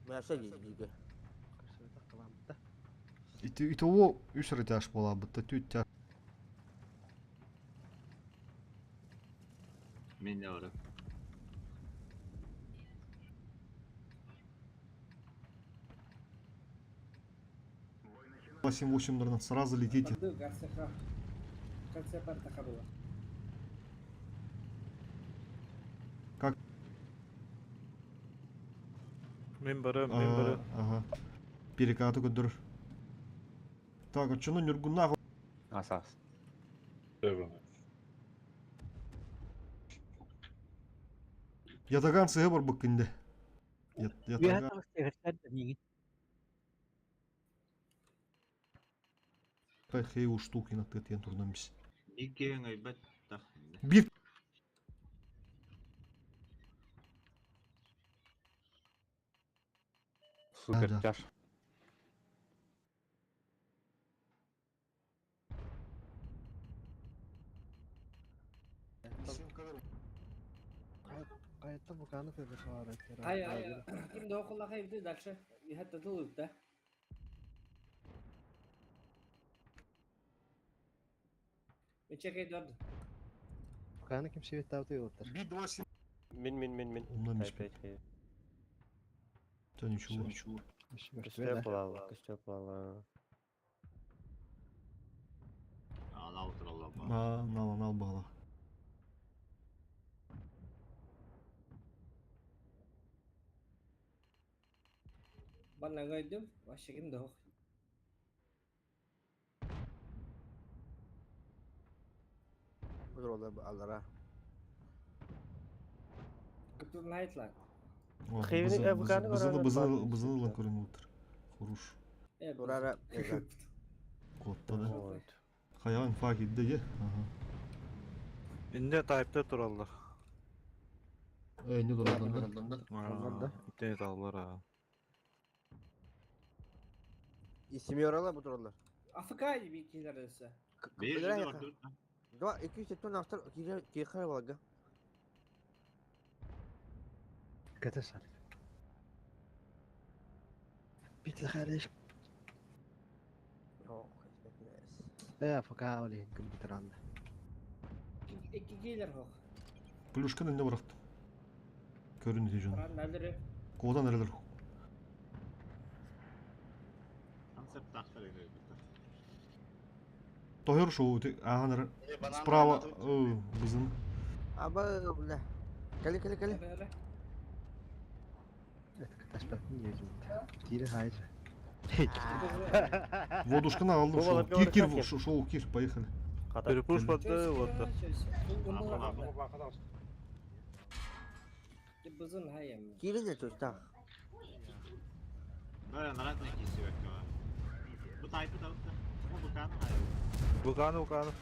Мәшә җиге. Итого 3 этаж була, бутта түттә. Мен де барып. Восемь наверное, сразу летите. Как? Мен барым. Ага. Перекаты көндүр. Так, очуну нюргунна Асас. ятаган сыгы бар быккинде. Ятаган. Хей у штуки на тетен турнамис. Иккен айбат так. Bir Супер Да. тяж. Hayatta bu kanı tabii sonra. Hayır. Kim de okulla haydi dalşı. Hatta tuğuk da. Çekey dördü. Kanı kim şey tavtı yoktur. bir два Min. Ondan bir Тайпейт. Sen ничего. Күстеп булалы, күстеп булалы. Ана утыралар. Нал бала. Bana koydum. Başka kim de yok. Budur oldu allara. Kutunun hayatlar. Хейвенин Афганы Бызылы көрүнүп отур. Хуруш. Durara. Котта да. Хаяган факидде же. Ага. Инде тайпта тураллар. Не дуралдан да. Ага. İnternet aldılar ha. İsmi yorala bu dururlar. Afrika'yı bir ikiler arası. Bir Bildiren yüzde yakın. vardı. Dua 200 ton aftar kire olaga. Katasar. Bitti kardeş. Yok, etmez. Ya faka oli kompüter anda. İkiler yok. Плюшканы эмне барат? Көрүнүп жөн. Paran nedir? Кодан эрелер. Концепт тахтар еді. Тойор шоу ағаныр справа бызын. Aba ulah. Kali. Öyle. Evet katasar mı yiyeceğim? Tire hayır. Водушканы алдым шоу. Кир шоу кир, поехали. Перепушпады вот. Bızın hayem. Kiri de çocukta. Böyle narat ne kisi bekliyor. Bu tayfı da usta. Bu kan hayır. Вулканы.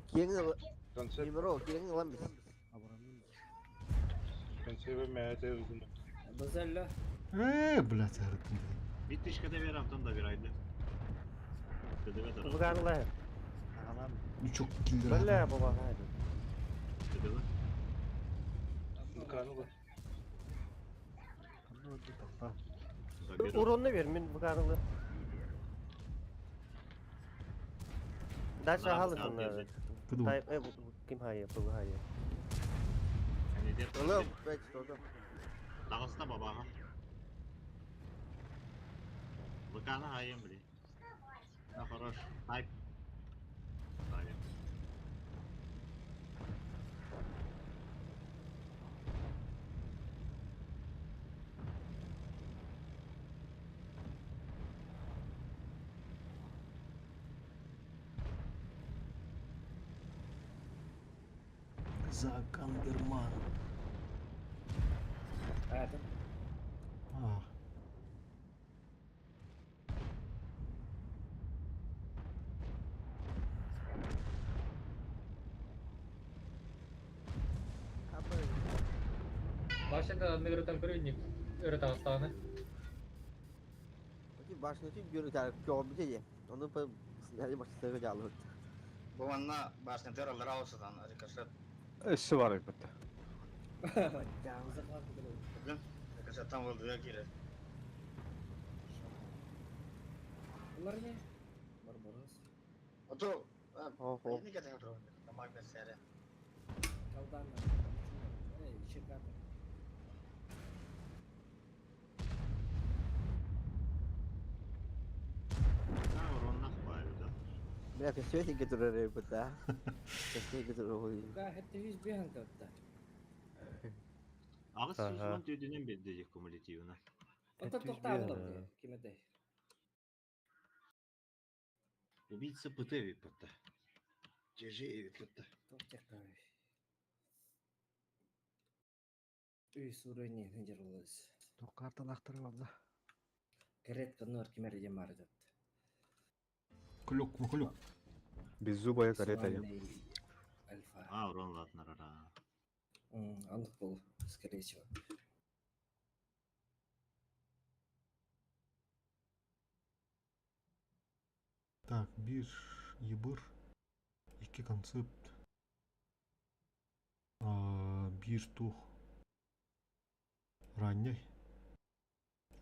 Kirin numara kirin lan biz. Bızırlı. Блядь, әріптім. Bitti işkede bir haftan da bir aydı. Dede ve tarafı. Афганлар. Çok kildir. Бля, баба, хайди. Dede ve. Уронны бер, мен Афганлар. Дальше халысın. Кыду. Тайп, kim hayır, bu hayır. Yani de Oğlum ben çıktım. Dağısına baba ha. Bu kan hayır mı? Ne хорош. Tayf. Hayır. Закангерман. Hayatım. Başında nörotan körünlük öğret hastane. Ki başını tüm görü tar kyo bir şey. Onu pa sinirli başta jalı. Bu anna başını terörler avsadan arkadaşlar. Üssü var elbette. Canınıza kaldı. Arkadaşlar Артан oldu ya girer. Bunlar ne? Barbaros. Oto. Oho. Ini kata yang drone. Nama besar. Kaldan da. Şeker. Tää on ronnahpailta. Minä pystyy keturare puta. Pystyy keturare. Gayet de 100 bir hangi hatta. Ağız Aha. susman tüdünün beddecek kumulativuna. Oto Hep 100 bir toktan da yana. kime de. Убийца ПТ пыта. ЖЖ пыта. Tokacak da. Üy sureni hıncar olası. Tokartan aktırı valla. Keret kanor kimer jamar da. Клюк, клюк. Беззубая карета я. Alfa. Aa ronlatlar ara. Anlık bol. Скорее всего. Так, бир, ебыр. Iki концепт. Бир тух. Ранний.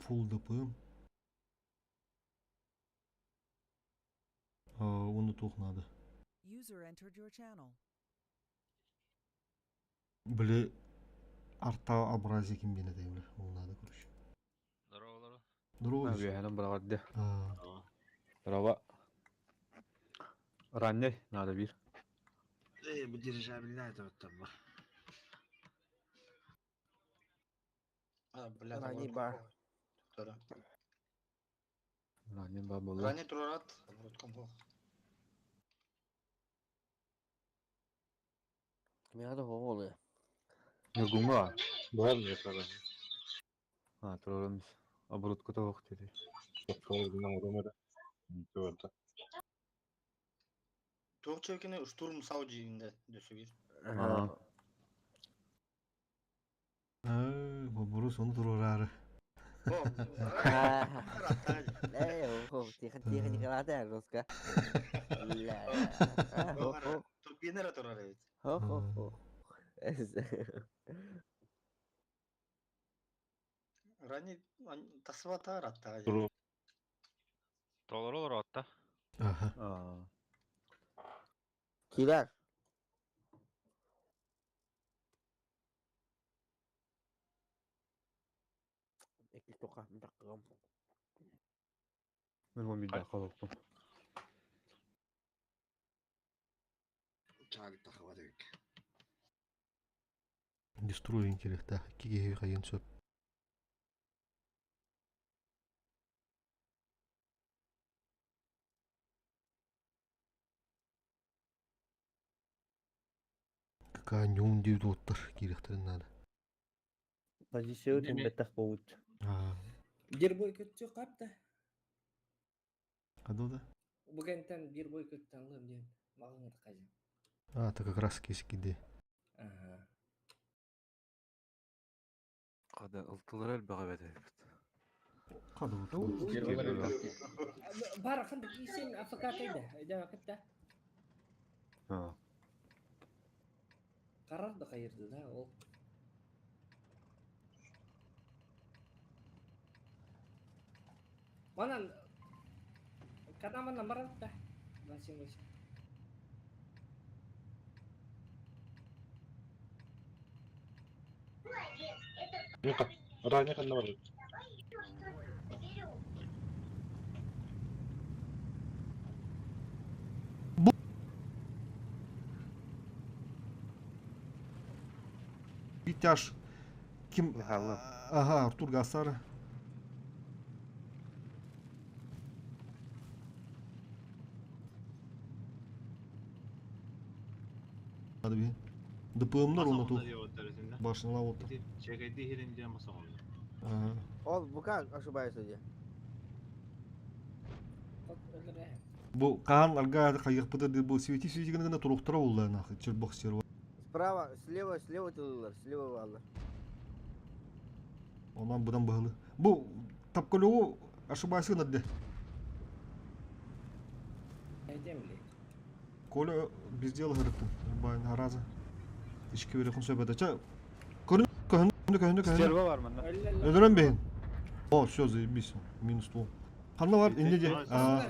Full DPM. Onu тух надо. User entered your channel. Бле арта образе ким бене деймле. Ол надо, короче. Здорово. Здорово. Бияханам бравадде. А, Брава. Ранний надо бир. Bu dirijabilini ayta tam var. Bля, Ранний бар. Ранний ба болду. Ранний турат. Ком. Minä tuohon huoleen. Нургунга. Бар не права. Туралымыз. Оборотко тоқ dedi. Tuğ çevkini Sturm Savcı'nda döşü bir. Burası onu durur. O. Tiikan kelataan koska. Çok generator arayız. Ho. Ранний tasvata aratta. Doğru olur hatta. Aha. Kiler. İki toka takım. Ben onu bir daha kalktım. Çağırıp takıva dök. Деструин керек та. Киге кайын сөп. Какая нюн дейді оттар керектерін надо. Позиция өтін бәттақ боуыт. Bir boy kötü kapta. Када да? Bugünden bir boy kötü tanıdım diye. Mağın kacım. Это как раз кескиде. Aha. Када ылтылар әлбәға бәдәйбіт. Када Bara kan isim afakatayda. Ida katta. Karar da kayırdı da o. Mana karena mana marat dah. Masing. Ранее kan var. Витяж. Ким? Михайлов. Ага, Артур Гасара. Hadi bir. Dıpığımlar onu tut. Başına lavut. Çekedi hirince masa oldu. Ага. Ol bukan ошибаюсь я. Bu kan alga kayık pıtır bu свети гана туруктара oldu нахуй. Чербок серва. Справа, слева тылылар, слева валла. Ondan budan bağlı. Bu tapkaloğu ошибаюсь надо. Edemli. Коля без дела гырыктым. Байн аразы. Ишке бере кун сөбөдө. Көрүн Önde. Sтерва var mı? Öldürün beyin. O, все, заебись. Минус 10. Kanla var, indi de. Aa,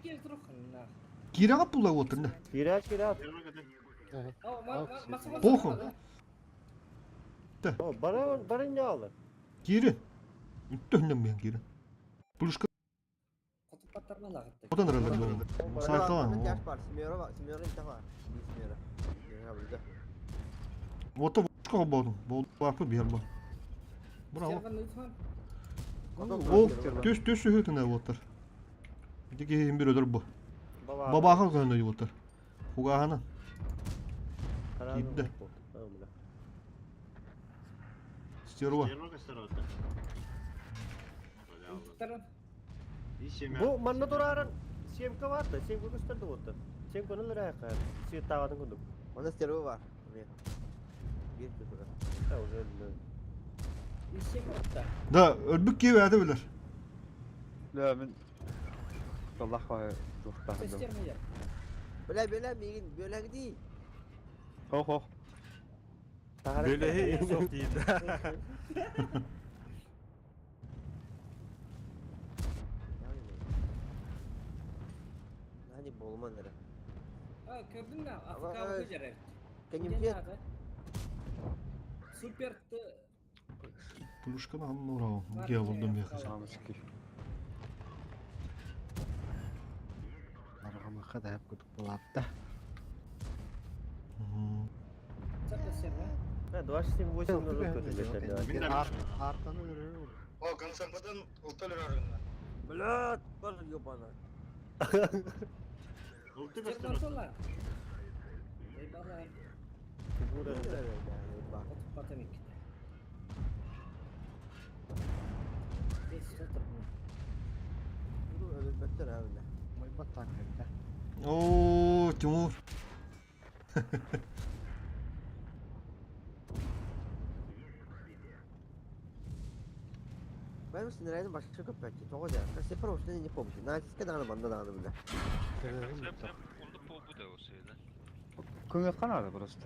Gel dur. kira kap bulla otur ne? Kira. Похуй. O bana ne alır? Kiri. Üttünden ben kiri. Puluşka Kutup patlarına lağıttı. odan herhalde oldu. Sayfa var mı? Yaş var. Simyora var. Simyora ilk defa. Simyora. Simyora burada. Ota puluşka boğdum. Boğdum varpı bir yer bu. Bravo. Servan lütfen. O tös hütüne otur. Diki bir ödür bu. Baba akıl könde otur. Hugahana. Gitti. Sтерва. Bu manna duraran Semka var da Semka gösterdi otur. Semka'nın liraya kayar. Tavadın kunduk. Onda stereo var. Oraya. Bir tıkıra. Ha o zaman. İşe gitti. Da ölbük gibi verdi bilir. La ben Allah var. Ruhta. Gösterme yer. Böyle migin böyle değil. Ho. Böyle çok değil. Hani bolma nere? Ha gördün mü? Ama Afrika evet. bu yere. Kendim Süper. Puluşka nam nurao. Gel oldum ya kız. Tamam sikir. Aragama kada hep kutup bulapta. Sen de serva. Ha duvar sistemi bu işin olur kötü. Arkanı örüyor. O konsantradan ultalar arasında. Blat. Var yok bana. Servan sola. Eyvallah. Burada Bak. Kutup patlamak. Beş tutup. Bunu ölmekler abi. May batang handa. Oo, Timur. Ben sinirlendim başka köpek. Çok güzel. Sefer olsun ne yapmış? Naciske dağını banda dağını bile. Kim yatkan arada burası?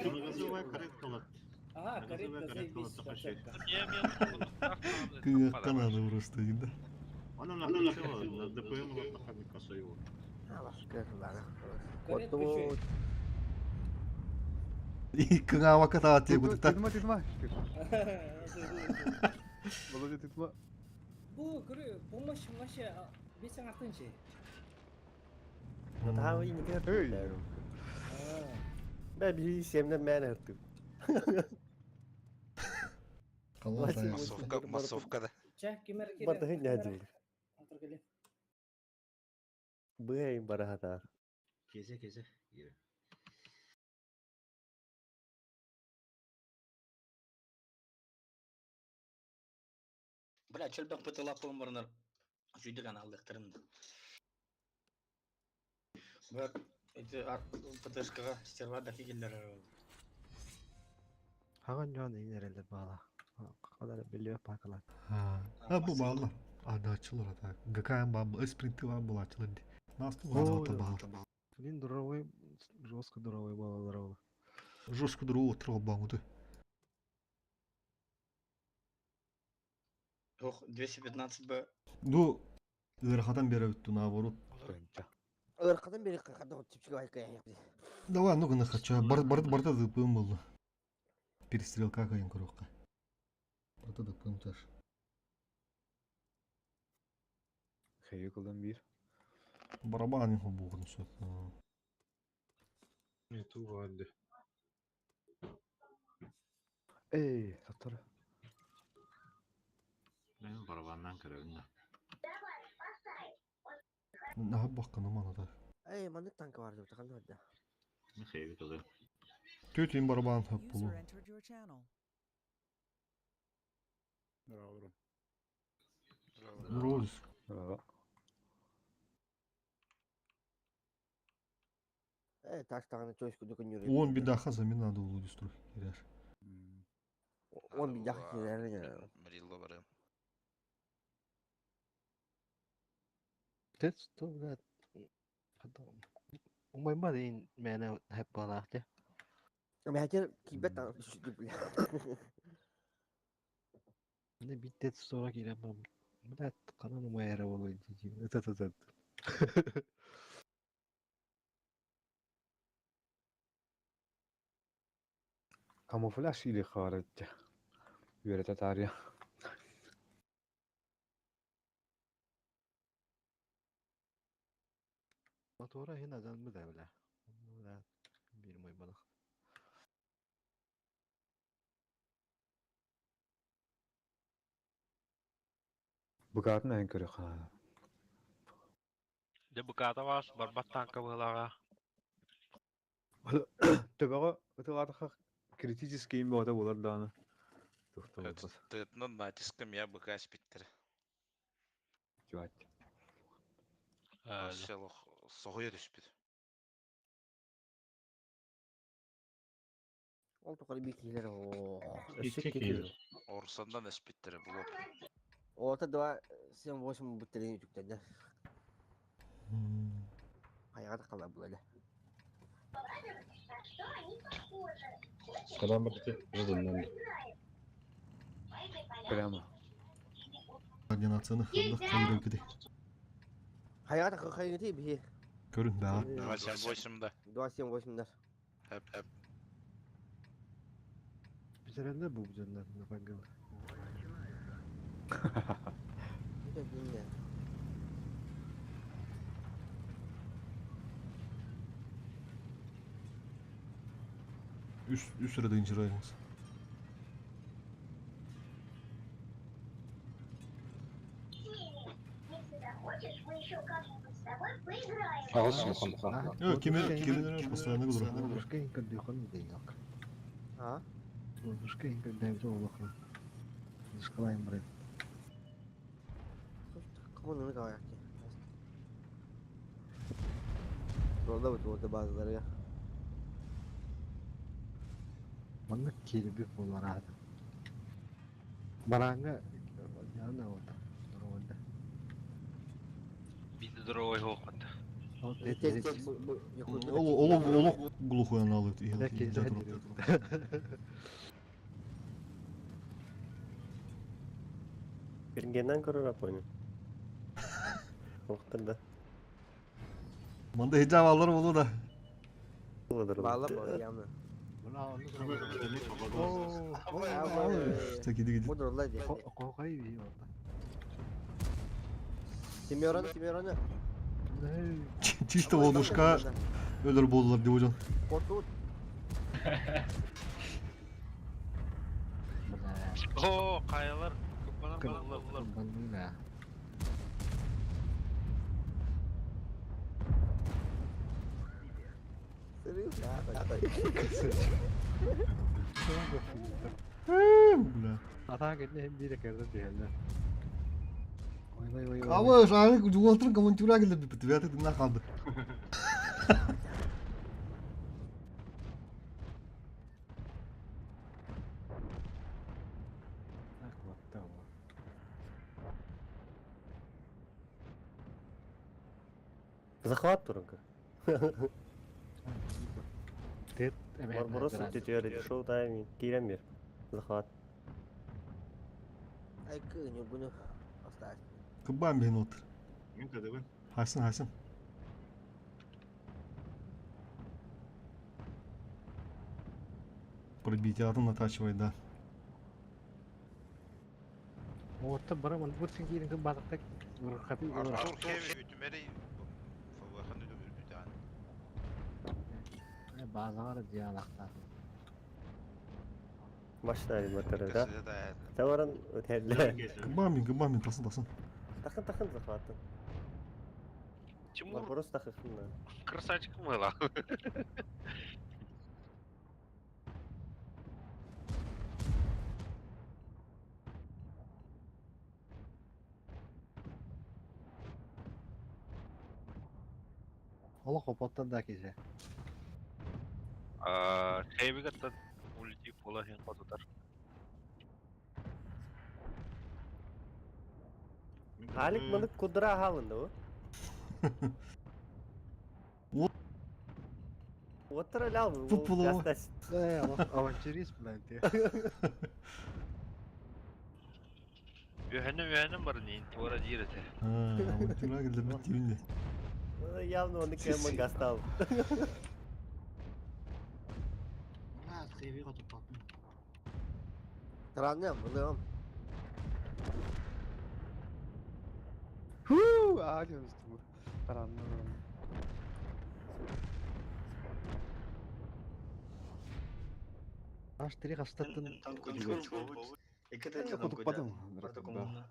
Kırgızı ve karet Aha, karetta sevgisi. Kıyaktan adı burası da yine. Onun nakışı var. Depoyu mu bakın kasayı var. Allah şükürler. Karet Korktum o. köşe. Kına vakat atiye kutukta. Tutma. Bolu tutma. Bu kuru bombaşı bir sen attın şey. Daha iyi mi kadar? Ben bir şey sevmem ben artık. Allah da ya. Masofkada. Çek kemer kere. Bada hiç ne değil. Atır gelin. Bu yayın bara hata. Keze. Бля, чөлбек пытылап болмырыныр. Жүйдік ана алдықтырымды. Бak, itu пытышкаға стервадаки келдер. Hagan John inerelde bağla. Kadar biliyor pakalar. Ha bu bağlı. Adı açılır hatta. Gakayan bağlı. Esprinti var bu açılır. Nasıl bağlı da bağlı. Він здоровий, жорстко здоровий bağlar. Жестко другого трого bağlı. Ох, 215 б. Bu ırkadan beri öttü navorut. Irkadan beri kırkada tipçik ayıkaya yaptı. Давай, ну-ка нахача. Барта да пым было. Перестрелка кайын курокка. Барта да пым таш. Хейкылдан bir. Барабан его бугун сот. Ne tu vardı. Ey, satar. Ben barabandan kırıldı. Ne bakkanım ana da. Ey mandık tankı vardı bu takım orada. Ne xeyri kıldı. Tötün baraban hep bulu. User entered your channel. Роз. Ey taş tağını çoğuşku dökün yürüyor. Он бедаха замена надо было дестрой. Теряешь. 10 bin yakı kilerine ya. Тец то да. Umay deyin mene hep balakta. Ama hacer kibet tanı düştü bile. Ne bitti sonra giremem. Murat kanalım ayara olaydı. Ötet. Kamuflaj ile xarajda. Yörete tarih. Motora hina zanmı da bile. Murat bilmem bana. Bukatın en körü xana. De bukata was barbat tanka bulaga. Töbeğe ötüğadı kritik game boda bolar dana. Doktor. Tıtnın natiskim ya bukas bittir. Cevap. Aşağı soğuya düşbüdü. Oldu kadar bir kişiler o. İki kilo. Orsandan es bittir bulup. Orta doğa sen boşum bu telini yükledi. Hayata kalır böyle. Kadar baktı. Ödünden. Prema. Koordinasyonu hırlık kayırı gidi. Hayata kalkayın değil bir. Görün be ha. Ama sen boşumda. Doğa sen boşumlar. Hep. Bizlerinde bu bizlerinde bakın. Bir de dinle. Üst sırada incir ayımız. Alsın kanka. Yok kimin önce ne kadar. Başka inkan diyor kan değil yok. Ha? Başka inkan değil o bakın. Sıkılayım buraya. Kamu ne kadar ki? Orada bazıları ya. Bana kiri bir polar ada. Baranga yana orada. Orada. Bir de oy hoqat. O Tek dedi. bu yakın. Oluk guluk uyan alıyor. Ne kezi hadi. Birinden korarak oyunu. Korktur da. Manda hicab alırım olur da. Olur. Bağla bu yanı. Buna onu İşte gidi. Bu da olay diye. Kokayı iyi orada. Timyoran'ı. Ne? Çiğste oluşka ölür bollar diye hocam. Korkut. Oo kayalar. Bana balıklar. Ben ne? Serius ya. Ulan. Hata geldi hem bir kere diyorlar. Vay. Ama sana juvaltırın kamunçura geldi bir pıtı. Veyahut dinle kaldı. Захват турунка. Тет. Барбарос'un тетüörü шоу тайм тирем Захват. Ay kıyınıyor bunu. Asla. Kıbban bir not. Min kadar. Hasan. Пробитиятын натачивай, Orta baraman bu singirin ki balıkta kapı Artur kevi ütümeri. Favakanı da bir tane. bazıları diyalaklar. Başlayalım batarada. Kasıda da Tavarın öterle. Kıbban bin tasın. Takın Захват'ın. Чему Барбарос takın. красавчик мыла? Allah kapattan da kese. Şeybi kattan ulti pola hen kodutar. Halik malık kudura halında o. Otur öyle abi. Futbolu mu? Авантюрист bilen diye. Ühenim var neyin tuğra direte. Ha, avantüra geldi bitti bindi. Явно onu kıyamın gazete abi. Ha, seviye katıp bakma. Taranlıyorum, buluyorum. Huu! Ağaç üstü bu. Karanlığı. Аш тирек астаттын Там контроль был. И когда Я ты там кутуппадым. Правда, коммуна.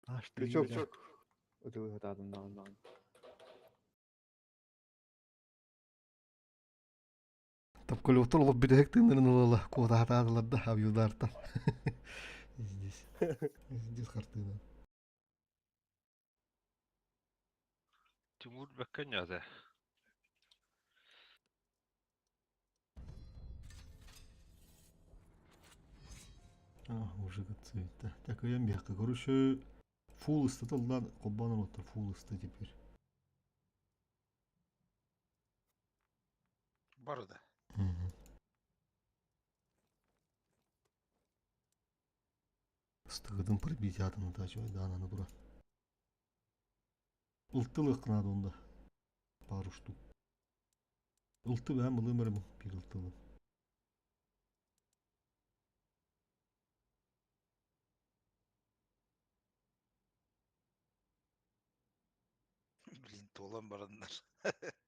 аш Çok çok. Ötüğü hatadım dağından. Tapkol otolop bidek tınırın olala. Koda hatadılar da avyudartan. Здесь. Здесь картина. Timur Bekkanyaza. Уже цвета. Так, я мягко. Короче, фул ыстатылдан коббанын отыр. Фул ысты теперь. Бар да. Ыстыгыдын пробить атыны да жойда ананы тура. Ылтылык кынады онда. Пару штук. Ылты бәм ылымырым. Бир ылтылы. Блин, толан барандар.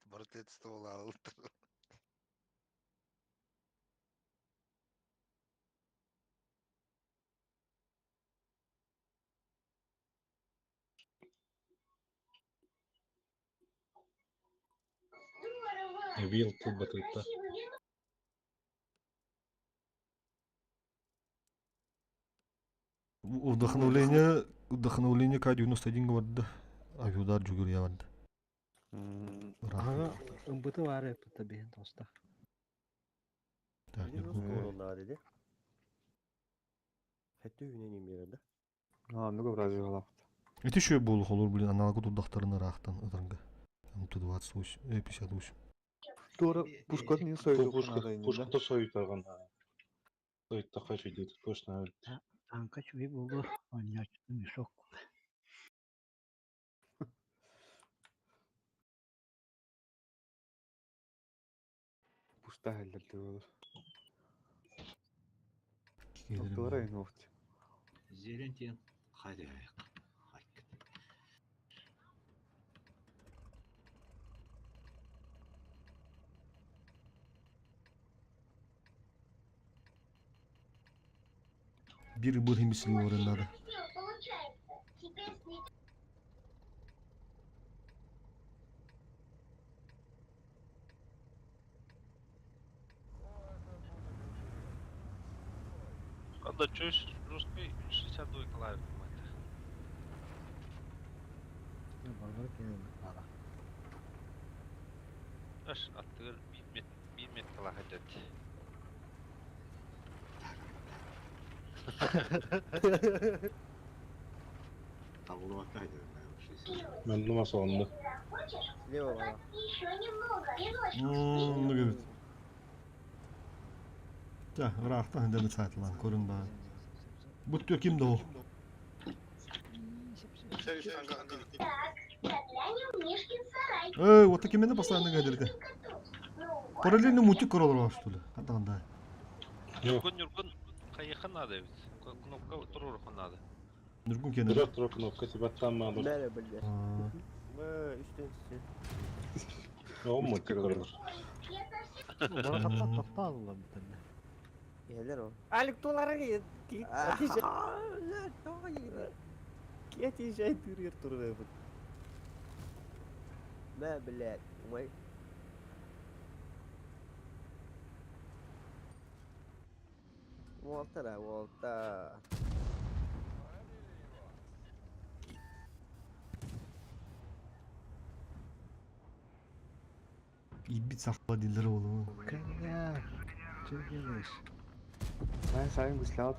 Бартет стола алты. Вил тут батыта. Вдохновление К-91 говорит. Авиудар жүгір яванды. ага ымбыты бар эпта бен тоста. Так, Ne nasıl konular dedi. Hette üyüne nerede? Ha, ne kadar acı oldu. Это еще был холор, блин, аналогу тут дохтарына рахтан ыдырынга. М-28, 58. Doğru Puşkat'ın yıl soydu. Пушката союйтарган. Соютта кайчу дейт точно. Танка чуй болду. Анячты мешок. Puşta halletti olur. Gelirim Doktora ben. en ofti. Зелентин. Hadi. Bir bır hemisi oranda. Anda чуешь русский 62 клавиш. Барбар келем. Аш аттыр 1 метр кала хадет. Табылу атайды. Мен нума соонду. Слева бана. Ну, говорит. Да, рахтан да мецатлан, көрün ба. Бутту kimdi o? Вот такими на постоянно гадерде. Параллельно мутик королор что ли? Атанда. Юргун кайхан надо ведь. Кнопка турur надо. Нургун кенде. Директор кнопка тибаттан мадыр. Merhaba bildi. Üstten size. О, мотикор. Бара катта тапта алган битенде. Gelir o. Alik dolara git. Ateşe. Çok iyi. Ateşe duruyor duruyor. ما بالله وي والتر والتر İbit sakla dilleri oğlum. Кanya. Чергелеш. Ben sayın güçlüdür.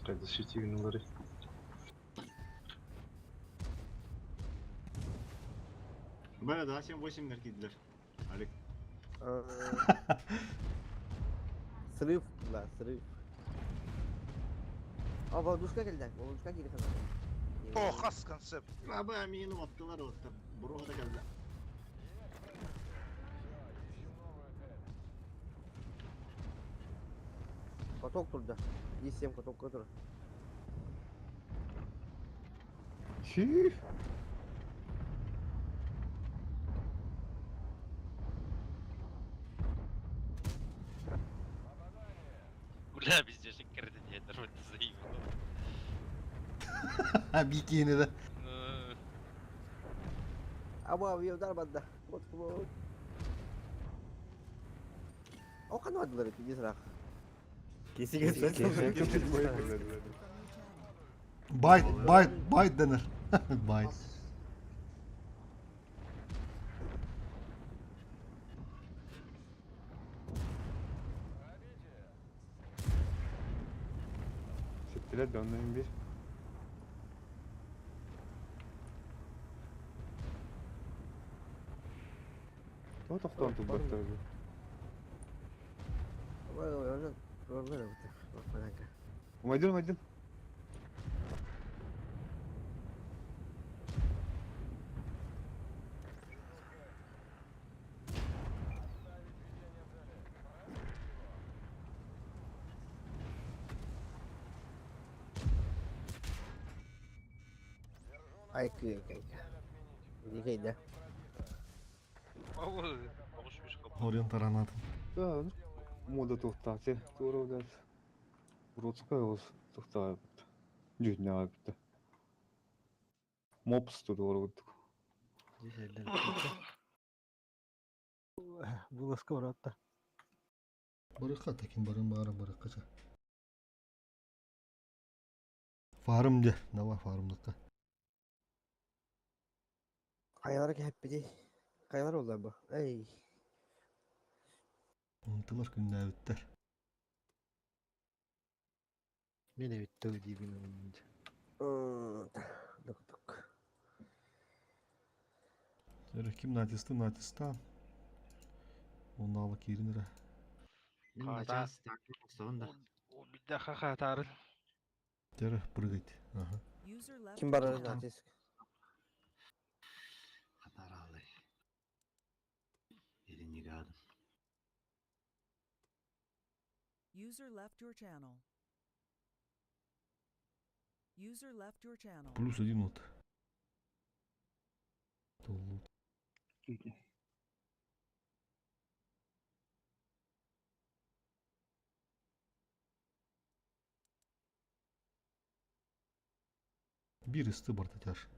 Кайда светигин улары. Böyle daha şimdi boş imler gidiler. Alik. Sırıf la sırıf. Aa Voldushka geldi. Voldushka geri sana. Oh, has konsept. Abi eminim attılar o attı. Buraya da geldi. Katok turda. Yesem katok tur. Şiii. Бля, пиздец, шикарный день, нормально заебал. Ha bir iki yine de. Ama abi darbanda. Bot. O kan vardılar ikinci sıra. Kesi göster. Bite denir. Bite. Siktiler dönmeyin bir. O tohtan tutmakta öyle. Oradan bitti. Bakma kanka. Umaydın. Ay kanka. İyi kaydı. Ау, получишь кап. Orient aranadın. Да, мода тухтаати. Тууруудаас урууцгай уус тухтаа бит. Жүйнээ бит. Мопс туурууд. Было скоро атта. Barıqa tekin barın barıqaca. Farım de. Ne var farımlıkta? Kayalar ki hep bir kayalar oldu bu. Ey. Unutulur günler bitler. Mene bitti ödeyim önce. Dık. Sonra kim natista. Onu alıp yerine. Kaças takip sonunda. У меня ха-ха, Dere bırgıt. Aha. User left Kim your bararı channel. natis? Katar aldı. Elini geldim. User left your channel. User left your channel. Плюс 1 вот. Толу. Bir üstü bartacar.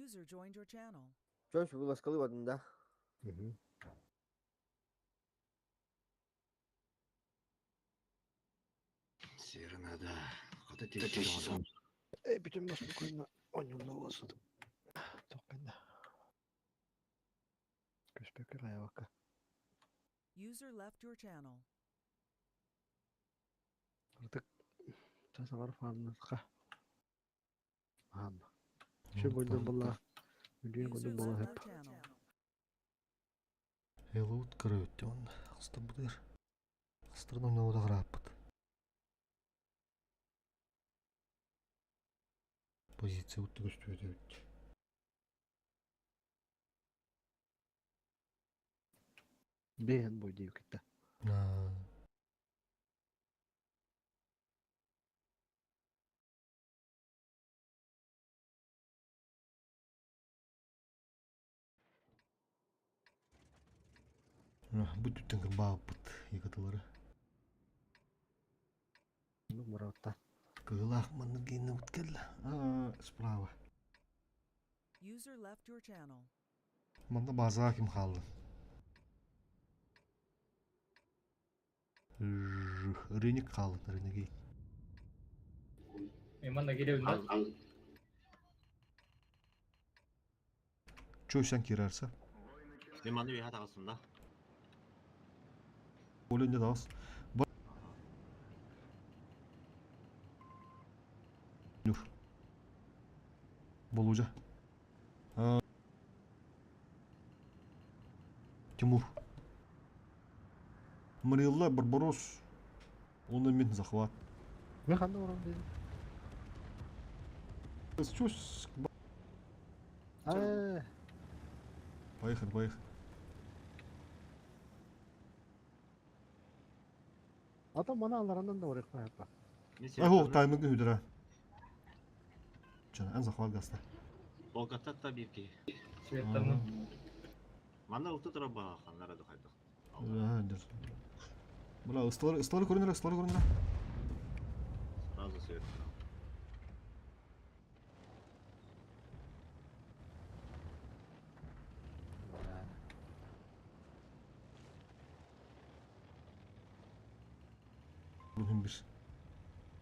User joined your channel. Çoğuş bu laskalı vadında. Sirnada. Kata teşekkür Bütün maç bu konuda oyunla olsun. Çok kendi. Köşbeke kaya baka. User left your channel. Artık çasalar falan ka. Aha. Şu boyunca bala. Videoyu User koydum bala left hep. your channel. Hello, kırıyordu onu. Hasta budur. Hastırın onu da kırapıt. Позиция вот gösteriyor. Beğen boyunca gitti. Na. Bu tütten bağıpıt yıkıtıları. Numara atta. Kılak mı giyini utkella. Sprava. User left your channel. Manda bazı hakim kaldı. Renik kaldı. Renegi. Eman da geliyor. Çöğsen girerse. Limanı bir hata aslında. Оля не дас. Нюр. Болужа. Тимур. Марилла, Барбарос. Он имеет захват. Мен қандай орын дедім? Чус. Поехали, поехали. Адам мана аларынан да орек қаяққа. Ого, тайминг үдірі. Чана, ән захват гаста. Болгата таbii ki. Мана ұлты тұра бағанлар әді қайдық. Бұла, ыстылары көрінер, ыстылары көрінер. Сразу свет.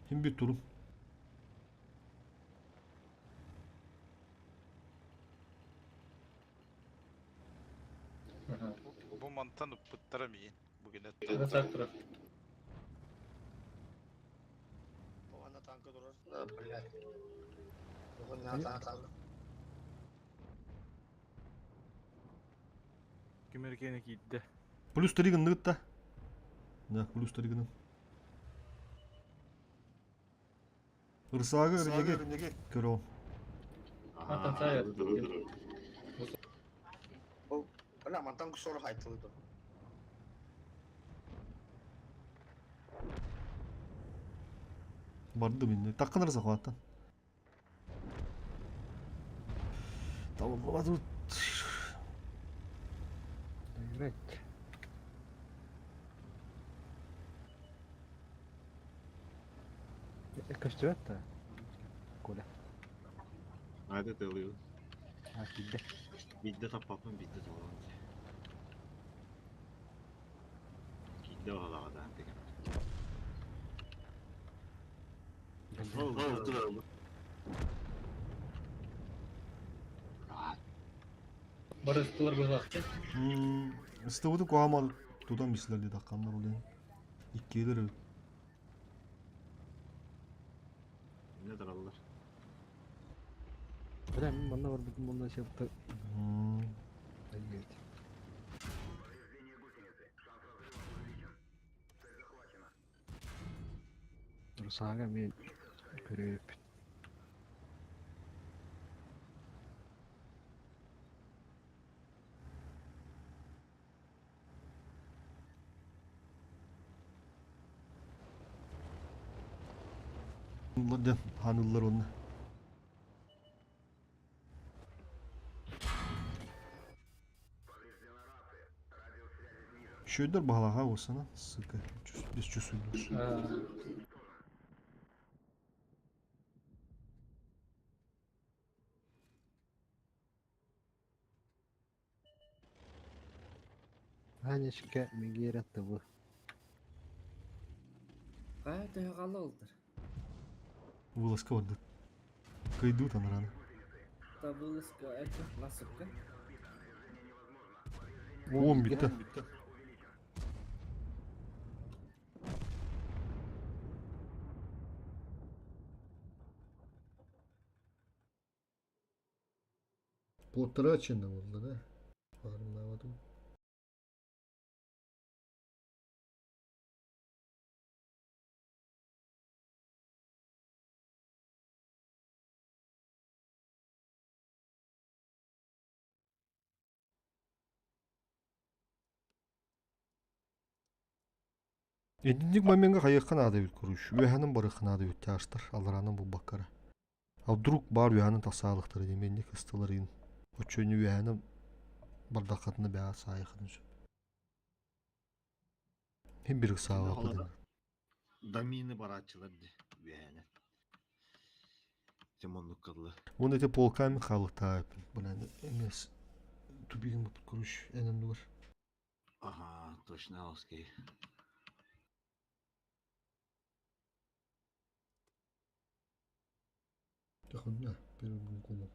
Hem bir turum. Bu mantan uppıttaramıyın bugün et. O anda tankı durur. Блядь. Bugün ne tankı? Кем эркени кийди. Плюс 3 гынды гытта. Да, плюс 3 гынын. Ырсагы өрнеге көрөм. Matan saya. Oh, benar mantan kusur hayatlı itu. Барды мен. Таккан ырса кылаттан. Tamam, baba dur. Evet. Kaçtı da. Kola. Haydi tığılıyor. Ha gildi. Bizde tapapın bizde dolan. Gildi o halada antik. Oldu. Барыс кылар бызакты. Стыбыды коамал тудан мислерди таккандар ол эми. Иккелер. Ne taraflar? Білем, мана бар бүтін бұнда шепті. Айгет. Ұрсаға мен көріп. Bunlardan hanıllar onu. Şöyle bağlağa olsana sıkı. Biz çözüldük. Hani şike mi gerekti bu? Кайда яғалы олдыр. Вылазка вот. Кайду там рано. Табылыска это насыпка. 10 bitti. Потрачено oldu da. Anlamadım. Эдинник моментга кайыккан ады бит күрүш. Үһәнең барыккан ады бит тяштыр. Аларанын бу баккара. А вдруг бар үһәнең тасалыктыр деменник ыстылырын. Очөнү үһәнең бардакатны баа сайыхын. Hem bir sağa bakdı. Damini baratçılar yani. Temonluk kadlı. Onu ete polkami kalıkta bulan emes tubigin kuruş enen var. Aha, точно окей. Доходна, первый гол.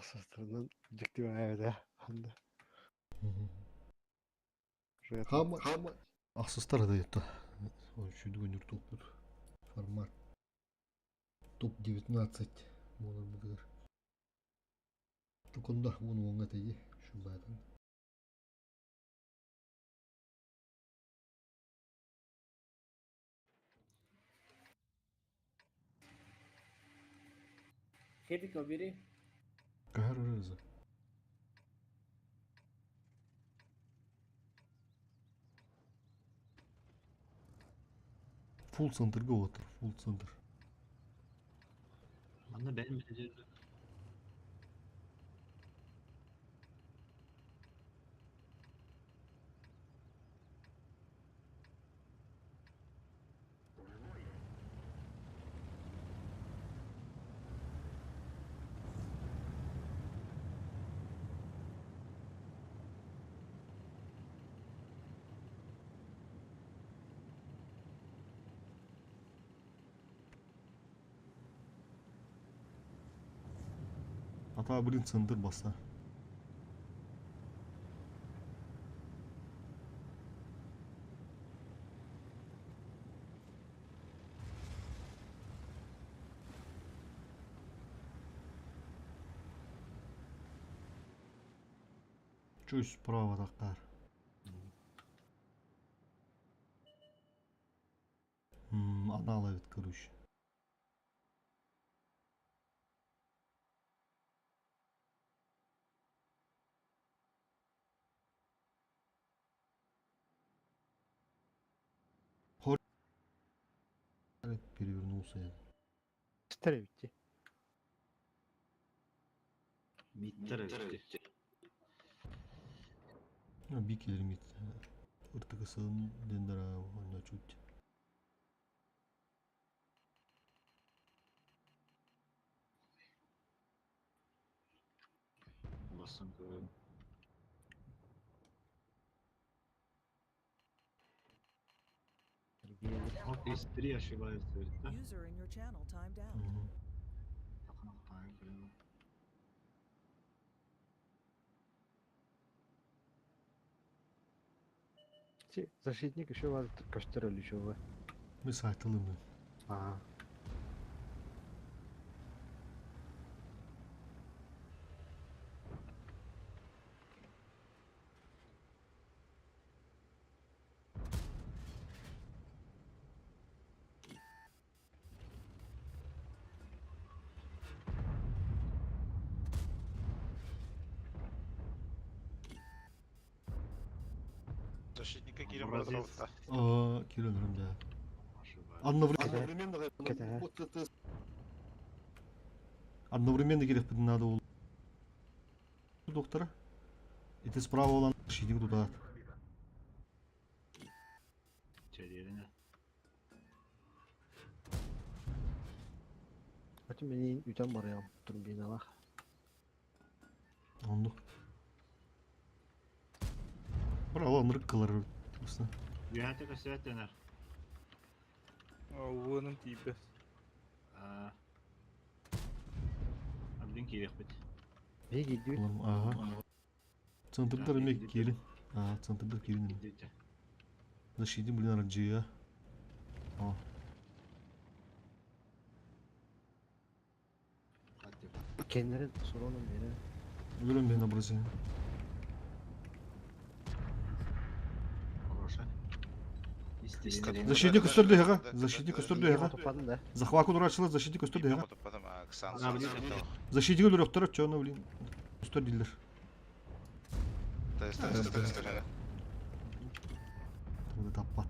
Asaslarından ciddi var evet. Handa. Хама ахсыстар да это. Ой, чуть гонер топ формат. Топ-19 болар булар. Тукунда оны оңга тиги. Шундайдан. Kedik o biri. Гаррыза. Full центрга отыр, full центр. Anda benim menajerim. Ата бірін центр баса. Чуть справа тақтар. Она ловит, короче. Перевернулся я. Старый bitti. Bitter öptü. Bir kilometre. Irtıkısın dendera ona çut. Basın koyun. Hop espri yaşı var söyledi. User in your channel timed out. Takına hayır koyun. Защитник еще вас костерили еще вы. Bir saytılı mı? Ага. Защитника Кирилла Образец. Морозовца. Aa, kilogram ya. Başı var. Одновременно керек бітін надо ол. Доктора. Это справа olan защитник туда. İçerilerine. Хотя бeni ütен бар ya. Durun beni alak. Ондық. Брavo, ынырық кылар. Güvente kösebet döner. Onun tipi. Abdin kirek bit. Ne gidiyor? Ага. Центрдар эмек кирин. Центрдар кирин. Gidiyor. Защитник, блин, раджия. О. Hadi. Kendileri soralım beni. Görün ben образие. Хороша. İstediğini. Защитник üstürdü hega. Защитник üstürdü Yine hega. topladım da. Захват куда açılır, защитник üstürdü hega. Потом Оксан Она блин. Защитник öldürüyor, doktora çöğünü, блин. Üstürdüler. То есть, Burada tappat.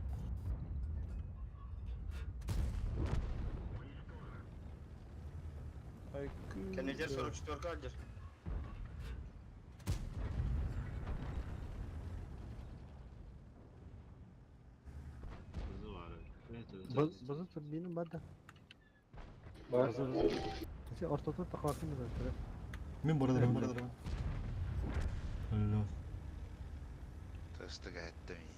Kennecer 44 kaldır. Kızı var. Evet. Bazı benim bada. Bazı. Sen ortada takasın mı zaten? Мен барадыр. Алло. тесті қайтты мен.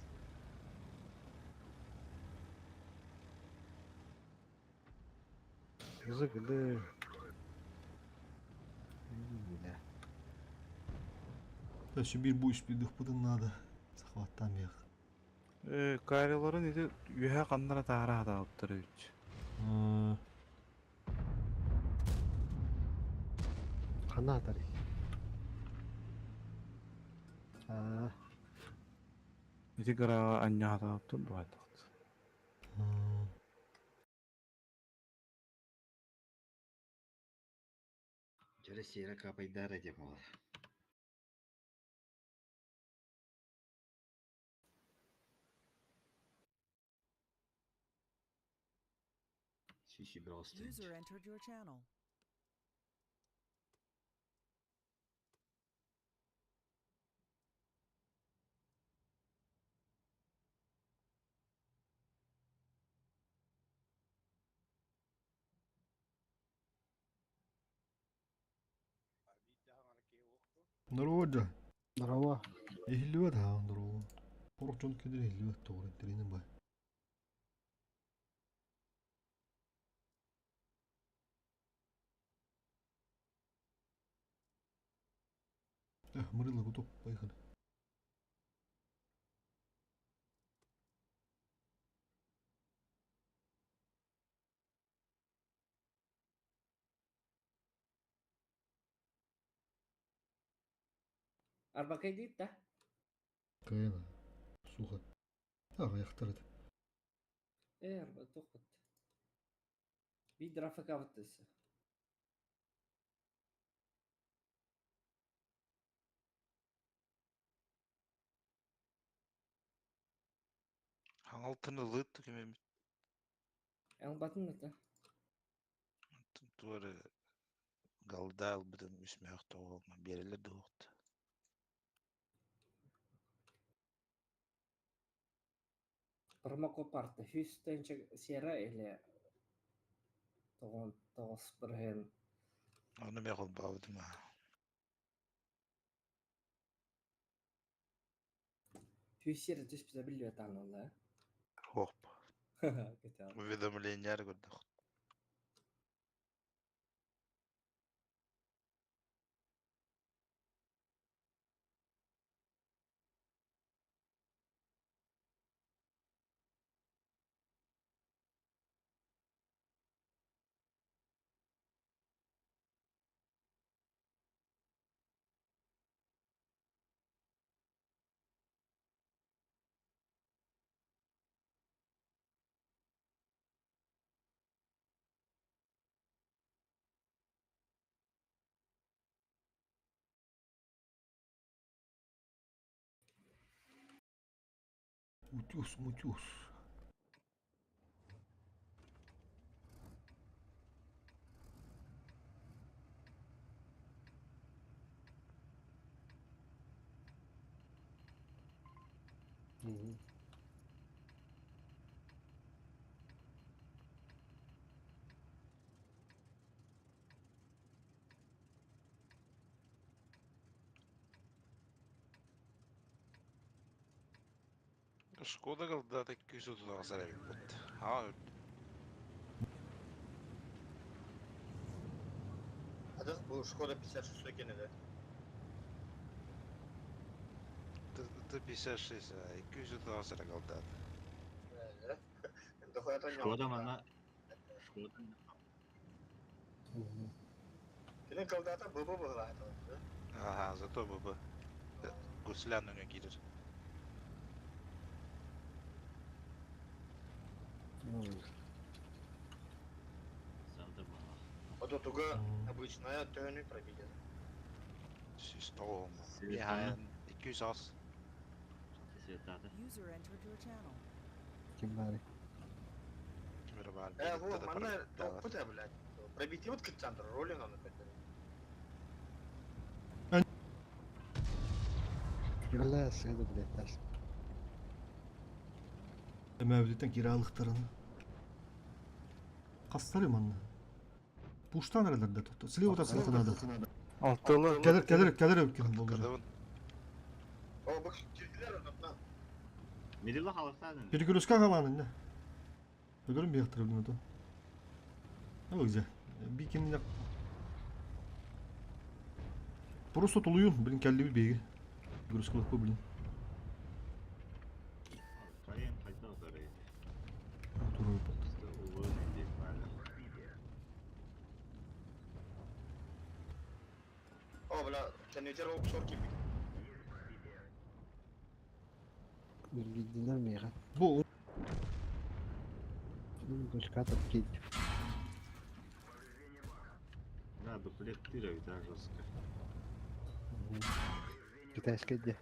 Yazık da. Ne? Tässä bir bu iş bir dıkpıdın nadı. Sakvattan bir. Кайрыларын иде үһә каннара таараа да оттыр үч. Хана атар. Иде гара аньяа да оттыр дуайт. Через сера капайдар этим ол. Шиши просто. User entered your channel. Здорово, да. Здорово. Ehli ha, здорово. Korkçun kedir ehli doğru ettirinin bay. Mırılı bu top bayıkın. Arbakay değil de. Kayana. Suha. Ha, ayaktarıdı. Arba tokut. Bir trafik avıtısı. Алтыны лыт кеме En batın mı da? туары галдал бутын үсмәк тоолма берилер дуут. Промоко парта. Hüstençe sera ile. Тоғыз бірген. Аны мекол баудыма. Hüseri düz bize biliyor tanrılar. Хоп. Kötü abi. Уведомлениялар көрдүк. Утюс, мутюс. Шкода галда так күсү тутагасар эбит бут. Ha, Hadi bu Skoda 56 ekeni de. Т-56, күсү тутагасар галда. Öyle. Hem de hayatan Шкода мана. Шкода. Senin kaldata baba bağlı hayatan. Ага, зато бу гусляныңа кирер. Савда бала. O da tuga обычная тönü пробили. Систом. Яһан 200 ас. Светата. User entered your channel. Kim bari? Кимер бар. Bu manna topu da bile. Пробить вот кытчандыр ролин аны көтөр. Valla sıkıntı biletler. Mevlütten kiralıklarını. Kastarım anne. Puştan aralarda tuttu. Siliyor da sılkın adı. Алтылы. Gelir öpkün bulur. Кадавын O bak kirdiler ondan. Медила халықтадын. Bir gülüskan kalanın ne? Ödürüm bir yaktırıldı mı da? Ne güzel. Bir kendine... Burası tuluyun. Benim kelli bir beyi. Görüş kılıp bu bilin. Kayın kayda otarayı. Duruyor. İşte ulu neydi bari. Oh, bla, tenecer o sor gibi. Bilgiler mi ya? Bu Дочка-то кинь. Да, дуплектировать, да, жестко. Китайская где?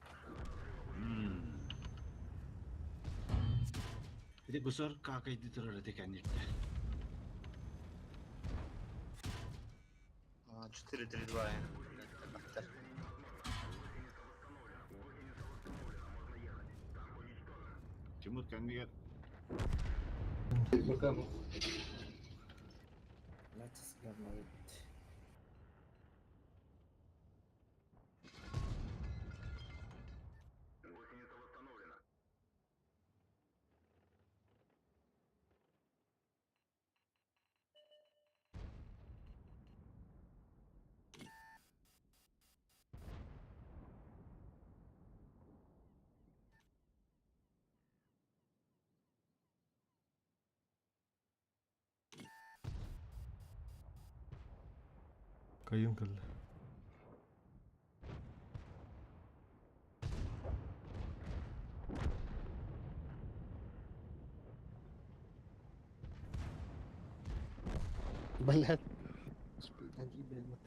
Bir de gusur kakaydı tırırı tekenlikte. 4-3-2 ya. Timur kendi gel. Let's говно. kayın kıldı. Блядь. Они, блядь.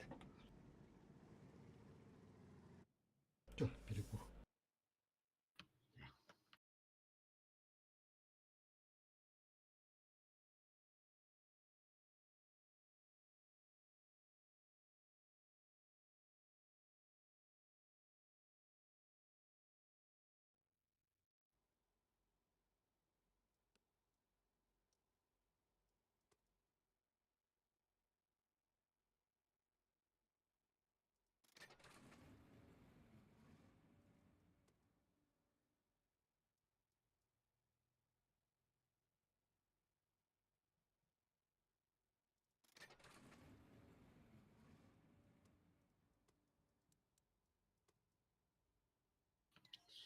Gel biri vur.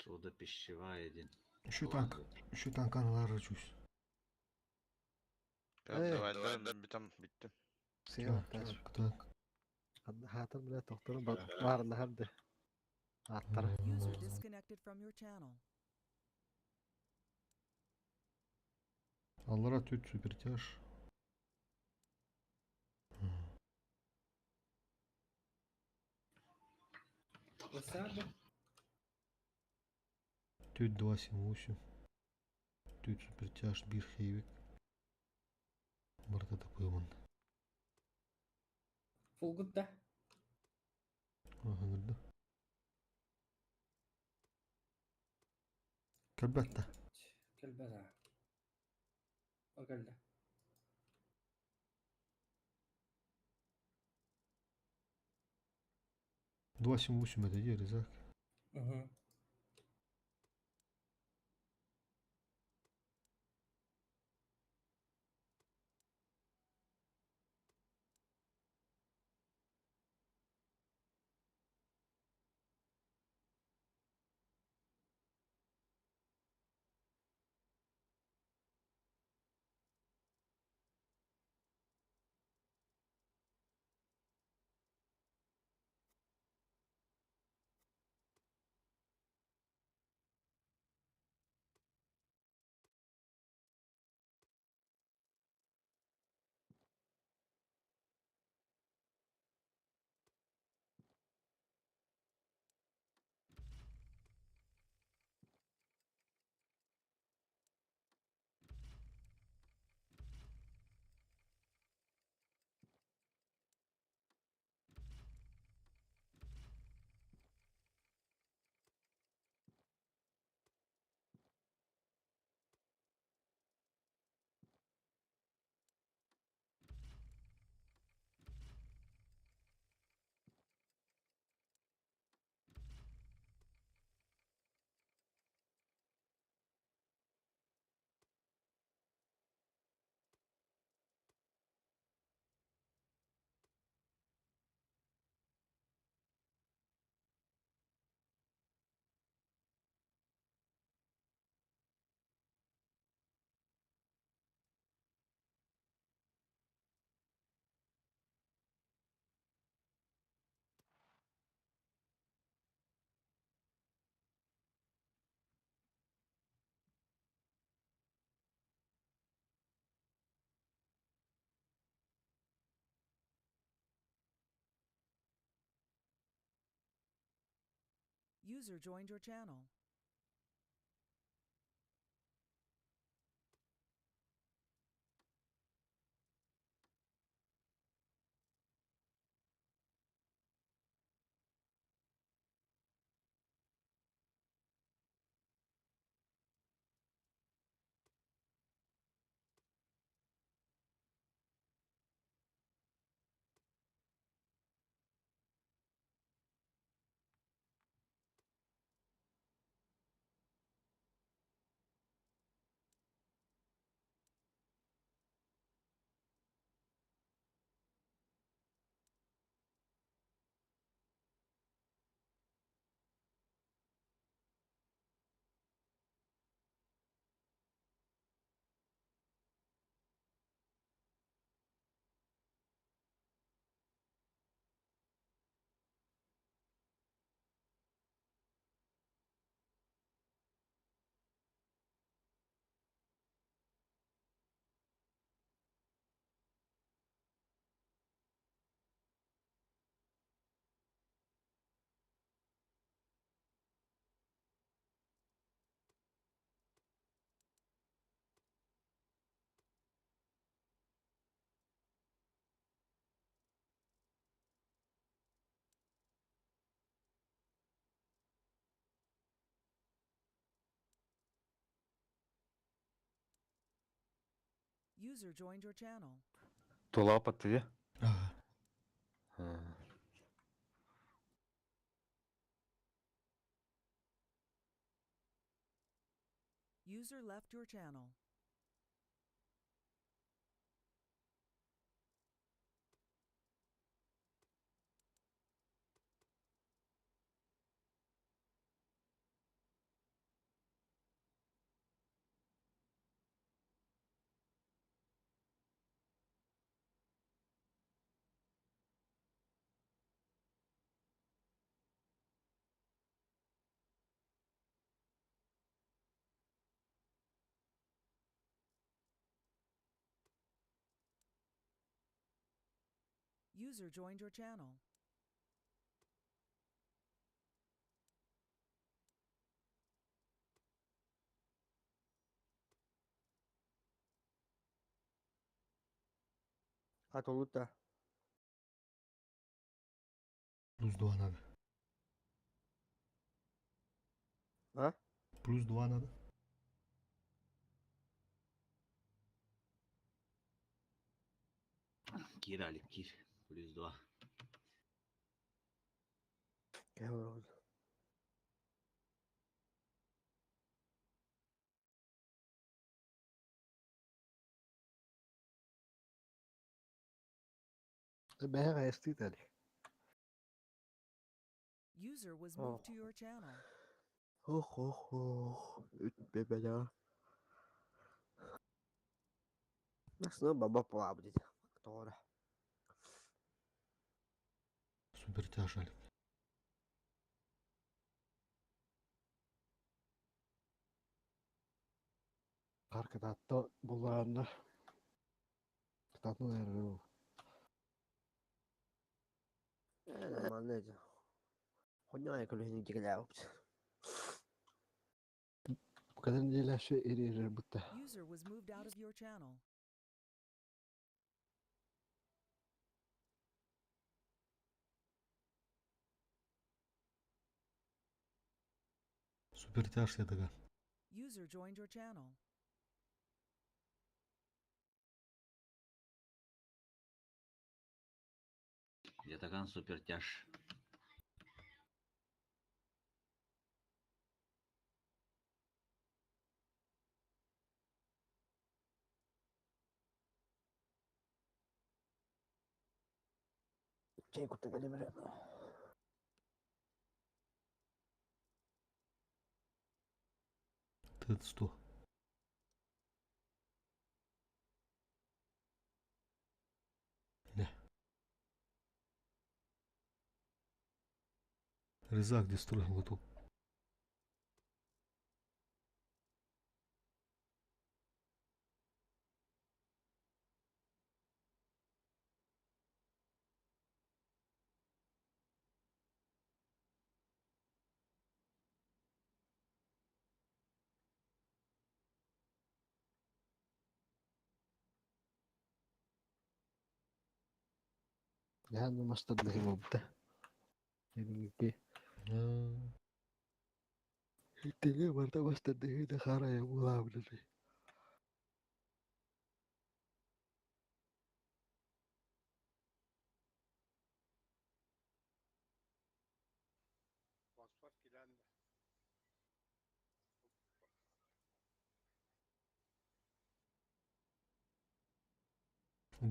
Suda pişiva edin. Şu tank anıları çöz. Ben Bitem bittim. Siyah taş. Tak. Hatır bile doktorun vardı hem de. Attara. User disconnected from your channel. Allara tüt süpürtüyor. Высаду. Тюд 278. Тюд супертяж bir хейвик. Burada da koyamam. Full good да. Aha girdi. Elbette. Kelbeza. O geldi. Duasım bu da yeriz ha. User joined your channel. User joined your channel. Тула патты. User left your channel. User joined your channel. Атолута. +2 надо. А? +2 надо. Кир, Алик, Кир. +2. Кеврон. بها يستيت User was moved to your channel. Бебеля. Nasıl baba abi dedi. Doğru. Супер тяжелый. Arkadaşta bulanlar. Tatlı verir. Nормально. 혼자 그걸 했는 게 그냥 없지. Bu kadar inceler erir bu da. User was moved out of your channel. Супер тяж ядыга. User joined your channel. Ятаган супер тяж. Şey kutu böyle böyle. Т 100. Рызак дестроен готов. Яны мастадығы болды. Еніңге. Итеге барда мастадығы да қарая болабыды.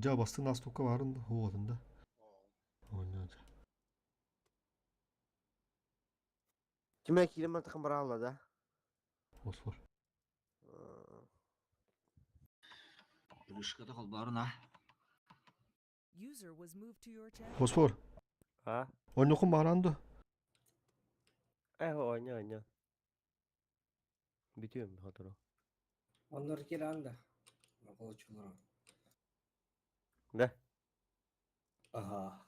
Ja bastı Nastuka varın da hoğadında. Oynadı. Kime kilim takım bara aldı da. Fosfor. Ülüşkada kalbarına. User was moved to your channel. Fosfor. Ha? Oynokun bağlandı. Oyna. Bitiyor mu hatırı? Onları kiranda. Kılıçlar. Ne? Aha.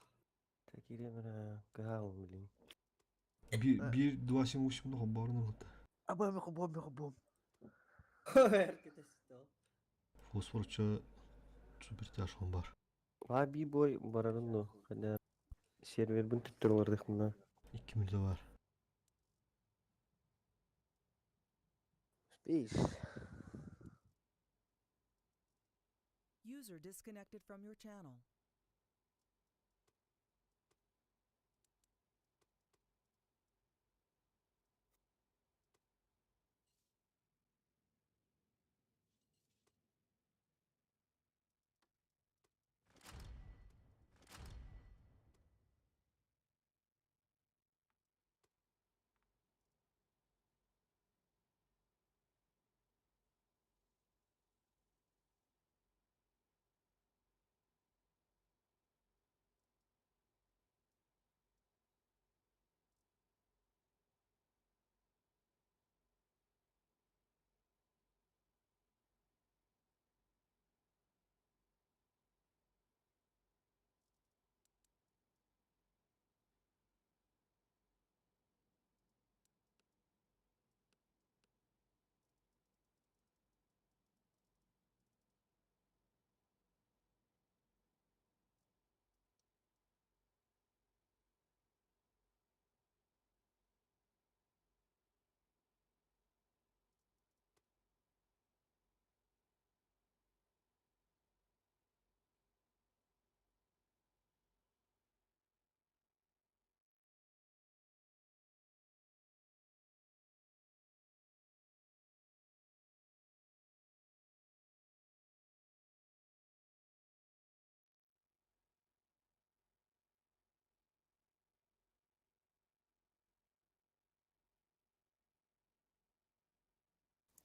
Tekiri bana kahve bileyim. Bir duaşın uçumda hobarın oldu. Abam. Herkes istiyor. Fosfor çö süper taşon var. Var bir boy bararın da. Hani server bunu tuttur vardık buna. 2 milde var. Space. User disconnected from your channel.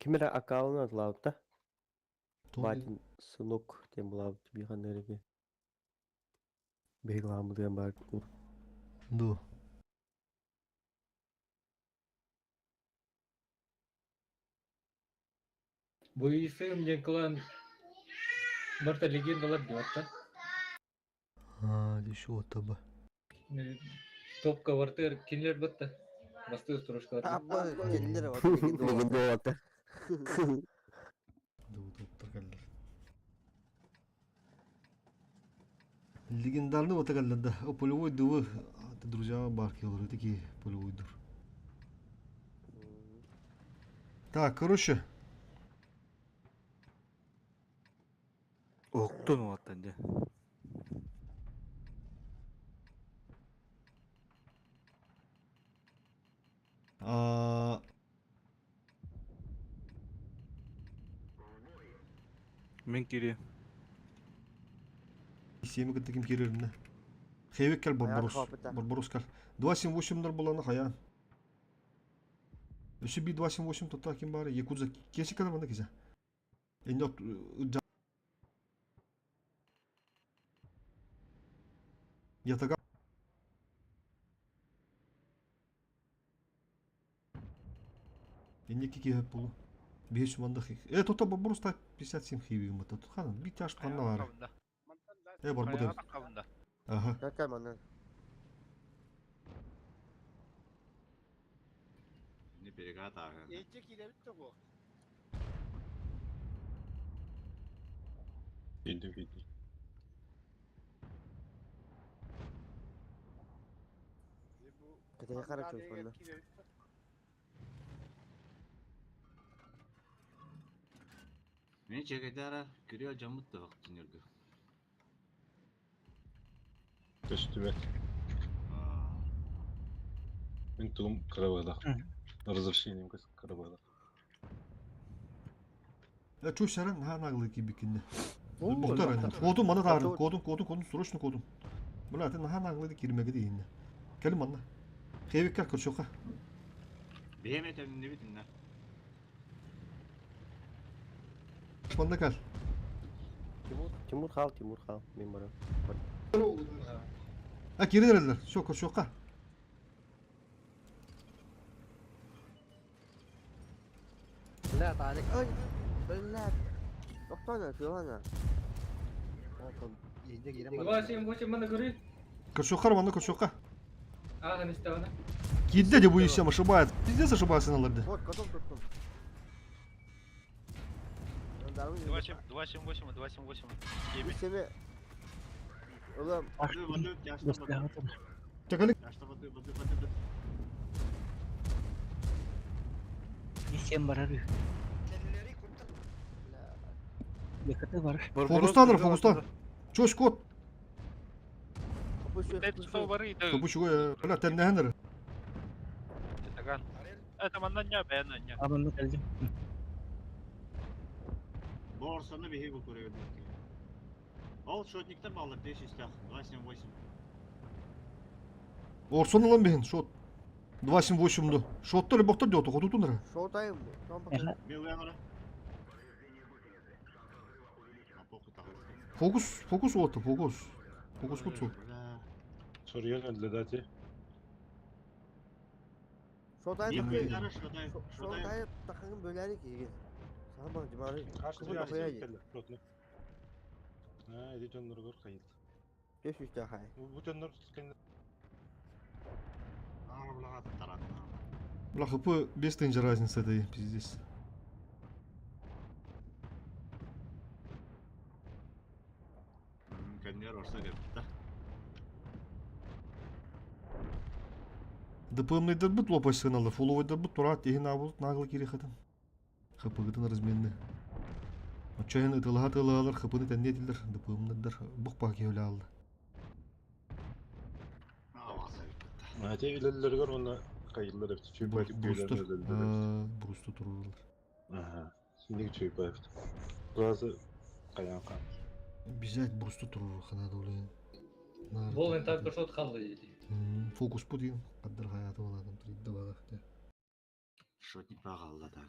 Kimera akağını atladı. Doğru. Батин сынок тем булабы бийган эреге. Бейгламы деген бар. Do. Bu film Cenkolan Barta legendalar diyorlar. Ha, şu otaba. Top kavartır kimler batta. Bastı stroşkalar. Abba kelleri var. Легенда болот. Do topta kallar. Легендарный отагалларда. О полевой дывы. Друзья барки olur ki полевойdur. Так, короче. Оқтон оттан же. Мен кире. Семи кытты ким кереріне. Хейвек кел Барбарос. Барбарос кел. 28-дар боланы хая. Өші би 28 тұтта кем бары. Якудза кеші кадar банда кезе. Енді ятага. Енді ки хеп болу. Беш манда хек. Тота Барбарос та 57 хейвек мата. Тұтқаны. Би тяш тұтқанна бары. Барбарос. Ага. Какая мана? Ne перегата. Эйчек ире битти го. Bildim. Kıtaya kara çalışmanlar. Мен чекедара көрüyor camıt da vakti nerede? Төстүбет. Мен тугум кырабыдак. Разрешением кырабыдак. Чуй шаран ха наглы кибикинне. Oo, Бухтар lan. аны. Кодум мана таар. Кодум. Кодум, срочно кодум. Була атын ха наглы кирмеге дейин. Келим анна. Хевиккер көршөка. Behemet ne bitin lan? Манда кал. Timur xal, men boram. Кирилерлер. Шока. لا عليك. Ay. Bella. Doktorlar şuana. Yenge girem Два семь восемь мана говорит. Көршөккар манда көршөка. Ага, не стало. Кидде де bu işem ошибает. Пиздец ошибается аналарды. Вот, котом tuttum. Ben darım 278, 278. Bir Yemin. sene... Ulan Vadı yaşta vadı. Чакалик. Yaşta vadı. Несем барары. Yakıtı var. Фокустан. Чош код. kapışıyor. Дэд что варит? Kapışıyor. Öyle tennehenler. Таган. Это манна бәяна. Abanla geldim. Borsanı bir hebu kuruyor. Al şotnikten bağlı 5 işte. 278. Орсон алам бен. Шот. 278-ду. Шотто ли боктор диото. Кодутунар. Showtime bu. Tam bakın. Bir uyanara. Апоку тагы. Фокус вот. Фокус кутсу. Soruyor öldü dati. Showtime Niye takıyor. uyanara şurada? Showtime takının böleri ki. Sana bak cimarı. Karşı Kıvır bir kafaya açı git. geldi. Lotlu. Ha, edi canları gör kayıt. 500 daha. Bu canlar kendi Aa bulağa tarat. Бля, хп без тенджа разница, да и пиздец. Kendiler olsa gelip de. ДПМ'найдар бут лопаш сигналдар, фоловайдар бут турат, тегин наглы кирехатын. ХП-гытын разменны. Отчаян ытылаалар, ХП-ны тәннетилдер, ДПМ'найдар бұқпа кеулі алды. Ate ilerleri gör ona kayıtlar hepsi. Çöp ayıp Брустер, ilerleri. брустер турулар. Aha. Şimdi çöp ayıp. Bazı kayan kan. Бежать брустер турулар, ханады олайын. Бол энтар кошот қалды. Фокус путин, қаддар хайаты оладым, тридді бағақты. Şotnik bağlı da.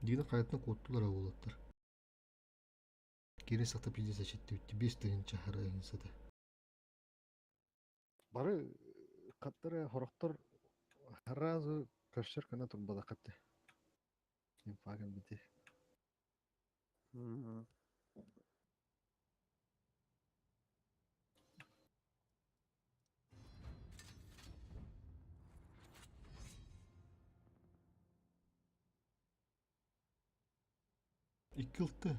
Дина қайтына кодтулар аулаттар. Керен сақта 57 өтті, 5 тыгын чахара инсады. Бары каттары хорохтор разы көшчөр кана турбада катты. Инфаган бити. Иккілтті.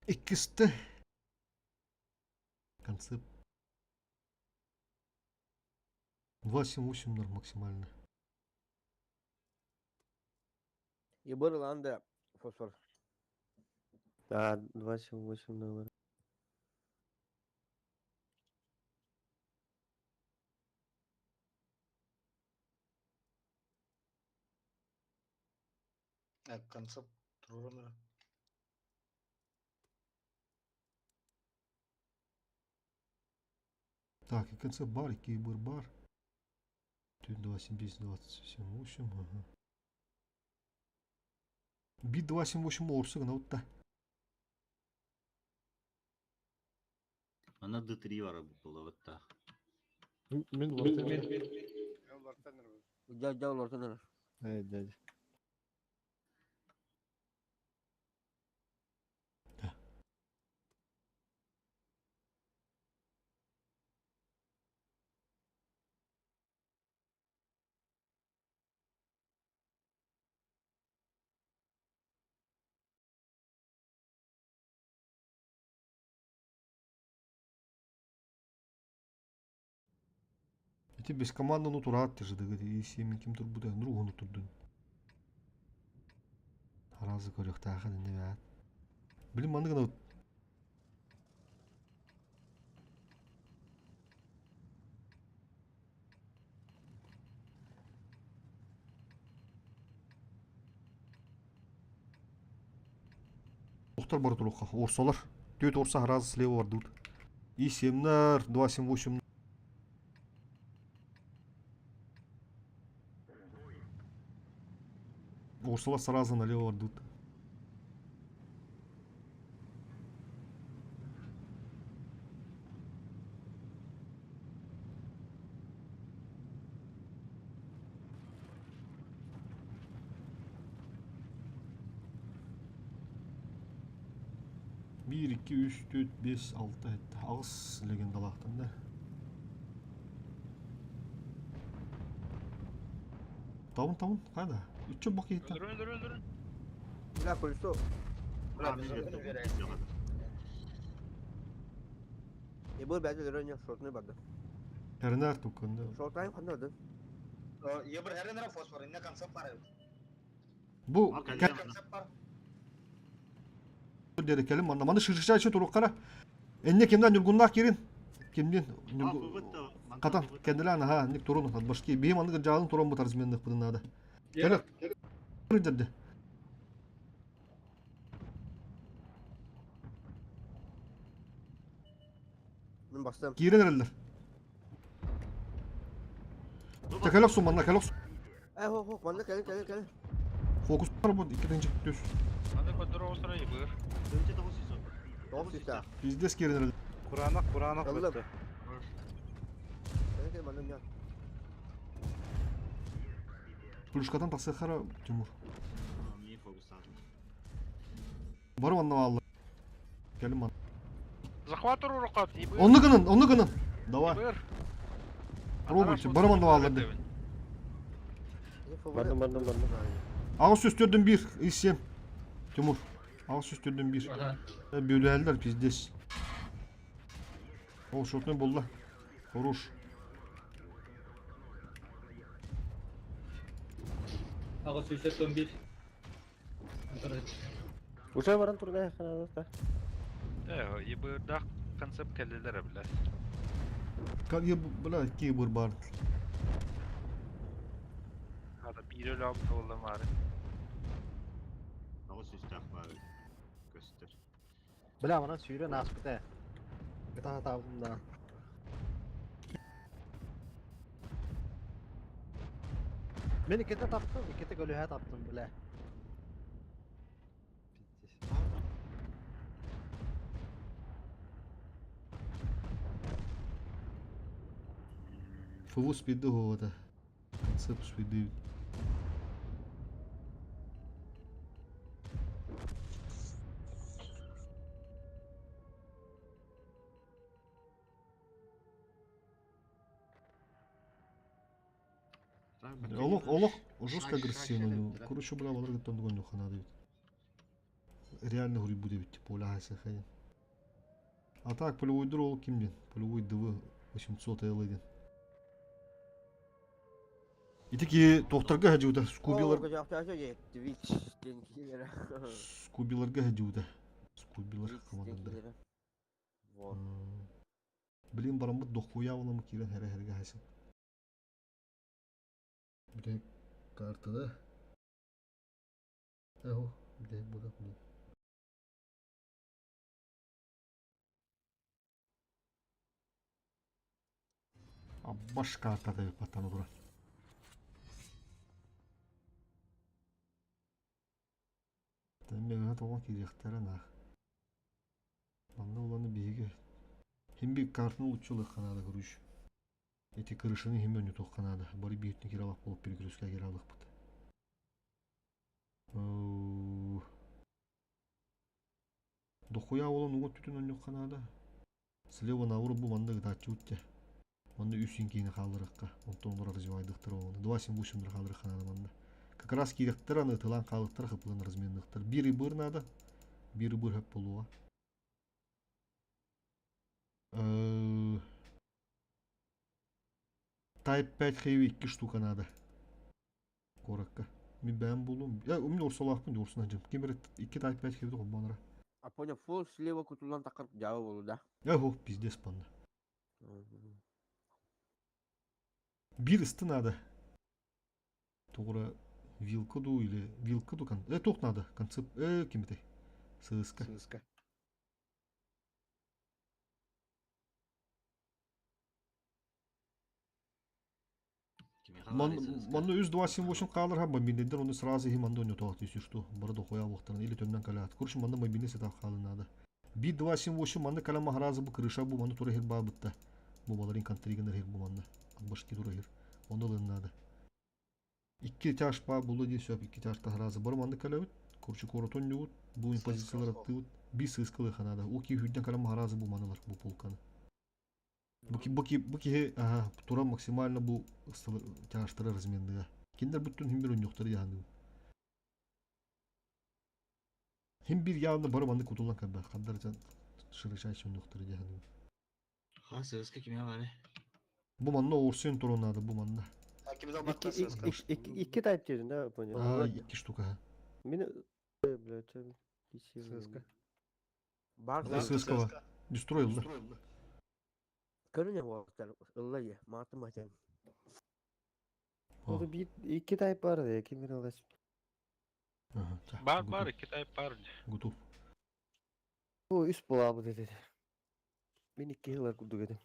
Иккісті. Концепт. 2.7.8 максимально. Ебыр lan da fosfor. Да, 278 долларов. Концепт трудно. Так, и концепт бар, и кейбыр бар. 2.7.8. Ага. Бит 2.7.8 орсы гына утта. Ana D3 var bu bulavıtta. Мен Jauh ortadan. дядя. Ити без команды ну турат теждыгы и семин ким тур буде нуру гону турдун. Аразы көрөк тахы не бәт. Билим маны гына Ухтар бар турукка. Орсалар. Төт орса аразы слева бар тут. И 7-нар, 278. Орсалар сразу налево идут. Bir, iki, üç, dört, beş, altı etti. Ağız legendalaqtın da. Tamam, kayda. Üçü bak yetti. Öldürün. Бля, колесо. Бля, Abi, без evet, этого evet, вероятно. evet. Ебur бәді лерон шортны барды. Teriner tukunda. Шортайым қандады. Ебір әрінері фосфор, инне концепт бар. Bu Bak, gel geleceğim. Концепт бар. derekelim anla. Manda şırışa açı turuklara. Enne kimden nurgunnak girin. Kimden Aa, fıvıttı. Katan kendilerine ha nik turun hat başki. Benim anlık cağın turun bu tarz mendik budun nada. Gel. Rıdırdı. Мен бастым. Girin erler. Tekelok su manna kelok. Хоқ, манда кәлі. Fokus var bu ikinci düz. Надо по дорогу сразу быр. Önce de o siz Тоқ сүйті. Bizdes girin erler. Kur'an'a Yallah. bıktı. Кәлі мандам я. Kuluşkadan tasıkara Timur. İyi fokus aldım. Varım anna vallahi. Gelin man. Захват рукат. И быр. Onu kının. Давай. Быр. Пробуйте. Varım anna vallahi. Бардым. Ağız üstürdüm bir. İsem. Timur. Ağız üstürdüm bir. Bölüyorlar bizdes. O şortunu bolla. Хорош. Ağız 111. Уже баран турда ханада. И бырда концепт келдилер биле. Kan ya bula ki burbar. Hada bir öyle abi oğlum var. O sistem var. Göster. Bıla bana suyla nasbıda. Gıda tavımda. Ben ikide taptım, ikide golühe taptım bile. Фу спиду hoda. Концепт спиду. Олох жестко агрессивно. Короче, бля, валар гыттан дуган нухана да. Реально хури буде бит поля хасахай. А так полевой дрол кимден? Полевой ДВ 800 элден. Итеки тоқтарға хажуда скубилар. Скубиларға хажуда. Скубилар командада. Блин, барамбы дохуя оламы кирен хәрі хасен. Bir de kartıda. Eho, bir de bu da bu. Baş kartada bir patanı duran. Demek ki o kiriktere nak. Anda olanı bilgi. Hem bir kartını uççuluk kanada kuruş. Эти крышаны химёню тоққа надо. Бары бейтін кералақ болып перегрузка кералақ бұд. Дохуя олон угон түтін өннеққа надо. Слева на уру бұл манда гытачы өтте. Манда үсін кейіні қалдырыққа. Онтон олар развивайдықтыр оғаны. 2-8-8 қалдырыққа надо манда. Как раз керектір аны тылан қалдықтыр қыпылын размендықтыр. Бірі бір надо. Бірі бір хөп болуға. Type 5 хейви 2 штука надо. Коракка. Мен бәм болум. Я, мен орсолақпын, орсына жым. Кемер 2 Type 5 хейвді қолбаныра. А понял, фул слева кутулан такар жабы болу да. Я, хоқ, пиздес банда. Bir ысты надо. Тугра вилкаду или вилкаду тук надо. Концепт, кеметай. Сыска. Сыска. Манны үз 278 қалыр ха мобиндендер оны сразу хи манды ойнатуға түйсі что. Бары да қоя уақтырын. Или төннен калат. Көрші манды мобинде сетап қалын надо. Bir 278 манды калама харазы бұ крыша бұ манды тура хер ба бұтта. Бұ баларын контригендер хер бұ манды. Башки тура хер. Onda da nada. 2 taş ba bulu diye söp 2 taş tahrazı bir mandı kalabıt. Kurçu koruton yut. Bu impozisiyalar attığı bir sıskılı hanada. O ki hüdden kalam harazı bu manalar bu polkanı. Bu ki aha tura maksimально bu taşları razmendiga. Kinder bütün himbir on yoktur yani. Himbir yanında bir mandı kutulan kadar. Kadar can şırışay son yoktur yani. Ha sıska kime var? Bu manna orsun toronada bu manna. İki type dedin ha понял. Aa 2 штука. Meni блядь, Сыска. Бар Сыска var. Destroyıldı. Görünüyor bu vakitler. Allah ye. Martı maçan. Orada bir iki type vardı ya kim bilir uğraş. Бар, 2 type бар. Готов. Bu üst buğa bu dedi. Ben 2 yıllar kurduk dedim.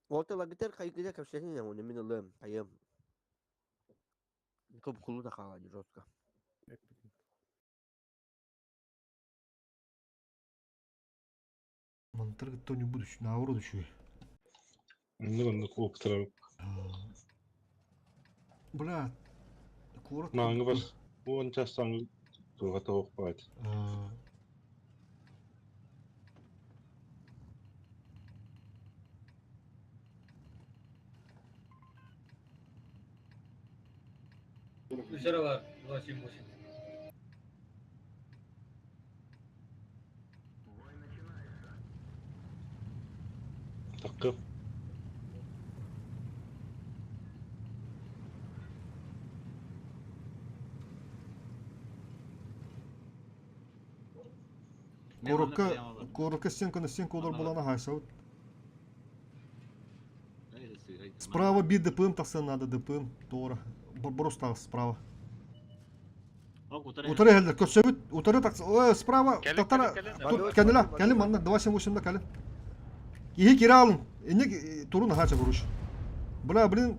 Orta vakitler kayıklıca kapşasın ya onu min Allah'ım. Kayım. Top kulu da kalacak Rotka. Мантар кто не будешь на уроду чуй. Ну, на коптера. Бля. Корот. Наңы бар. Он частан туга тоқ бат. Üzeri var. 278. Takı. Коротка стенка на стенку удар была нога саут. Справа бит ДПМ тасы надо ДПМ тора. Брос тағы справа. Утары әлдер көсөбіт. Утары тақсы. Справа. Тақтара. Кәнілі. Кәнілі манна. 278'da кәлі. Ихи кері алын. Енек туру нага чабыруш. Бля, блин.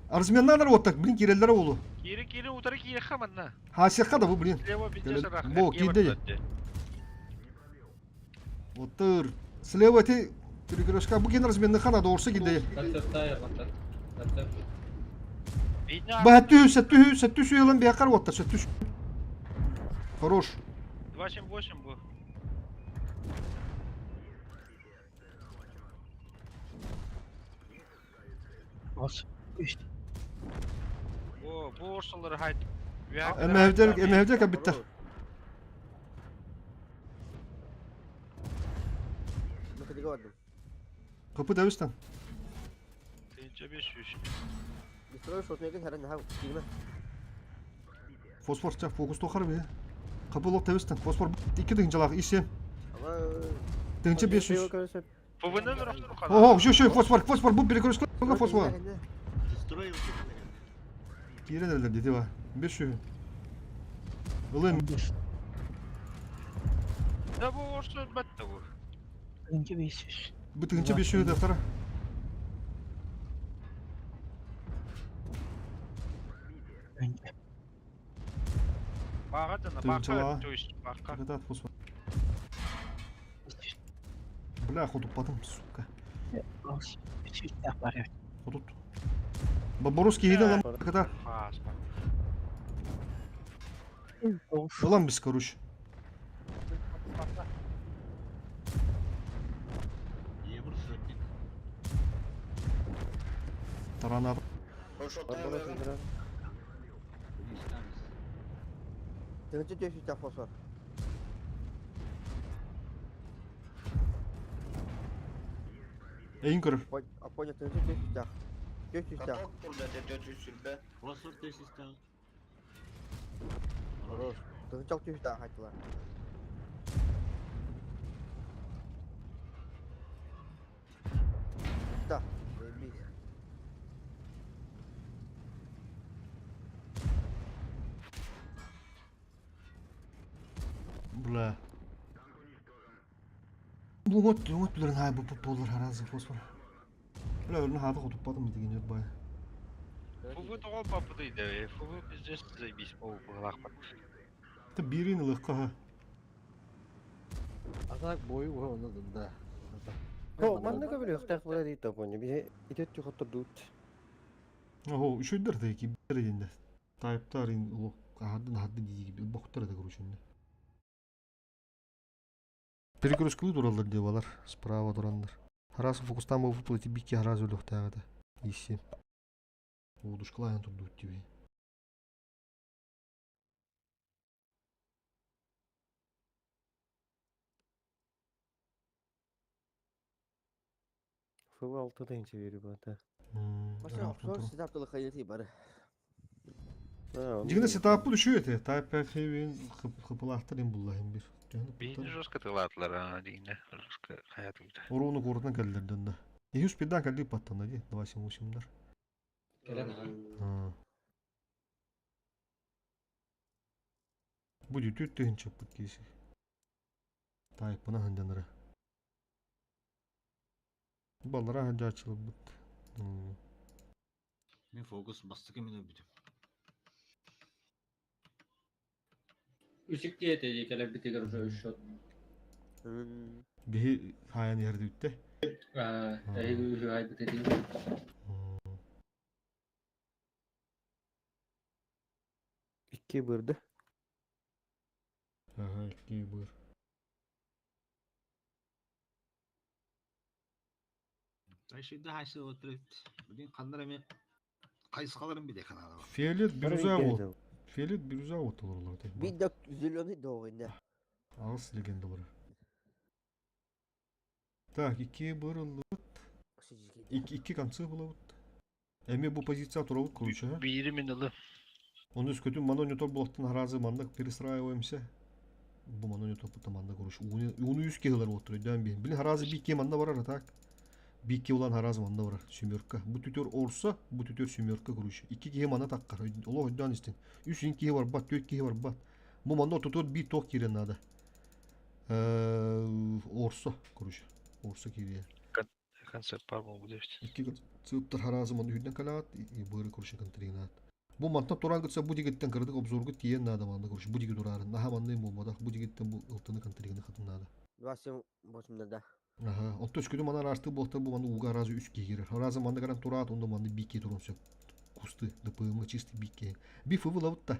Арзменнадыр оттак. Блин керелдері олу. Кири, утары кири хаманна. Хасиққа да бұл блин. Бұл кейді. Отыр. Слева ти. Перекрестка. Бұл кен разменні қана doğrusu кейді. Сәттүс уйылын бияқар оттар. Сәттүс. Хорош. 278 bu. Bu orsaları hayt. Emevder kabitter. Bakın diye vardım. Kapı Davistan. Tence 500. Destroy shot neyken her ne ha girme. Fosfor çak fokus tokar be. Kapı lok Davistan. Fosfor 2 dığıncalar isem. Ama Dığınca 500. Повинен розрухати. Ого, şu fosfor bu перекрестка fosfor. Destroy Girelerler dedi var. 500. Ulan Ya bu orsa battı bu. bu dığınca 500 de tara. Bağa cana, Tığıncalar. bağa. Bağa. Когда фосфор. Бля, ходу потом, сука. Ходут. Баборуский еды lan когда. Ulan biz koruş. İyi vursun. Tarana. Dönüşü 500 fosfor. Эйин көрөр. Понял, ты же тестах. Тестах. Каток турда дед сүлбе. Фосфор тесистен. Хорош. Ты чал тестах хайтла. Да. Заебись. Бля. Бугот билерин хай бу болор харазы фосфор. Бля, өрүн хаты кутуппадым деген жер бай. Фугу тоғал папы дейді. Фугу бізде заебись ол бұғылақ бар. Ты бирин ылыкка. Атак бою оны да. О, манна көбөлө ыктак була дейт апоня. Бизе итет жоготтурдут. Ого, үшөйдер да ки берегенде. Тайптарын улук хадын диги боктор да көрүшүндө. Перекрыскылы туралдар деп алар, справа турандар. Харасы фокустан болуп плати бикки харасы өлөктагы. Исси. Удушкалайын турдут тебе. Фу 6 денче берип ата. Машина обзор сетап тулы хайыты бар. Жигине сетапы düşüyor ete. Тайп хевин хыпылактырын буллайын бир. Бейді жорска тылатылар, дейіне. Жорска хаят өйді. Уруну кордан келдерден да. 200 келди паттана ди, 28-дар. Bu dütüt tühün çapıt kesi. Tayip bana hancanlara. Ballara hanca açılıp bıt. Мен фокус бастык эмне бүтүп. Üçük diye tehlikeli bir tigir şu şut. Bihi hayan yerde ütte. Tehlikeli şu hay bir tigir. İki bırdı. Aha, iki buyur. Айшыйда хайсы отурып. Бүгүн кандай эме кайсы калырым биде каналы. Фиолет бирюза вот. Фиолет бирюза вот оларлар. Видок зеленый doğru. Ağız legendaları. Так, iki buyuruldu. İki kansı bulavut. Эми bu позиция турабыт куруча. Бейірі мен ылы. Onu üst kötü manonitör bulaktan harazı mandak перестраиваемся. Bu manonitör bu manda kuruş. Onu 100 kehler oturuyor. Dön bir. Bilin harazı bir keh manda var tak. Bir keh olan harazı manda var. Sümörka. Bu tütör olsa bu tütör sümörka kuruş. 2 keh manda takkar. Allah ödden istin. 3 keh var bat. 4 keh var bat. Bu manda otutur bir tok giren nada. Orsa kuruş. Orsa kiriye. Konsept var mı bu işte. 2 sığıptır harazı manda hüdden kalat. Böyle kuruşa kantriğinat. Bu mantık toran gitse bu digitten kırdık obzorgu tiyen nada manda kuruş. Bu digi durarın. Naha mandayım bu madak. Bu digitten bu ıltını kantriğini katın nada. Vasım başımda da. Aha. Onta üsküdü mana araştı bu bu manda uga harazı 3 keh girer. Harazı manda garan turat onda manda 1 keh turun söp. Kustı. Dıpığımı çisti 1 keh. Bir fıvı lavut da.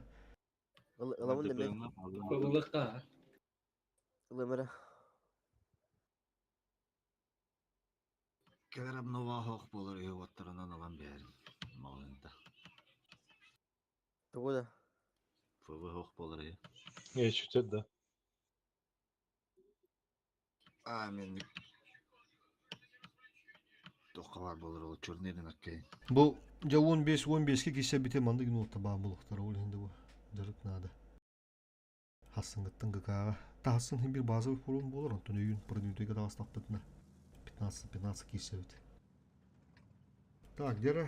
Ilamın demek. Kıvılıkta. Ilamıra. Келерем нова хок болор еваттарынан алам бәрін. Малында. Doğru. Фб хок болор е. Geç ütedi de. Мен тоқалар болор ол чорнерин аккай. Bu ja 15-15'ke kişi bite manda gün olta bağımlılıklar ol hindi bu. Dırık nada. Hassın gıttın gıkağa. Tahsın hem bir bazı bir problem olur antın öğün. Pırnüydüğü da aslap bitna. 15 kişi bite. Так, где-то...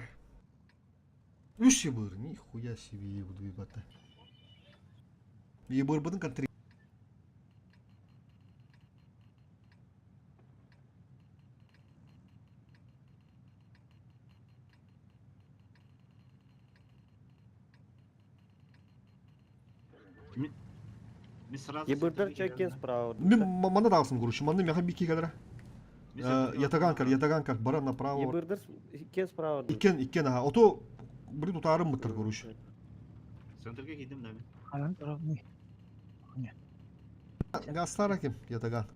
Üç yıldır, nihуя себе ебуду ебата. Ебур будın кантри. Мен сразу Ебырдыр чекен справа. Мен мanda da alsın kuruşu. Manda meha bir kadar. Yatagan kar, bara направо. Ебырдыр кен справа. İkken aha. Oto bir tutarım mıtır kuruş. Центрге кидим да мен. Kalan taraf ne? Gastlar kim yatagan.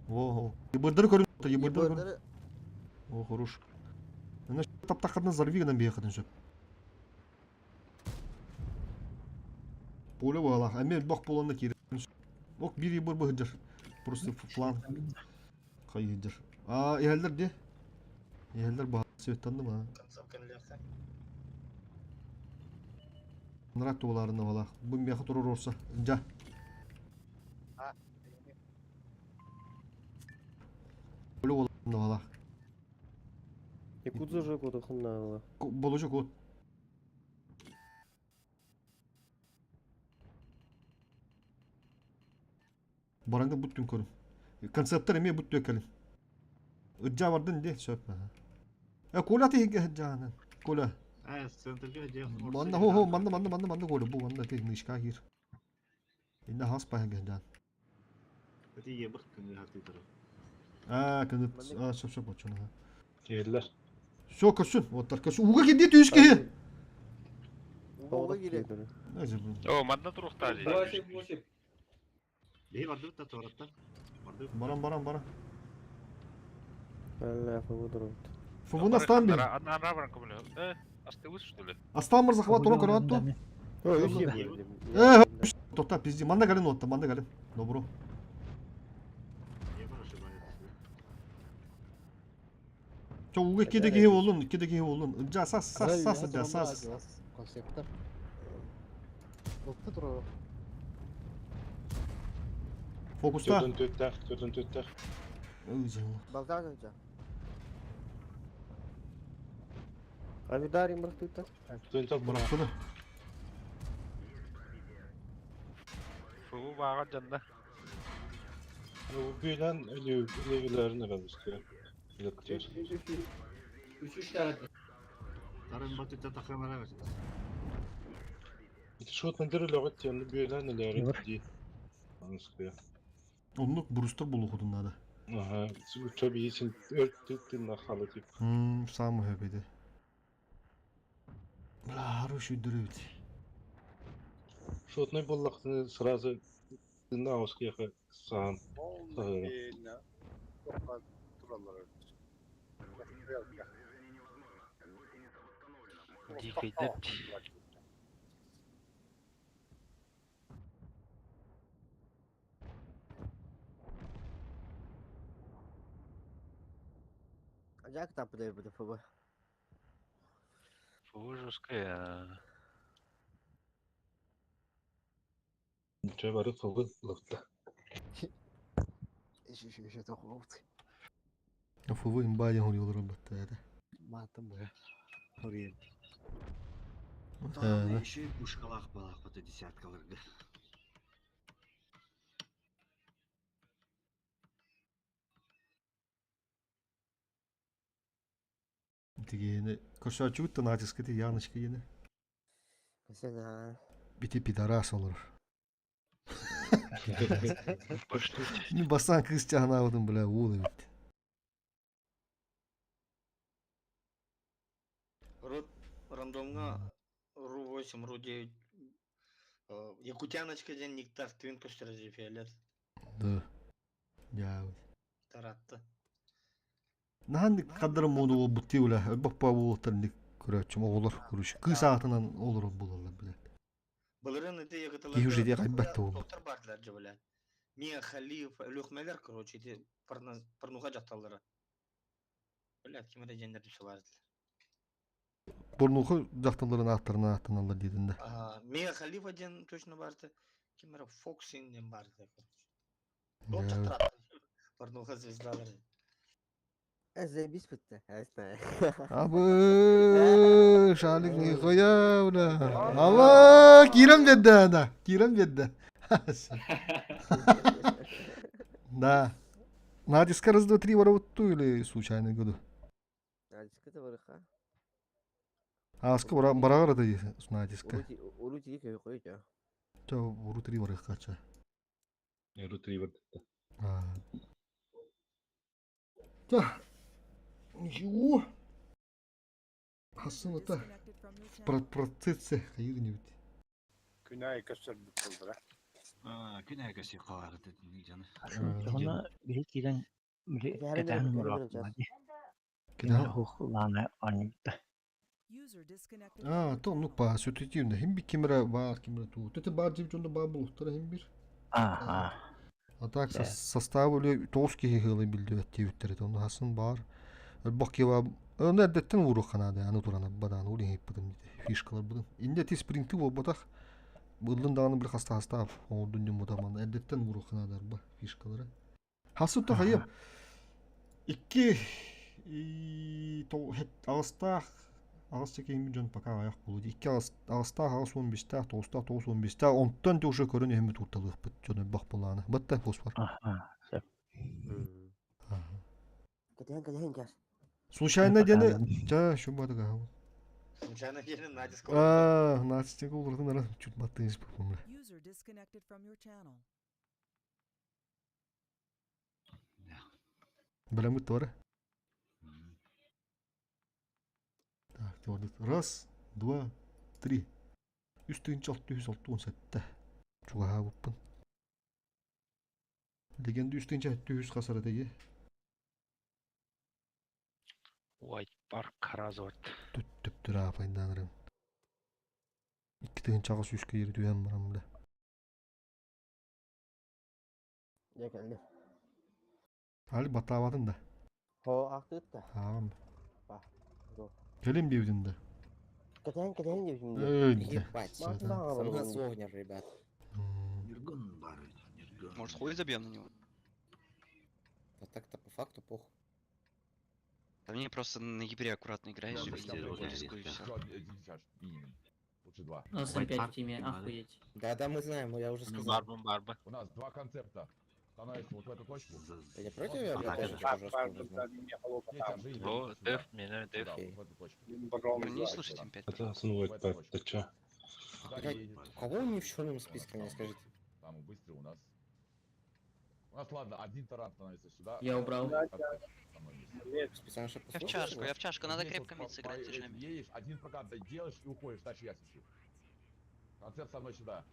О, ебырдыр көрün. Ебырдыр көрün. Yıldırı О, хорош. Она таптакадна зарвиган бияхатын söp. Поле вала. Амел бак боланда кирен. Ок biri bir hıcır. Просто план. Kayı hıcır. Aa yerler de. Yerler bahar söğüttandı mı? Концовка нелерсен. Nırak doğularında valla. Bu bir yakıt olur olsa. Ja. Böyle olarında valla. Якудза же года хнала. Bolacak o. Baranga bütün korun. Konseptler emi bütün kalın. Icca vardın de söp. Kola te canan. Kola. Центрге де. Manda ho manda kola bu manda te nişka gir. İnde has paya can. Öte yebik kını hatı duru. Kanıt. Söp açın ha. Geldiler. Şu kaçın. Otar kaçın. Uga gidiyor tüyüş ki. Oğlu geliyor. Neyse bu. О, манда туруктар. Бей барды да торатта. Барды. Baran. Allah фабудро. Фубуна стан бен. Одна рабра кублю. Остылось, что ли? Астан мырза хват тура корату. Ой, все. Тота пизди. Манда галин отта. Манда галин. Добро. Не ошибается. Ço uga ikideki olun. İkideki olun. Ja sas. Концептор. Doktor duru. Fokusta. Tötün tötler. Bazar önce. Abi darim bıraktı da. Tötün Bıraktı. Фу, бага жанда. Bu büyülen ölülerin herhalde istiyor. Yok diyor. 3 tane. Тарын баты та тахамара бачы. Şu an nedir lügat yani büyülen ölülerin diye. Anlıyor. Onluk Brewster bulu kudunladı. Aha, tabii için örttüktün nakalı tip. Самый höbedi. Bla, хороший дрыт. Şu an ne bullakını sırası dinle avskıya sağın. Дикайдер. Acayip tapı değil bu defa bu. Фу, жесткая. Şey var fıvı lafta. Еще тохловцы. Фу, имбадин oluyor batta ya da. Матом bu. Oraya. Там еще и пушкалах балах баты десяткаларга. Тигени koşaçuk da nacisketi yanlış ki yine. Mesela Biti pidaras olur. Пошли. Ne basan kız çahına avudun bile oğlu bitti. Рандомга РУ-8, РУ-9. Якутяночка ден Никтар Твин көстөрөжү фиолет. Da. Ya. Таратты. Nahan kadarım onu o butti ula. Bappa bu tanıdık kuracım olur kuruş. Kız saatinden olur bulurlar bile. Былырын эти ягыталар. И уже де кайбатты ол. Доктор бардылар же белет. Мия Халиев, Лөхмелер, короче, эти порнуга жакталары. Белет, кимде жендер düşe бардылар. Burnuğu daktaların ahtarına ahtanallar dedin de. Мия Халифа ден точно барды. Кимде Фоксин ден барды. Ya. Доктор порнуга звездалары. Ezde bis bitti. Esne. Abi şalik ne koya ula. Allah kirem dedi da. Kirem dedi. Да. Натиска раз, два, три воровату или случайно году? Натиска варыха. Аска барагара да с натиска. Улу тиги köy koyuyor. Ço vuru tri varık kaça. Retriever. Ta. Ю. Hasan ata. Процессе hayır ne bit. Күнәй көсөр булдыра. Күнәгә сыйкалар дидин жаны. Ona bir kiren bir Yarın keten yarın murat. yarın Kina hukulana anita. User disconnected. То ну па сутитивне. Hem bir kimera var kimera tu. Tete barcım çonda babul. Tara hem bir. Aha. А так Да. состав өлі 9 киһи хылы билди өттебиттер. Оны хасын бар. Бакева аны әдеттен уру ханады. Аны турана бадан ули хеп будым фишкалар будым. Инде ти спринты бол батак. Булдын даганы бир хаста о дүннү мутаман әдеттен уру ханадар ба фишкалары. Хасы то хайып. 2 Ağustos Ağustos 2000 пока аяк булды. 2 Ağustos Ağustos 15-те, Ağustos 15-те, онтан да уже көрөн эми тутталык бит жона бак буланы. Батта фосфор. Ага. Все. Кетен кяс. Случайно дене Пока. жа şu бадыга. Случайно деле натиск. Настя улурдун ара чуть баттыңыз попумла. User disconnected from your channel. Белемит var. Так, теордит. Раз, два, три. 667. Чуга буппун. Легенда 600 касар эдеги. White Park Resort. Түттүр апайданырым. 2 чагыс 3-ке ирдүем барамда. Ne geldi? Али батабадын да. Ho aktıt da. Ам. Bak. Dur. Келем дебдин да. Кетен diyor şimdi. Öyle. Masum ağabeyim. ребят. Может, хуй забьем на него? А так-то по факту похуй. Да мне просто на Ебре аккуратно играешь, и везде рискую, и всё. Лучше 2. У нас опять в теме, охуеть. Да, мы знаем, я уже сказал. Барба. У нас 2 концепта. Становится вот в эту точку. Я не против, я тоже жестко возьму. О, деф, меня деф. Да, вот в эту точку. Не слушайте им 5. Это основывает ты чё? Блядь, кого не в черном списке, мне скажите? Там быстро у нас. У нас, ладно, один таран становится сюда. Я убрал. Со мной вместе. Специально, чтобы Я в чашку, надо крепко мид сыграть, Едешь, тяжами. едешь, один прокат делаешь и уходишь, дальше я свечу. Концерт со мной сюда.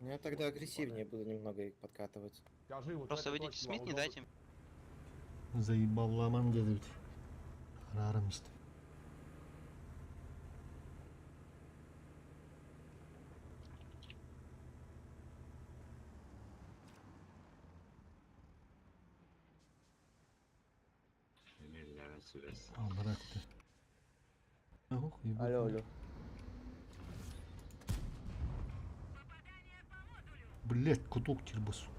Ну, я тогда агрессивнее буду немного их подкатывать. Скажи, вот Просто в этой выйдите точке с мид, не волну- дайте им. Заебалламан деді. Арарым істі. Бырақты. Alo. Блять, куток тербасу.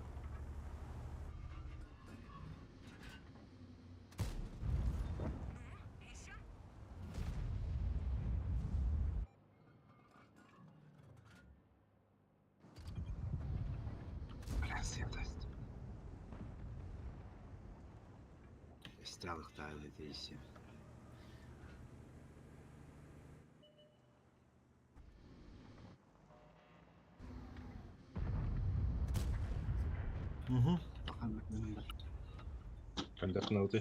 Угу. Когда кнуты.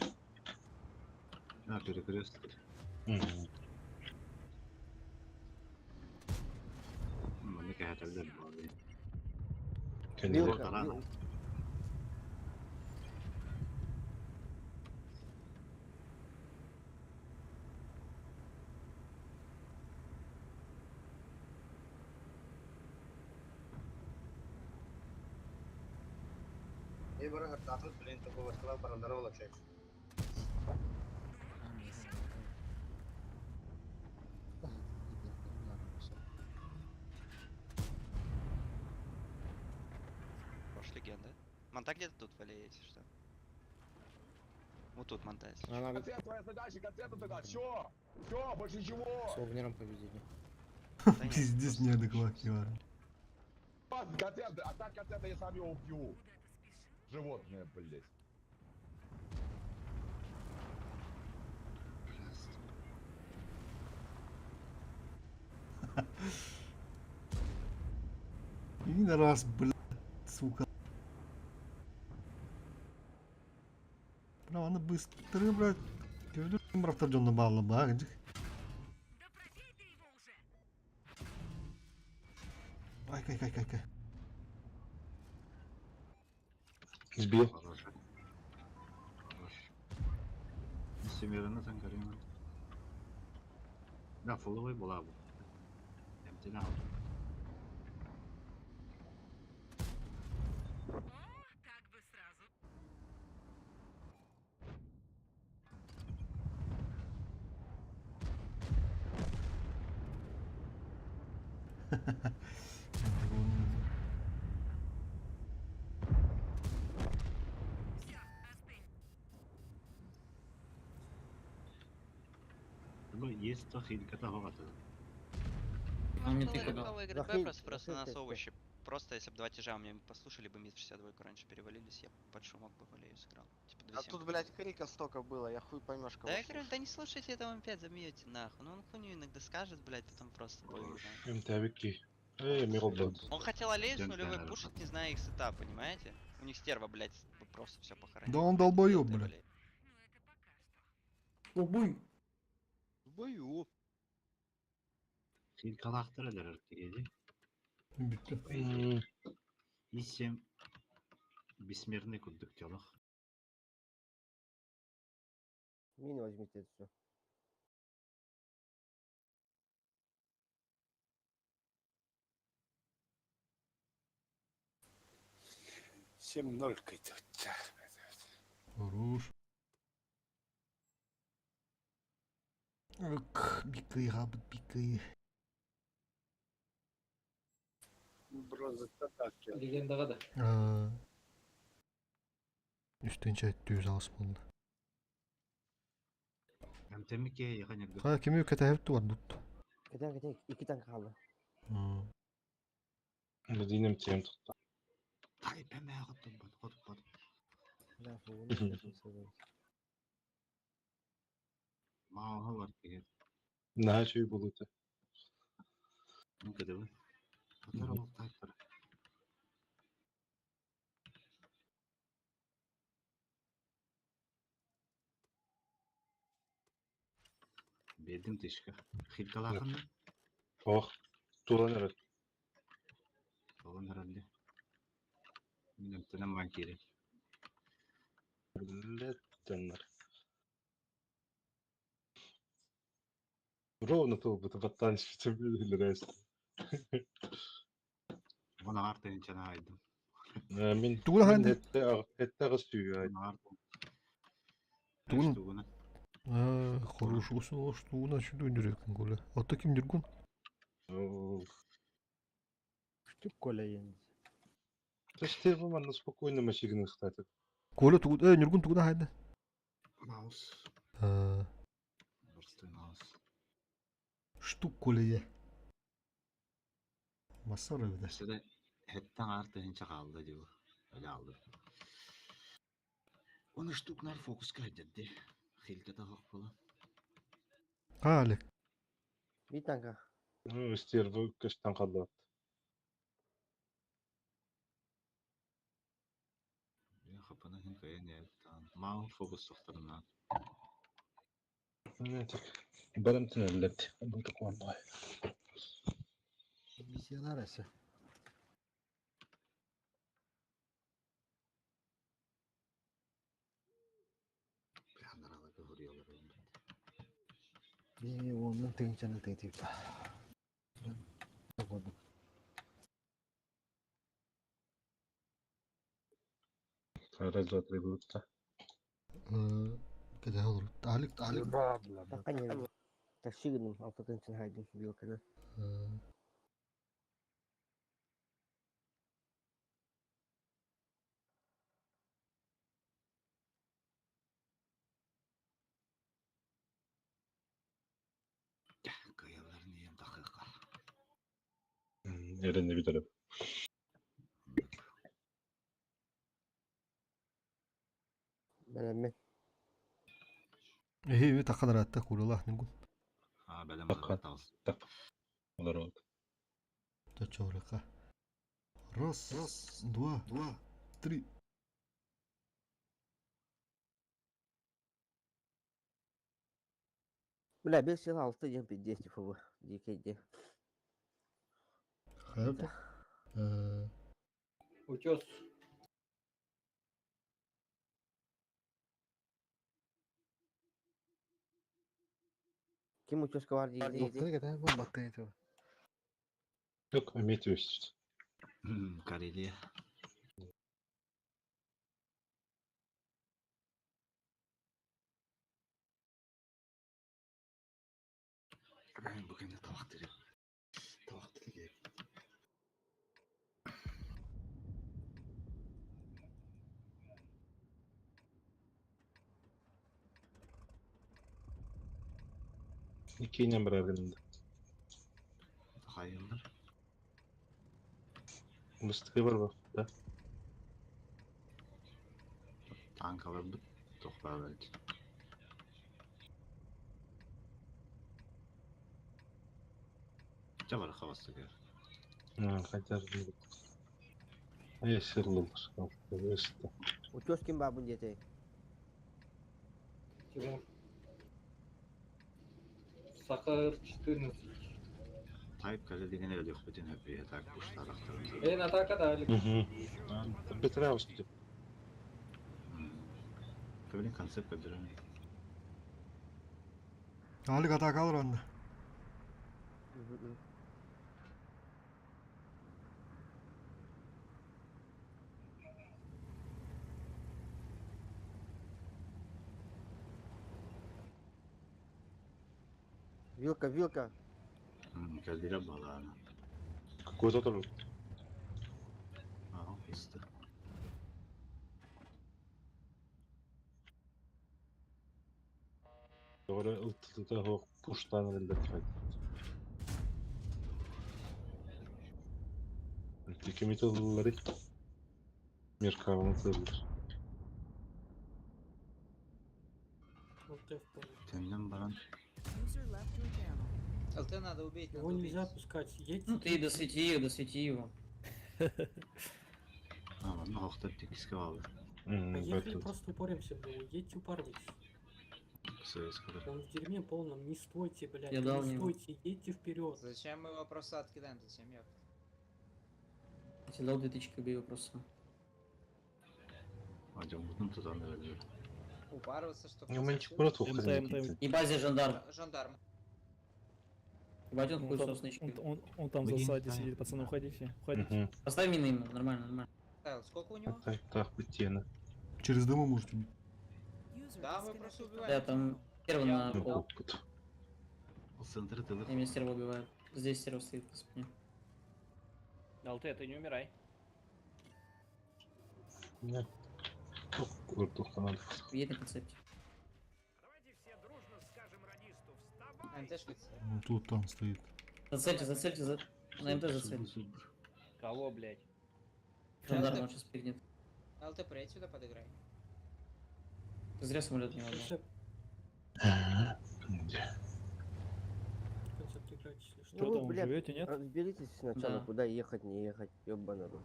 Перекрест. Вилка. Я бы рад, блин, такого сказал, парандорова чек. Может, легенда? Монта где-то тут валяет, если что. Вот тут монта, если что. Она Концерт, твоя задача, концерт тогда. Все, все, больше ничего. сувениром поведения. Пиздец неадекватный вар. Концерт, а так концерта я сам его убью. Животное, блядь. Один раз, блядь, сука. Аны быстро, блядь. Кевдер братар жонна баалы ба, гынжык. Кай. Сбил. Семерина Тангарина. Да, фуловый была бы. Эмтина. Ну, есть то хилька-то города. Ну, ты куда? играть Б, просто у нас овощи. Просто если бы 2 тяжа мне послушали бы МИД 62 раньше перевалились, я под шумок бы валею сыграл. Типа 2 А тут, блядь, крика столько было, я хуй поймешь, кого Да я говорю, слушать. да не слушайте этого М5, забьете нахуй. Ну он хуйню иногда скажет, блядь, потом просто бой уезжает. МТВки. Мироблад. Он хотел аллею с Идём нулевой дальше. пушить, не зная их сетап, понимаете? У них стерва, блядь, просто все похоронила. Да он блядь, долбоёб, сделай блядь. аллею. Ну, буй. В бою. Хилькалахтар элер тиги. Бүтті. Исем бессмертный куддыктёлах. Мини возьмите это все. Хорош. Ак, бикай, габыт, бикай. Легендаға да. Үстен чайт düz алыс болды. МТМК яханерді. Ха, кеме кетәһепті бар бұт. Кетен, 2 танк қалды. Мединем тем tuttu. Тай пәмә ағыттым бат, қотып бат. Да, фугуны сейчас не Мауға бар деген. Ne şey bulutu. Ну, кәді бі. Атар ол тайттар. Бердім тешкі. Хилькалахын Oh. Turan evet. Olan herhalde. Bilmiyorum, senem ben kere. Летенер. Ровно то бы батанчик или рейс. Ona artan içine aydım. Min Tuğla min hadi. hette gısıyor. Ona artan. Tuğla. Tuğla. Хорош болсын, ол штуына чүді өндіретін көлі. Отта кім жүргін? Күштік көля енді. То есть ты на спокойном очередных, кстати. Көлі туғыда, нүргін туғыда хайды. Маус. Простой маус. Штук көлі е. Масар өвді. Mesela hetten artan içe kaldı diyor. Öyle aldı. Onu ştuklar fokus kaydedildi. Hilke de hak falan. Қалек. 1 танка. Ну, стервы каштан қалды. Ya kapına hinkaya ne yaptan. Maus fokus soktarına. Барам тінелет. Бұл тұқуан бай. Миссияlar ese. Planlara da vuruyorlar onu. Onun tek canı tehdit. Раз, два, три будут. Кәді алыр. Талик. Такая тащигным автотеншн хайдым бил kada. Kayalar niye dakika. Eren'le bir taraf. Ben Ehe, тақадар атта көлі нүргін. Ha benim Dakika. arada kalsın. Олар oldu. Тачаурақа. Раз, два, три. Бля, без сил 6 ден 50 фу. Дикейде. Хайрда. Утес. Kim uçuşka var değil. Доктор кәді бұл баттан етіп. Yok, Ümit Üst. Kareliye. Ben bugün de tavak derim. Tavak dedi ki Кейнен bir argınında. Hayırdır? Mıstıkı var bak. Da. Tankalar bir toplar belki. Çabar havası gör. Ha, kaçar. Yeşil olur. Işte. Утёскин бабун детей. Тимур. Сахар 14. Tayyip Kale degen öyle yok bütün hep bir yatak kuşlar aktarımızda. Атака дали. Бітре ось. Böyle konsept ödürüm. Alik ata kalır anda. Вилка, вилка. Geldiler balağına. Көз отыр. Aa, işte. Doğru ıltıda o puştan elde tüfek. Tükümü tılları. Меркаваны тылır. Senden baran User left your channel. ЛТ надо убить, Его нельзя пускать. Едь. Ну ты досвети его. ama nokta dikiske var. Поехали, просто упоримся в него. Едьте, упарывайтесь. Kısayız kadar. Он в дерьме полном. Не стойте, блядь. Я дал Не ему. стойте, едьте вперед. Зачем мы его просто откидаем? Зачем я? Дал 2000, убей его просто. Hadi umudum tutan da öyle. Упарываться, что Мальчик брат уходит. И базе жандарм. Жандарм. Ебать, он хуй соснички. Он там в засаде сидит, пацаны, уходите. Поставь мины ему, нормально, нормально. Сколько у него? Так, путена. Через дымы можете. User Да, мы disconnected просто from убиваем. Да, там первый на пол. O sentri tılır. И меня стерва убивает. Здесь стерва стоит по спине. ЛТ, ты не умирай. Нет. Куртуха надо. Едет на концепте. МТ швидше. Ну, тут там стоит. Зацельте. На МТ зацельте. Кого, блядь? Жандарм он сейчас прыгнет. ЛТ, приедь сюда, подыграй. Ты зря самолет не отдал. Концепт играть, если что. Ну вы, блядь, разберитесь сначала, Да. куда ехать, не ехать. Ёбаный рот.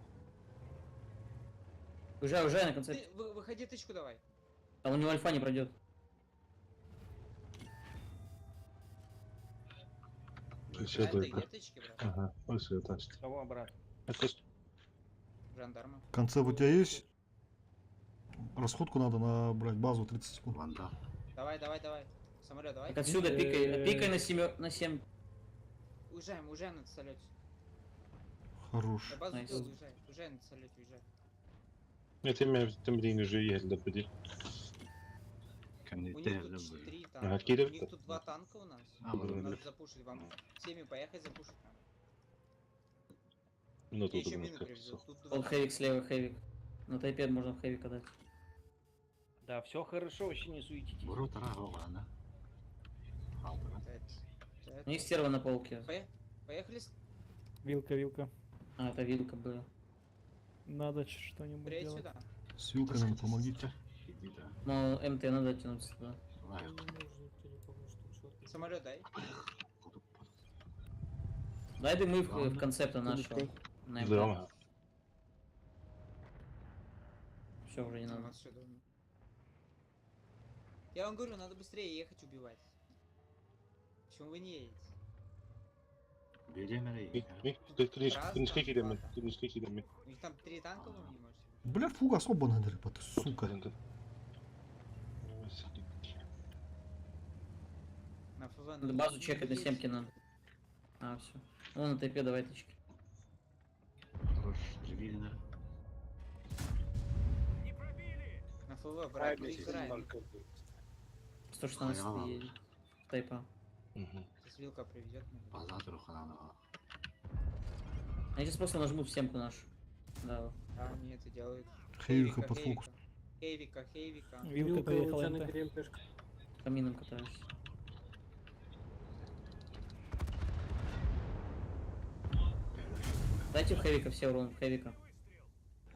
Уезжай на концепте. Выходи, тычку давай. Там у него альфа не пройдет. Все только. Тычки, брат? Ага, все, тачки. Кого, брат? Это Жандарма. Концепт у тебя есть? Расходку надо набрать, базу 30 секунд. Vanda. Давай. Самолет, давай. Так отсюда пикай на 7. Уезжаем на самолете. Хорош. На базу уезжай на самолете, уезжай. Это меня там день уже ехали, поди. Kendi У них değerli тут böyle. 3 Ага, танка. Кирилл. У них тут 2 танка у нас. А, вот Надо блин. запушить вам. Всеми поехать запушить там. Ну Я тут еще у мины нас привезу. как Тут 2 Он хэвик слева, хэвик. На тайпед можно хэвика дать. Да, все хорошо, вообще не суетитесь. Buru tarafı var ana. Kaldıran. У них стерва на полке. Поехали. Вилка. А, это вилка была. Надо что-нибудь Приедь сюда. С вилками помогите. Gidi de. Но МТ надо тянуться туда. Vay. Самолет дай. Дай дымы в концепта нашего. На МТ. Дома. Все, уже не надо. Я вам говорю, надо быстрее ехать убивать. Почему вы не едете? Bilemeyi. Книжки кидами. У них там 3 танка, вы не можете. Бля, фуга особо надо репать, сука. На ФВ надо базу чекать на 7 надо. А, все. Вон на тайпе давай тычки. Хорош. Civiller. На ФВ, брат, мы играем. 116 едет. Тайпа. Сейчас вилка приведет. Bazadır o kadar. Они сейчас просто нажмут в семку нашу. Да. А, они это делают. Хейвика под фокус. Хейвика. Вилка поехала на КМПшка. По минам катаюсь. Дайте в хэвика все урон, хэвика.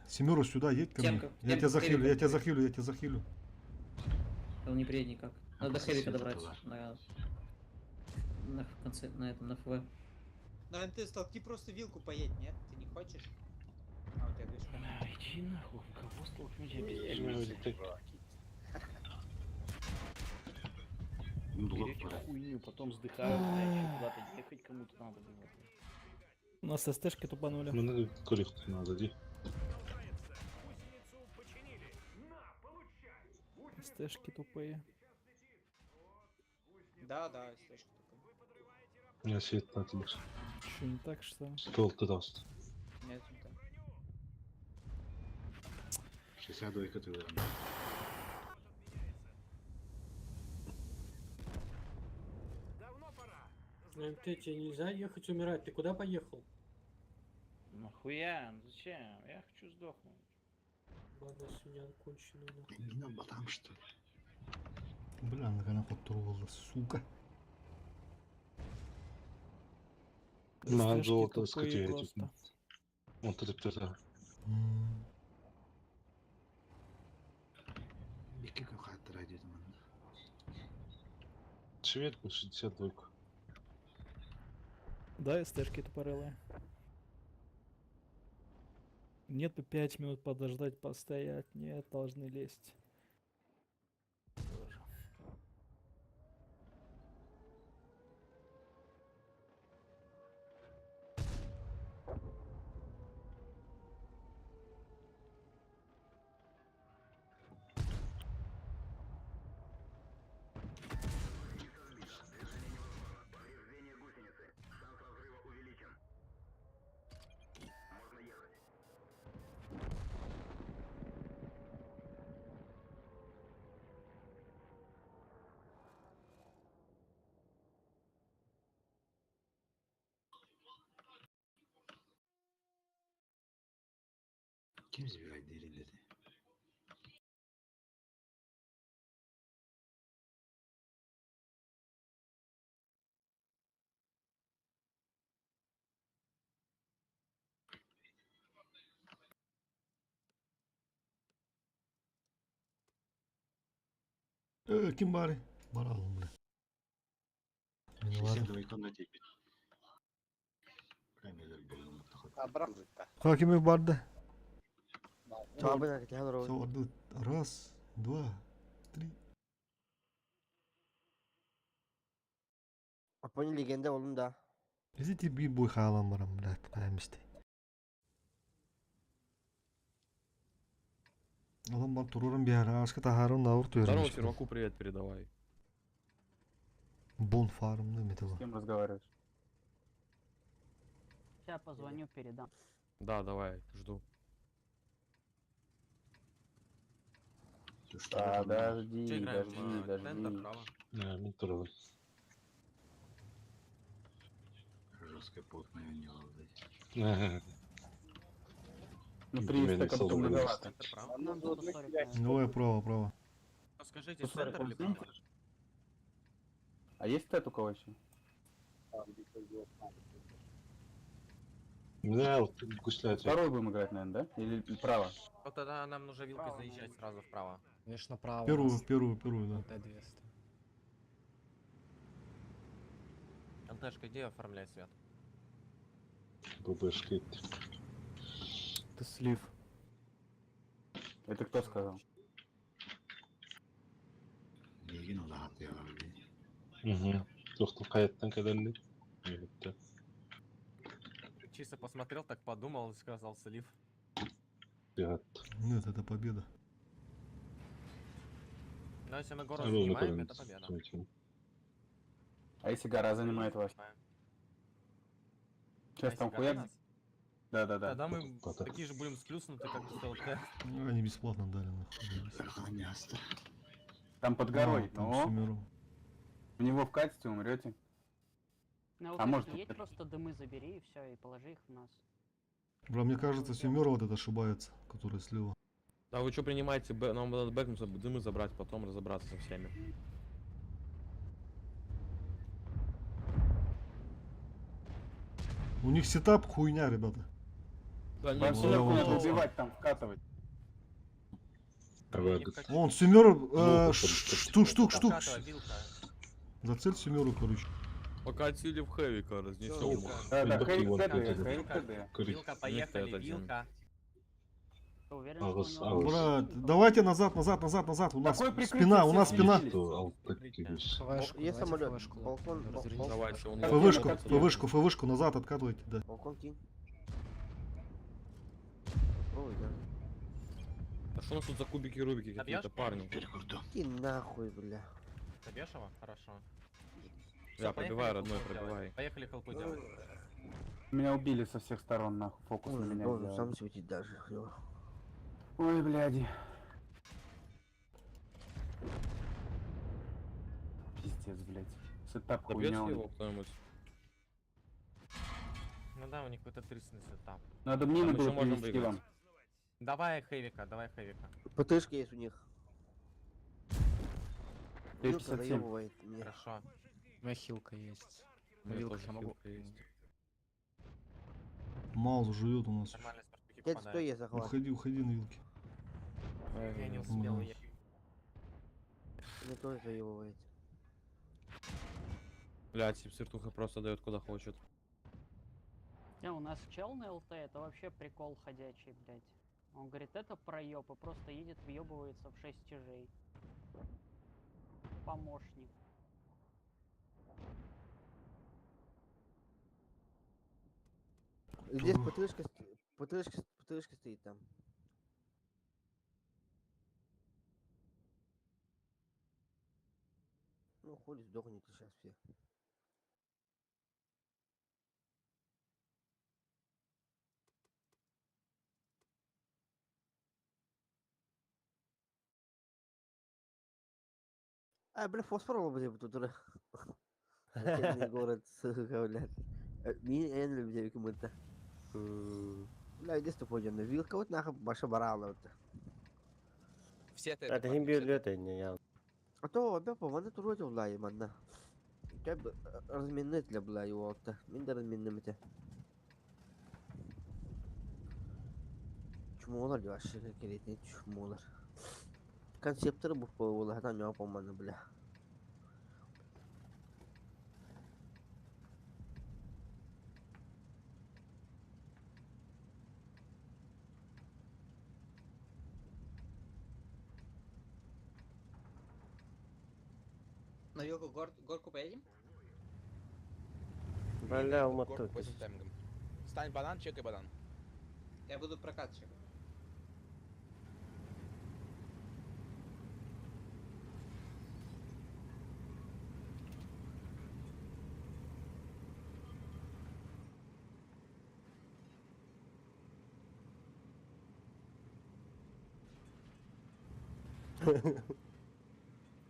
Семеру сюда, едь ко мне. Темка, Я темка, тебя захилю, хэвика. я тебя захилю, я тебя захилю. Он не приедет никак. Надо хэвика добрать. На конце, на этом, на ФВ. Наверное, ты столкни просто вилку поедь, нет? Ты не хочешь? А у тебя движка. Иди нахуй, кого столкнуть, я Берете хуйню, потом вздыхают, блядь, куда-то ехать кому-то надо было. У нас СТшки тупанули. Мене корівку надо, ді. СТшки тупые. Да, да, слышь. Я світ на тебе. Что, не так, что ли? Стол ти даст. Нет, не так. 62 категории. МТ, тебе нельзя ехать умирать. Ты куда поехал? Нахуя? Зачем? Я хочу сдохнуть. Ладно, свинья конченая. Не на ботам, что ли? Бля, ногана подтурвала, сука. На СТшки золото тупые скотіє. просто. Вот это это. Які кохати раді до мене. Шведку 62. Да, СТшки тупорылые. Нет бы 5 минут подождать, постоять. Нет, должны лезть. Кем забирать деревья? Kim bari? Bana alın bile. Beni var. 62 комнате. Камера белым отдохнуть. Hakimi vardı. Çabuk hareket hadi Все, oğlum. одну. Раз, два, три. Aponi legende oğlum da. Bizi bir boy halam var ama блядь, пытаемся. Oğlum ben tururun bir ara aşkı taharın navur Здорово, tuyarım. Серваку привет передавай. Бон фарм değil mi С кем разговариваешь? Сейчас позвоню, передам. Да, давай, жду. Подожди, подожди. Не, мені турили. Жесткое полкновение ловить. Ну, Блин, 300 не как-то солдат. многовато. Давай право, право. Скажите, центр или право? А есть тет у кого еще? Не, от гусляйте. Второй будем играть, наверное, да? Или право? Вот тогда нам нужно вилкой заезжать сразу вправо. Конечно, право. Первую, да. Т-200. ЛТшка, иди оформляй свет. ББшки. Ты слив. Это кто сказал? Bilgin ol rahat ya abi. Yoktu kayetten kadarını. Evet. Чисто посмотрел, так подумал и сказал слив. Evet. Нет, это победа. Но если мы город Ну, занимаем, наконец, это победа. смотрим. А если гора занимает вас? Сейчас там хуяк? Да-да-да. Тогда мы Потом. такие же будем сплюснуты, как с ЛТ. Ну, они бесплатно дали нахуй. Сохраняться. Там под горой. Там Ну, семеру. в него вкатите, умрете. На А может, едь, просто дымы забери и все, и положи их в нас. Бля, мне кажется, семера вот это ошибается, который слева. Да вы что принимаете? Нам надо бэкнуться, дымы забрать, потом разобраться со всеми. У них сетап хуйня, ребята. Да, не, селёвку надо убивать, там вкатывать. Он семеру, штук. Зацель семеру, короче. Покатили в хэвика, разнесем. Вилка, поехали, вилка. Брат, давайте назад. У нас спина, у нас спина. Есть самолет. Балкон. Давайте, он ФВшку назад откатывайте, да. Балкон кинь. Ой, да. А что у нас тут за кубики-рубики какие-то, парни? Кинь нахуй, бля. Добьешь его? Хорошо. Я Всё, пробиваю, поехали, родной, хелпу пробивай. делать. Поехали хелпу делать. Меня убили со всех сторон, нахуй. Фокус на Ой, меня должен сделали. сам светить даже. Ё. Ой, бляди. Пиздец, блядь. Сетап Добьёте хуйня. его кто-нибудь? Ну да, у них какой-то трясный сетап. Надо А мины мы было ещё можем привезти выиграть. вам. Давай хэвика, давай хэвика. ПТшки есть у них. Вилка 57. заебывает меня. Хорошо. У меня хилка есть. У меня Вилка тоже я могу. хилка есть. Маус живет у нас. Нормально с перспективы Дядь, попадает. что есть захват? Уходи на вилке. Я не успел. Маус. Мне тоже заебывает. Блядь, сыртуха просто дает куда хочет. У нас чел на ЛТ, это вообще прикол ходячий, блядь. Он говорит, это проеб, и просто едет, въебывается в 6 тяжей. Помощник. Здесь ПТшка стоит там. Ну, хули сдохните сейчас все. Бля, фосфорол, блядь, тут уже. Отдельный город, сука, блядь. Меня я не люблю кому-то. Бля, иди с тобой, на вилка, вот нахуй, баша барала, вот. Это гимбиолеты, не я. А то, бля, пованы турой улай, манна. Кәп разменный для бля, его, мен де разменным ите. Чумолар, вообще, керетный чумолар. Концепторы bu oldu hatta ne yapamam bile. На вилку горку поедем? Бля, умотал. Стань банан, чекай банан. Я буду прокатчик.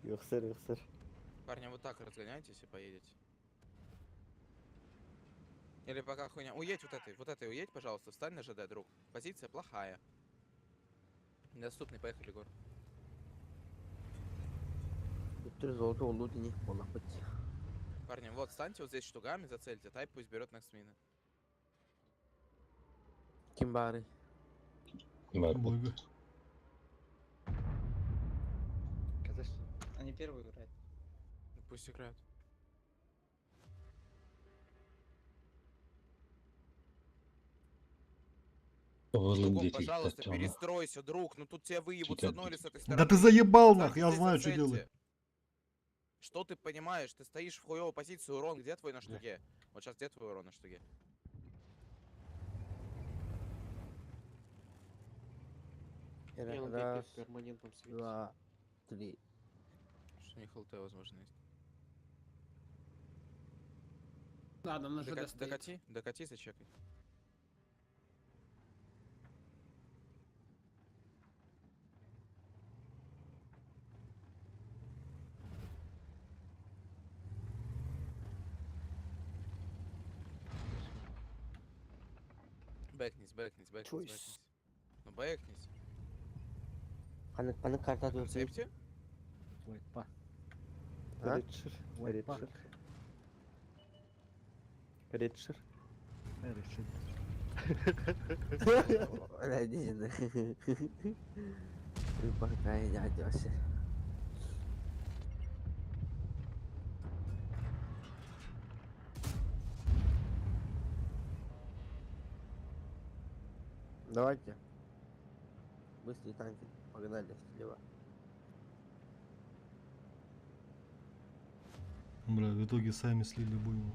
Юхсыр. Парни, вот так разгоняйтесь и поедете. Или пока хуйня. Уедь вот этой уедь, пожалуйста. Встань на ЖД, друг. Позиция плохая. Недоступный, поехали, Гор. Bütün zolta oldu dini Allah быть. Парни, вот встаньте вот здесь штугами, зацельте. Тайп пусть берет Наксмины. Кимбары. Бога. Они первые играют. Ну, пусть играют. Другом, пожалуйста, перестройся, друг. Ну тут тебя выебут с одной или с этой стороны. Да ты заебал нах, Встаньте я здесь, знаю, что зацельте. делать. Что ты понимаешь? Ты стоишь в хуёвой позиции, урон. Где твой на штуге? Вот сейчас где твой урон на штуге? Раз, два, три. Что не ХЛТ, возможно, есть. Да, нам на ЖД стоит. Докати, зачекай. Бэкнись. Ну бэкнись. Kanı karta dönsün. Концепте? Вайпа. Ha? Ридшир. Öyle değil de. Bir bakayım hadi olsun. Давайте. Быстрые танки. Погнали слева. Бля, в итоге сами слили будем.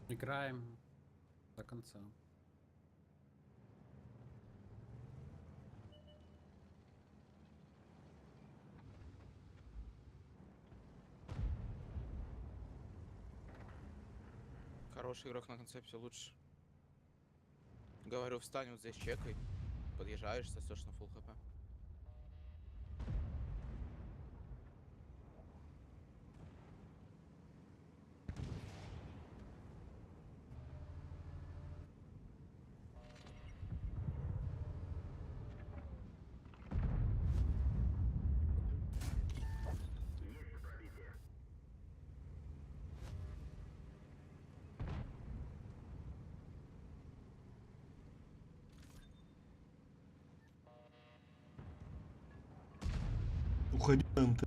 Играем до конца. Хороший игрок на концепте лучше. Говорю, встань вот здесь, чекай. Подъезжаешь, сосешь на фулл хп. Уходи на МТ.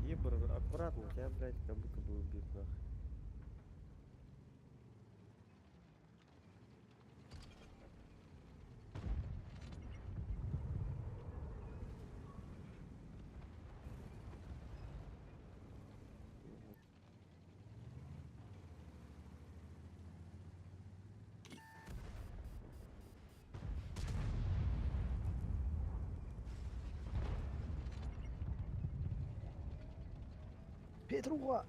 Ебр, аккуратно, тебя, блядь, как будто бы убит, нахуй. Петруха!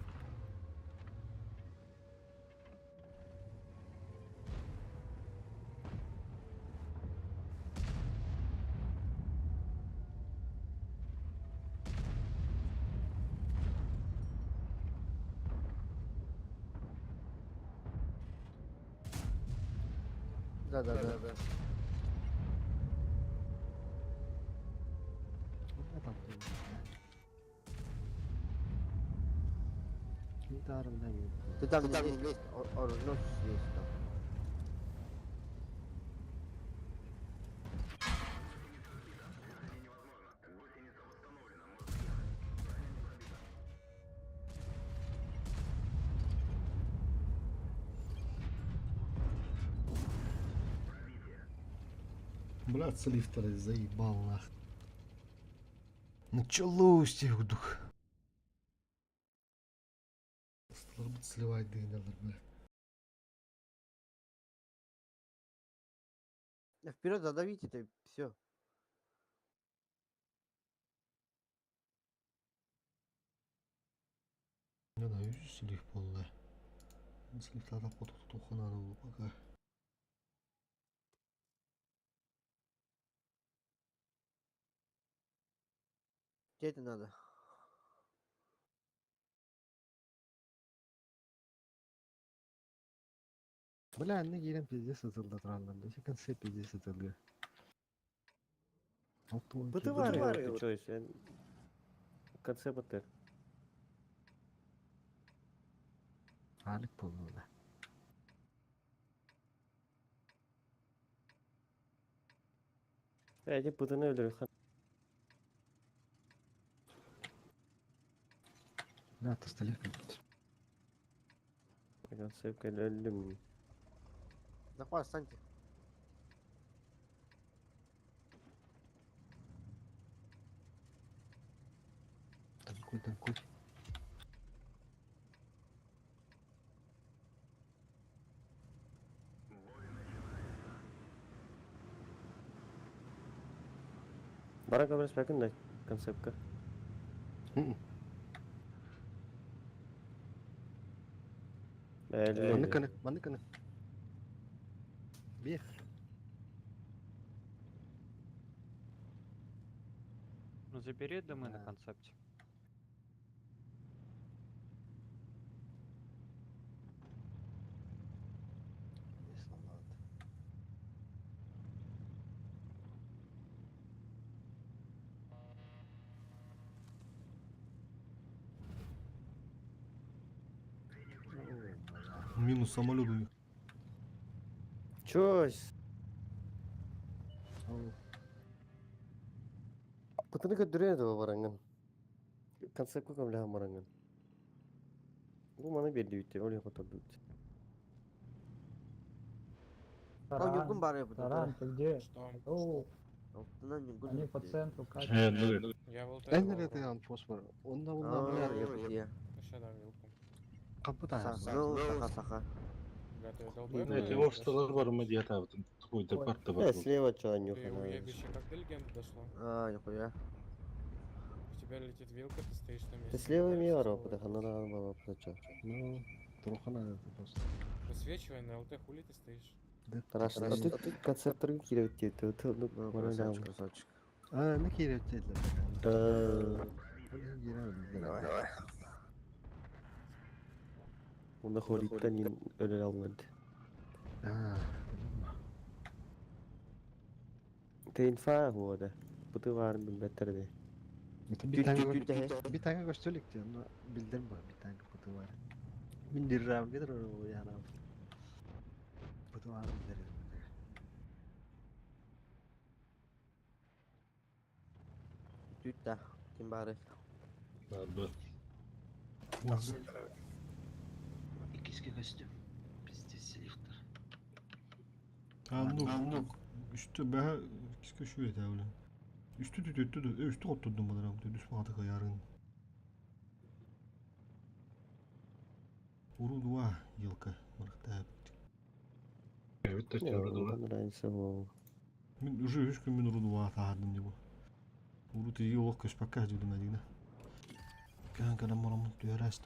Да. Ну, там ты. Недаром, да, нет. Ты там не лезь, оружие есть там. Блядь, с лифтера заебал нах. Началось их дух. Стало бы сливать дыгналар, блядь. Вперед задавите-то, все. Не знаю, слив полная. С лифта работать только надо было пока. Тебе это надо. Бля, ne gelin pizza satıldı Trabzon'da. Şu konsept pizza satılıyor. Бытовары, ты чё, если... Конце БТ. Halik buldu da. Эти путаны öldürüyor. Ne attı stalik yaptı. Концепт öldüm. Захват, встаньте. Tankuy. Бара камерас bakın da концепка. Manık kanı. Bir. Ну забери дымы на концепте. Минус самолет у них. Чось. Кутunu götürüyor da o varangan. Konsept kokam lahan varangan. Bu bana belli bitti. Oraya kotardı. Юргун бар я буду. Таран, ты где? О, Юргун. они по центру как? Я вот En nerede yan fosfor? Onda bunlar Aa, ne я буду. Сюда вилку. Kapıda ya. Ну, саха. Ребята, Эти офсталар бар ма диye табытым. Такой департ бар. Слева чего нюха. Ты уебище, как до легенды дошло? А, нихуя. У тебя летит вилка, ты стоишь на месте. Ты слева имею арабу, да хана было плечо. Ну, трохи надо просто. Высвечивай на ЛТ, хули ты стоишь? Хорошо, а ты концепторы кидают тебе, ты ну, Красавчик. Ha, ne kere dediler. Давай. Onda Holly'den öyle almadı. Ha. Teinfa huwa da. Bu var mı beter de. Bir tane gösterlik diyor. Onu bildirme bir tane kutu var. Bindirir gelir o yani. Kutu var bildirir. Tütta. Kim bari? Бар. İkisi kostüm. Bizde siliftir. Ну, üstü be kiske şu et öyle. Üstü oturdum bana ramda düşman atık ayarın. Urudu va yılka mırkta. Evet de çağırdılar. Нравится его. Мен уже 3 gün мен urudu va tahadım diye bu. Urudu iyi olup köşpakka judum edine. Kan kadam moramın tüyerest.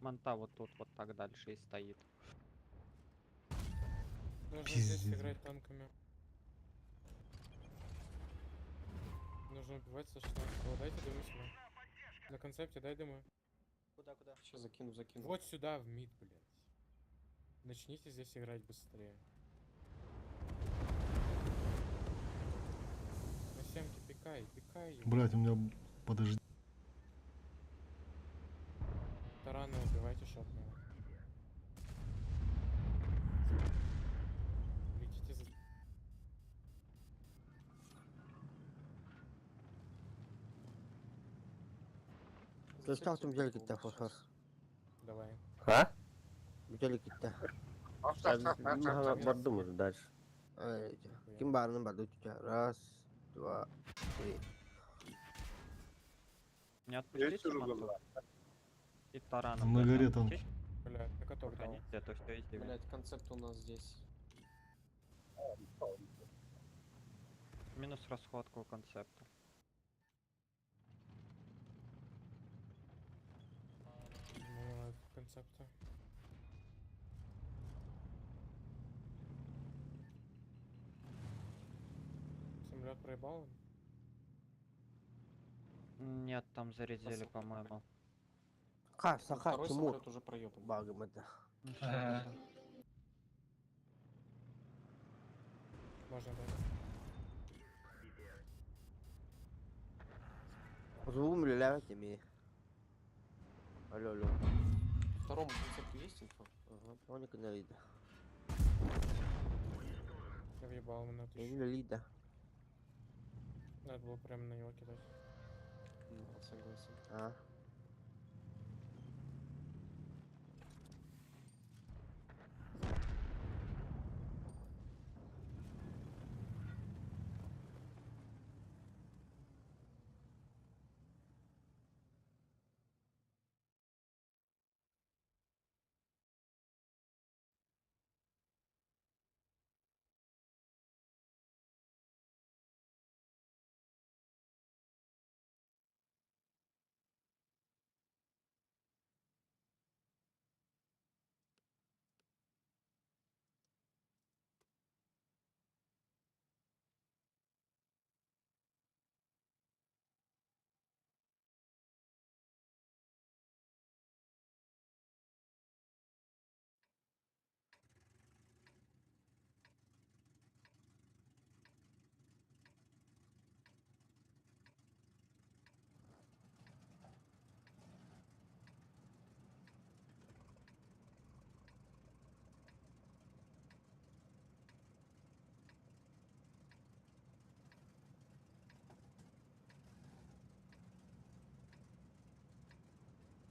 Манта вот тут вот так дальше и стоит. Нужно Пиздец. здесь играть танками. Нужно убивать со что? О, дайте дымы сюда. На концепте дай дымы. Куда? Сейчас закину. Вот сюда, в мид, блядь. Начните здесь играть быстрее. На семке пикай. Блять, у меня подожди. Тарана убивайте шотного. Летите за... Göster tüm güzel gitti fosfor. Давай. Ha? Güzel gitti. Vardı mı ders? Kim barının barda tüccar. Раз, два, три. Не отпустите манту? И тараном. На дать горе отпустить? танки. Блядь, на каток дал. Охраните, это все из тебя. Концепт у нас здесь. Минус расходка у концепта. Ну, концепта. Самолет проебал? Нет, там зарядили, по-моему. Саха, Тимур. уже проебан. Багом это. Можно дать. Звук лялявать имею. Алло. Второму концепту есть инфа? Ага, Моника на лида. Я въебал ему на Я тысячу. не лида. Надо было прямо на него кидать. Согласен. А?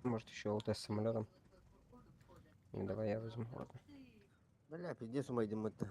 Может еще ЛТ с самолетом. Ну, давай я возьму. Ладно. Бля, пиздец, мы идем это.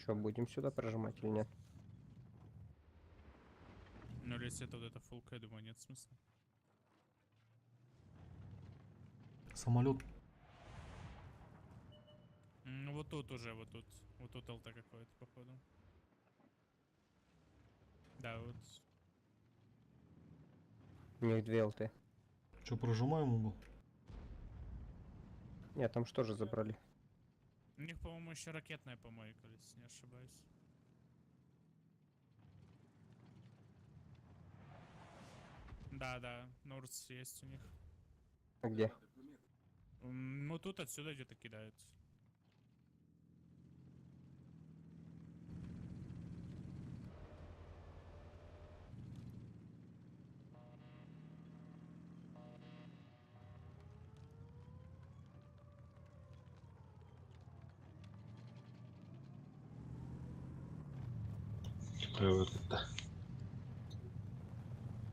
Что, будем сюда прожимать или нет? Ну, если это вот это фулка, я думаю, нет смысла. Самолет. Ну, вот тут уже, вот тут. Вот тут ЛТ какое-то, походу. Да, вот. У них 2 ЛТ. Что, прожимаем угол? Нет, там что же забрали? У них, по-моему, еще ракетная помойка, если не ошибаюсь. Да, Нурс есть у них. А где? Ну, тут отсюда где-то кидают.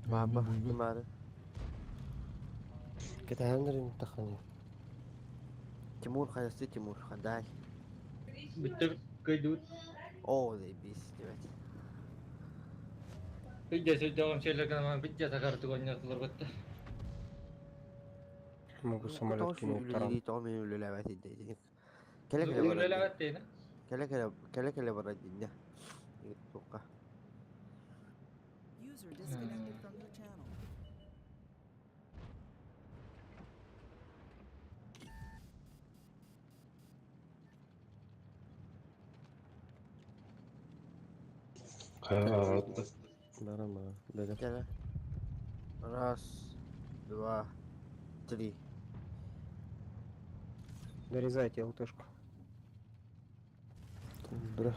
Баба, gimana? Kita handarin takhani. Тимур, хайсты, Тимур, хадай. Bitir kaydı. О, заебись, девать. Видео делаем челлендж, мы видео закарты гоняют лорбатта. Могу самолет кинуть таран. Келя барадиня. Сука. User disconnected from your channel. Нормально. Да. Келя. Раз, два, три. Дорезайте ЛТшку. Бля.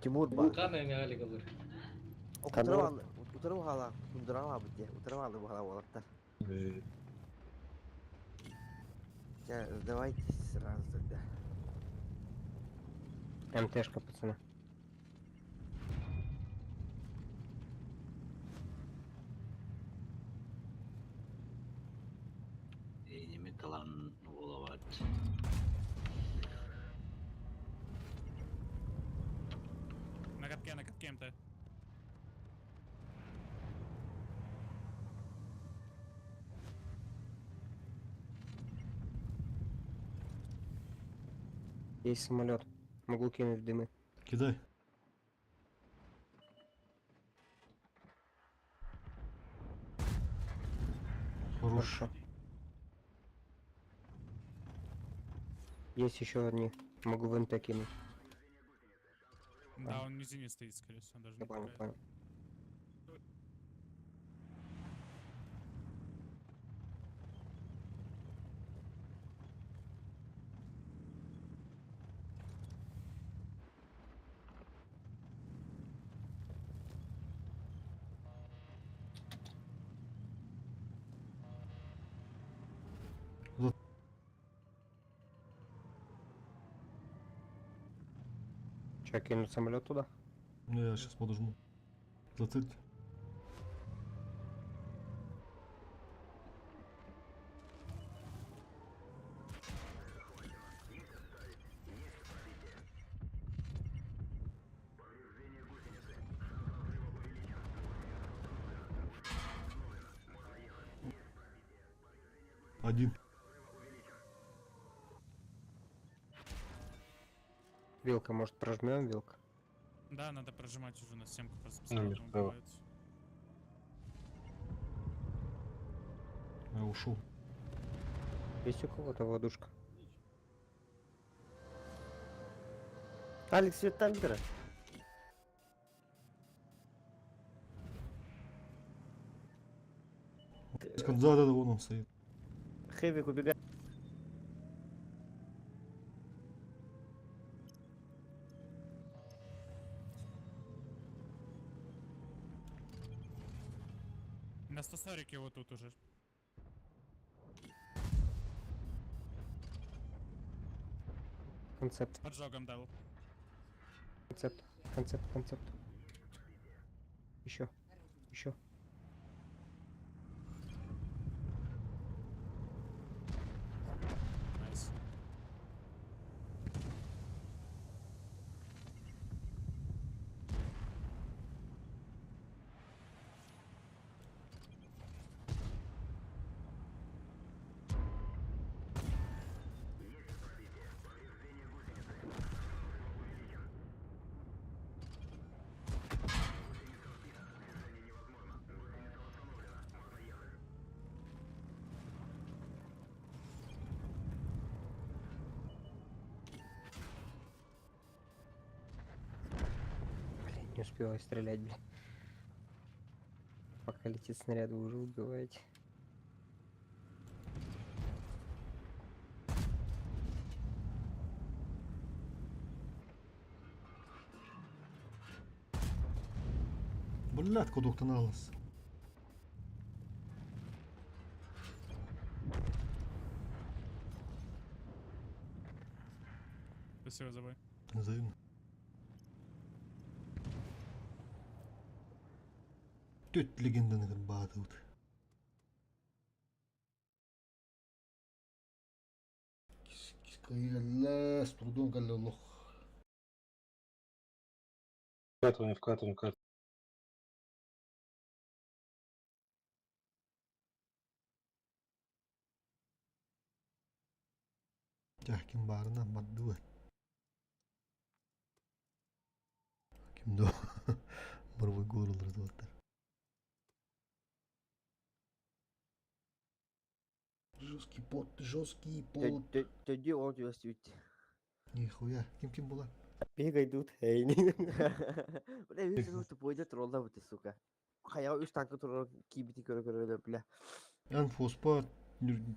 Тимур, Вулканы мягали говорю. Утырвала бите, утырвала бухала волокта. Давайте сразу тогда. МТшка, пацаны. Металлан воловать. На катке МТ. Есть самолет. Могу кинуть в дымы. Кидай. Хорошо. Есть еще одни. Могу в МТ кинуть. Да, он низине стоит, скорее всего, он даже не Понял, пугает. понял. Че, кинуть самолет туда? Ну, я сейчас подожму. Зацельте. Один. Вилка, может, прожмем вилка? Да, надо прожимать уже на стенку, просто Ну, постоянно справа. убивается. Я ушел. Есть у кого-то водушка? Алекс, свет тампера. Да, вон он стоит. Хэвик убегает. На 140 вот тут уже. Концепт, С поджогом дал. концепт, концепт, концепт. Еще, еще. Найс. Блин, не успеваю стрелять, блин. Пока летит снаряд, вы уже убиваете. Блядь, кудуктан алыс. Спасибо за бой. Взаимно. Төт легенданыгын баатыбыт. Кайгалла, с трудом галлалох. Вкатываем, вкатываем, вкатываем. Ким барына маддуа. Кимдо. Мырвы горылыр диваттар. Жесткий пот, жесткий пот. Тоді он тебе стють. Нихуя. Ким була? Бегай, идут, эй. Бля, видишь, ну тупой троллда вот, сука. Хаял 3 танка турар кибити көрө бля. Ян фоспа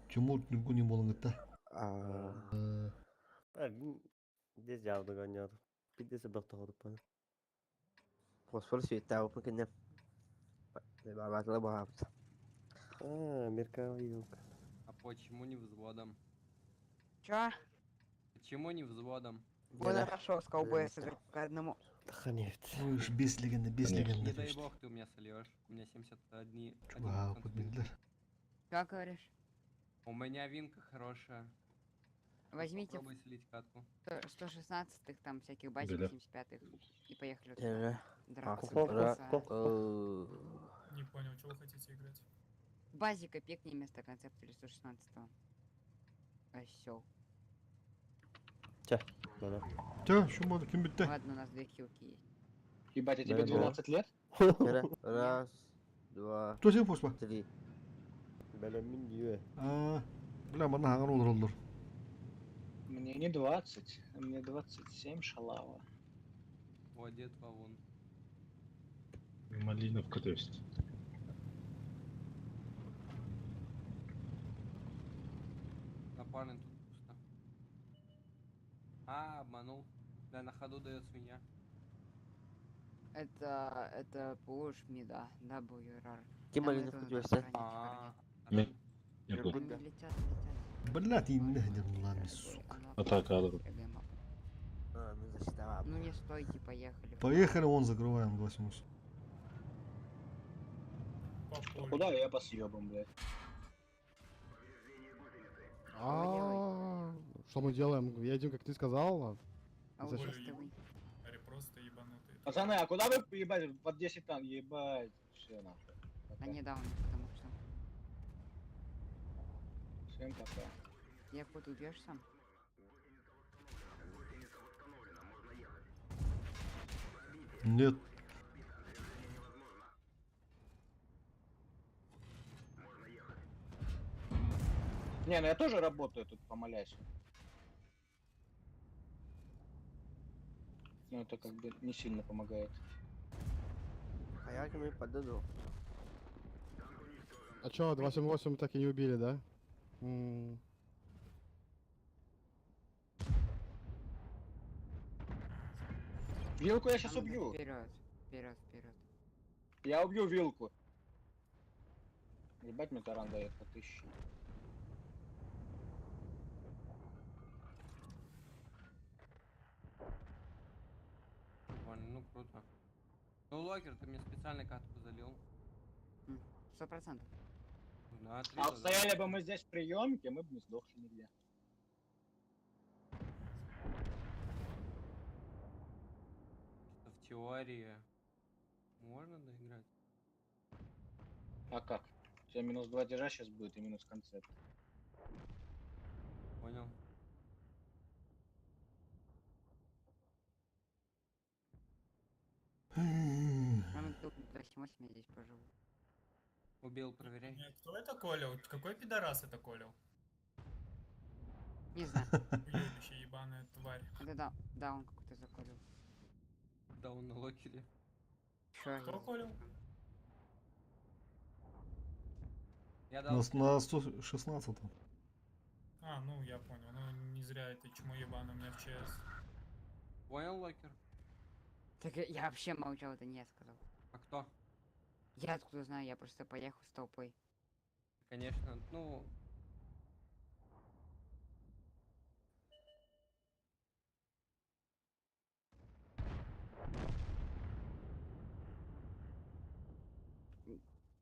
Тимур Нургуни болыңытта. Здесь явно гонят. Пидesi bakta kalıp bana. Фосфор светта опа кенне. Бабатла бабат. Мерковая вилка. А почему не взводом? Чё? Почему не взводом? Вот хорошо, с КБС к одному. Охренеть. Ой, без легенды, без легенды. Не дай бог ты у меня сольешь. У меня 71. Вау, подбилдер. Как говоришь? У меня винка хорошая. Возьмите Попробуй слить катку. 116-х, там всяких базик, Беля. 75-х. И поехали Беля. туда. Драться. Не понял, что вы хотите играть? Базика пикни вместо концепта или 116-го. Осёл. Чё? Да-да. Чё, что можно, кем быть-то? Ладно, у нас 2 хилки есть. Ебать, а тебе Да-да. 12 лет? Раз, два, Кто тебе фоспа? 3. Бля, миндию. Бля, мана хаган олдыр. Мне не 20, мне 27, шалава. О, дед вон. Малиновка, то есть. Напарный тут пусто. Обманул. Да, на ходу дает свинья. Это push мида, WRR. Кем Там малиновка это у тебя надо стоит? сохранить. Нет. Они летят. Блядь, и нахер, ладно, сука. Атака, Адру. Ну засчитала. Ну не стойте, поехали. Поехали, вон закрываем 28. А куда я по съебам, блядь? Что мы делаем? Едем, как ты сказал? А Зачем? уже стылый. Ари просто ебанутый. Пацаны, а куда вы, ебать, под 10 там, ебать, все нахуй. А недавно, потому что. Всем пока. Я куда идешь сам? Нет. Не, ну я тоже работаю тут, помолясь. Но это как бы не сильно помогает. А я к нему подойду. А чё, 278 так и не убили, да? Вилку я сейчас убью. Вперед, вперед, вперед. Я убью вилку. Ебать, мне таран дает по 1000. Прикольно, ну круто. Ну, Локер, ты мне специально катку залил. 100%. Да, А вот стояли бы мы здесь в приемке, мы бы не сдохли нигде. В теории можно доиграть. А как? У тебя минус 2 держа сейчас будет и минус концепт. Понял. Кроме того, 278 я здесь поживу. Убил, проверяй. Кто это колил? Какой пидорас это колил? Не знаю. Уебище, ебаная тварь. Да, он какой-то заколил. Да, он на локере. Чё? Кто колил? Я На, дал. на 116. А, ну я понял. Ну не зря это чмо ебаное у меня в ЧС. Понял, Локер? Так я вообще молчал, это не я сказал. А кто? Я откуда знаю, я просто поехал с толпой. Конечно, ну...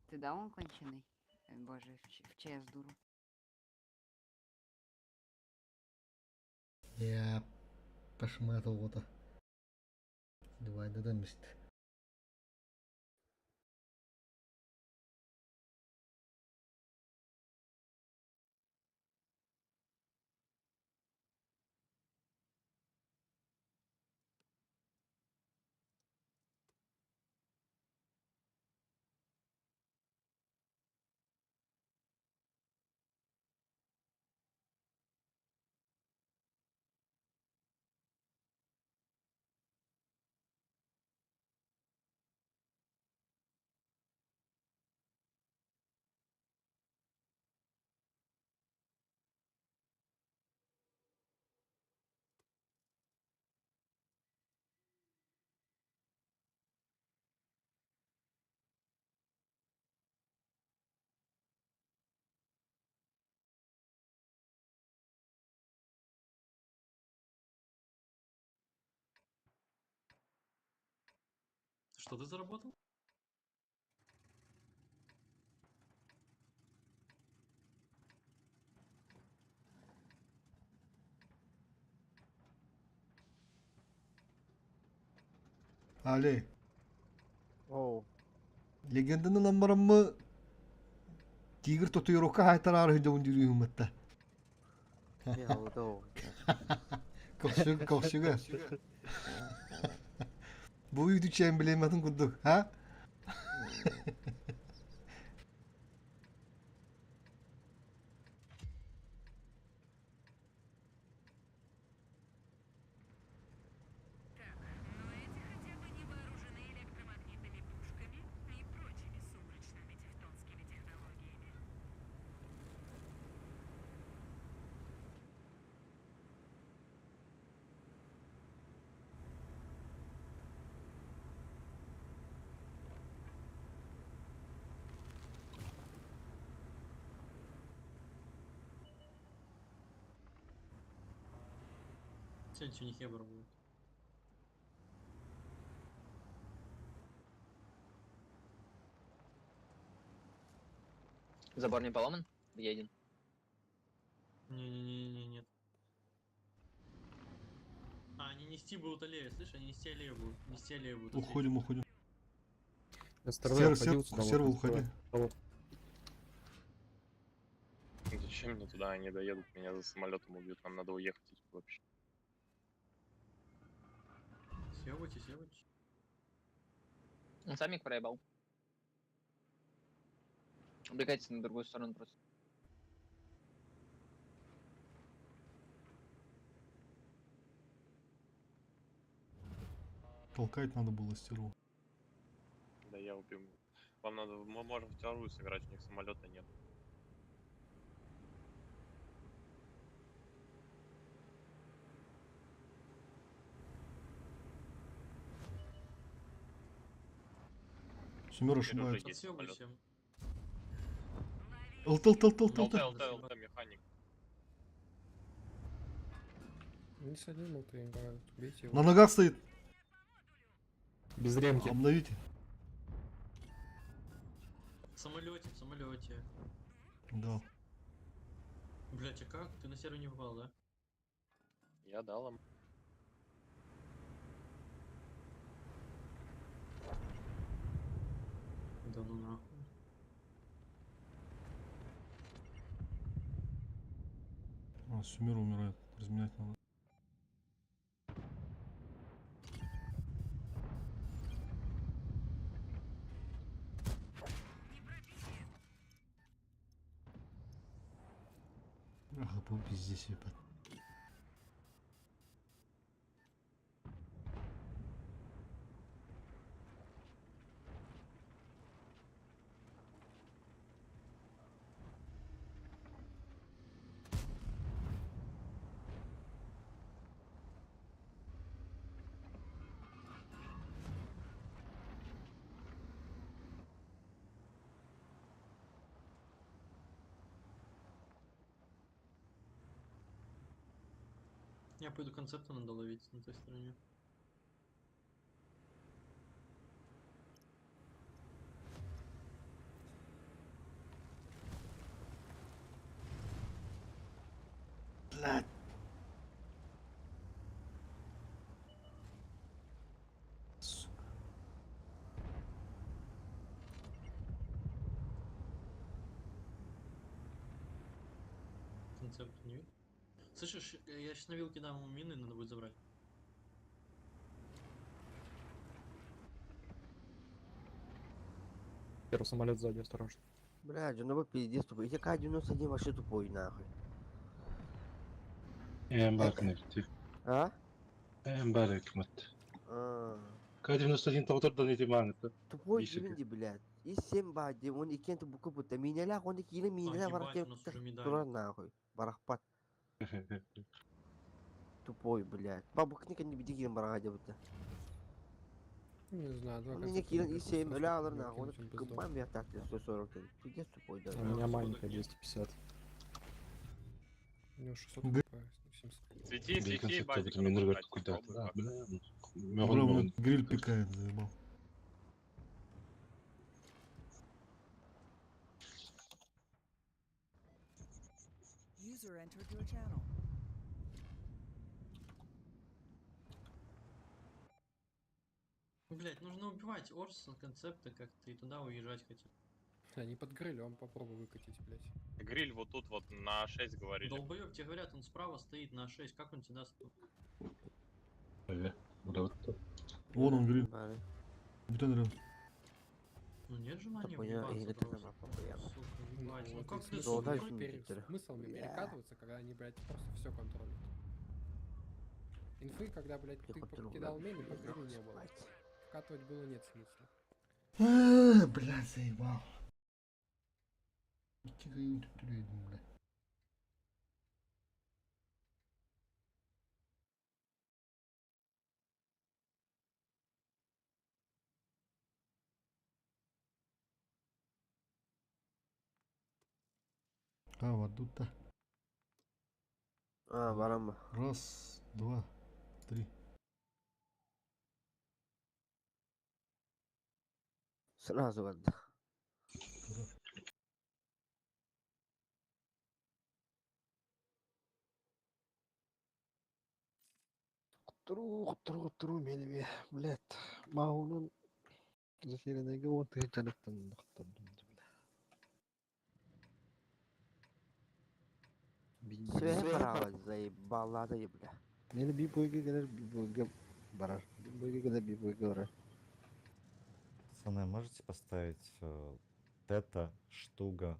Ты да, он конченый? Боже, в ЧС дуру. Я пошматал вот. Давай, дадамость. Что ты заработал? Ali. Оу. Legendanın ammarımı Tigir tutuyuruka haytarar hüdüm dürüyüm hatta. Не, голодовый. Kovşuga. Bu uydu çen bilemedin kuduk, ha? Сегодня не хебр будет. Забор не поломан? Едем. Не-не-не, нет. А, они нести будут аллею, слышишь? Они нести аллею будут. Нести аллею будут. Уходим, уходим. Сервер уходи. Зачем мне туда они доедут, меня за самолетом убьют, нам надо уехать вообще. Съебайте, съебайте. Он самик проебал. Убегайте на другую сторону просто. Толкать надо было стеру. Да я убил. Вам надо, мы можем вторую сыграть, у них самолета нет. Сумер Теперь уже ошибается. есть самолет. ЛТ. ЛТ, механик. Не садим, ну ты играют. Бейте его. На ногах стоит. Без ремки. Обновите. В самолете. Да. Блять, а как? Ты на сервер не попал, да? Я дал им. Да ну нахуй. Сумер умирает. Разменять надо. Ага, был пиздец, ебать. Я пойду концепта надо ловить на той стороне. Блядь. Сука. Концепт не видно. Слышишь, я сейчас на вилке дам ему мины, надо будет забрать. Первый самолет сзади, осторожно. Блядь, ну вы пиздец тупой. Эти К-91 вообще тупой, нахуй. А? К-91 толтырдан етемаңыты. Тупой дивинди, блядь. И 7 бади, он и кент буку будто минеля, он и кило минеля варке тура нахуй. Барахпат. Тупой, блядь. Бабукника не беги барага будто. Не знаю, два Он не кило и 7 лялар нахуй. Он кубам я так 140. Пиздец тупой, да. У меня маленькая 250. У него 600 Г- хп, 700. Свети, базик. Бля, гриль пикает, заебал. User entered your channel. Блять, нужно убивать Орса, концепта как-то и туда уезжать хотя бы. Они под грилем, попробуй выкатить, блядь. Гриль вот тут вот на 6 говорили. Долбоёб, тебе говорят, он справа стоит на 6, как он тебе даст? Вон он гриль. Бутен рядом. Ну нет желания Понял, и въебаться это просто. там постоянно. Сука, въебать. Ну Вот как и ты, смысл, сука, смысл перекатываться, когда они, блядь, просто все контролят. Инфы, когда, блядь, ты покидал мини, по грилю не было. Вкатывать было нет смысла. Блядь, заебал. Тихо, блядь. А, вот тут-то. А, барamba. Раз, два, три. Сразу отда. Тұру меніме, блядь, мауынын заселенеге 10 жанықтан нықтырдым, Свет право заебалада, бля. Мені bir boyga kadar bir boyga barar. Bir boyga kadar bir boyga barar. Пацаны, можете поставить тета, штуга,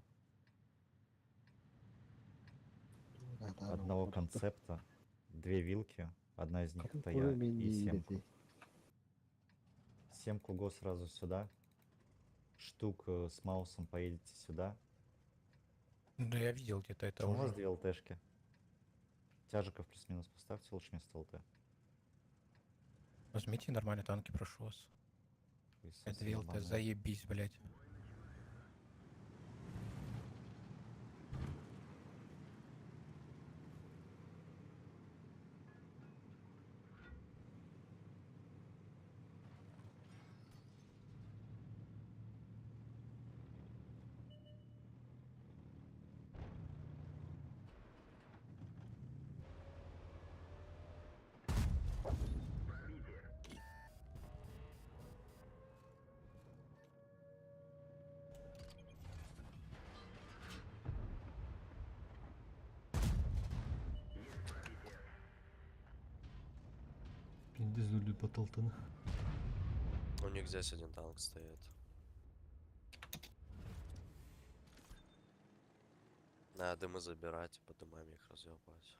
одного концепта, 2 вилки, одна из них это я, и семку. Семку го сразу сюда. Штук с маусом поедете сюда. Да я видел где-то это У нас уже. 2 ЛТшки. Тяжиков плюс-минус поставьте лучше вместо ЛТ. Возьмите нормальные танки, прошу вас. Это ЛТ, заебись, блядь. Пиздец, потолтаны. У них здесь один танк стоит. Надо мы забирать, поднимаем их разъебать.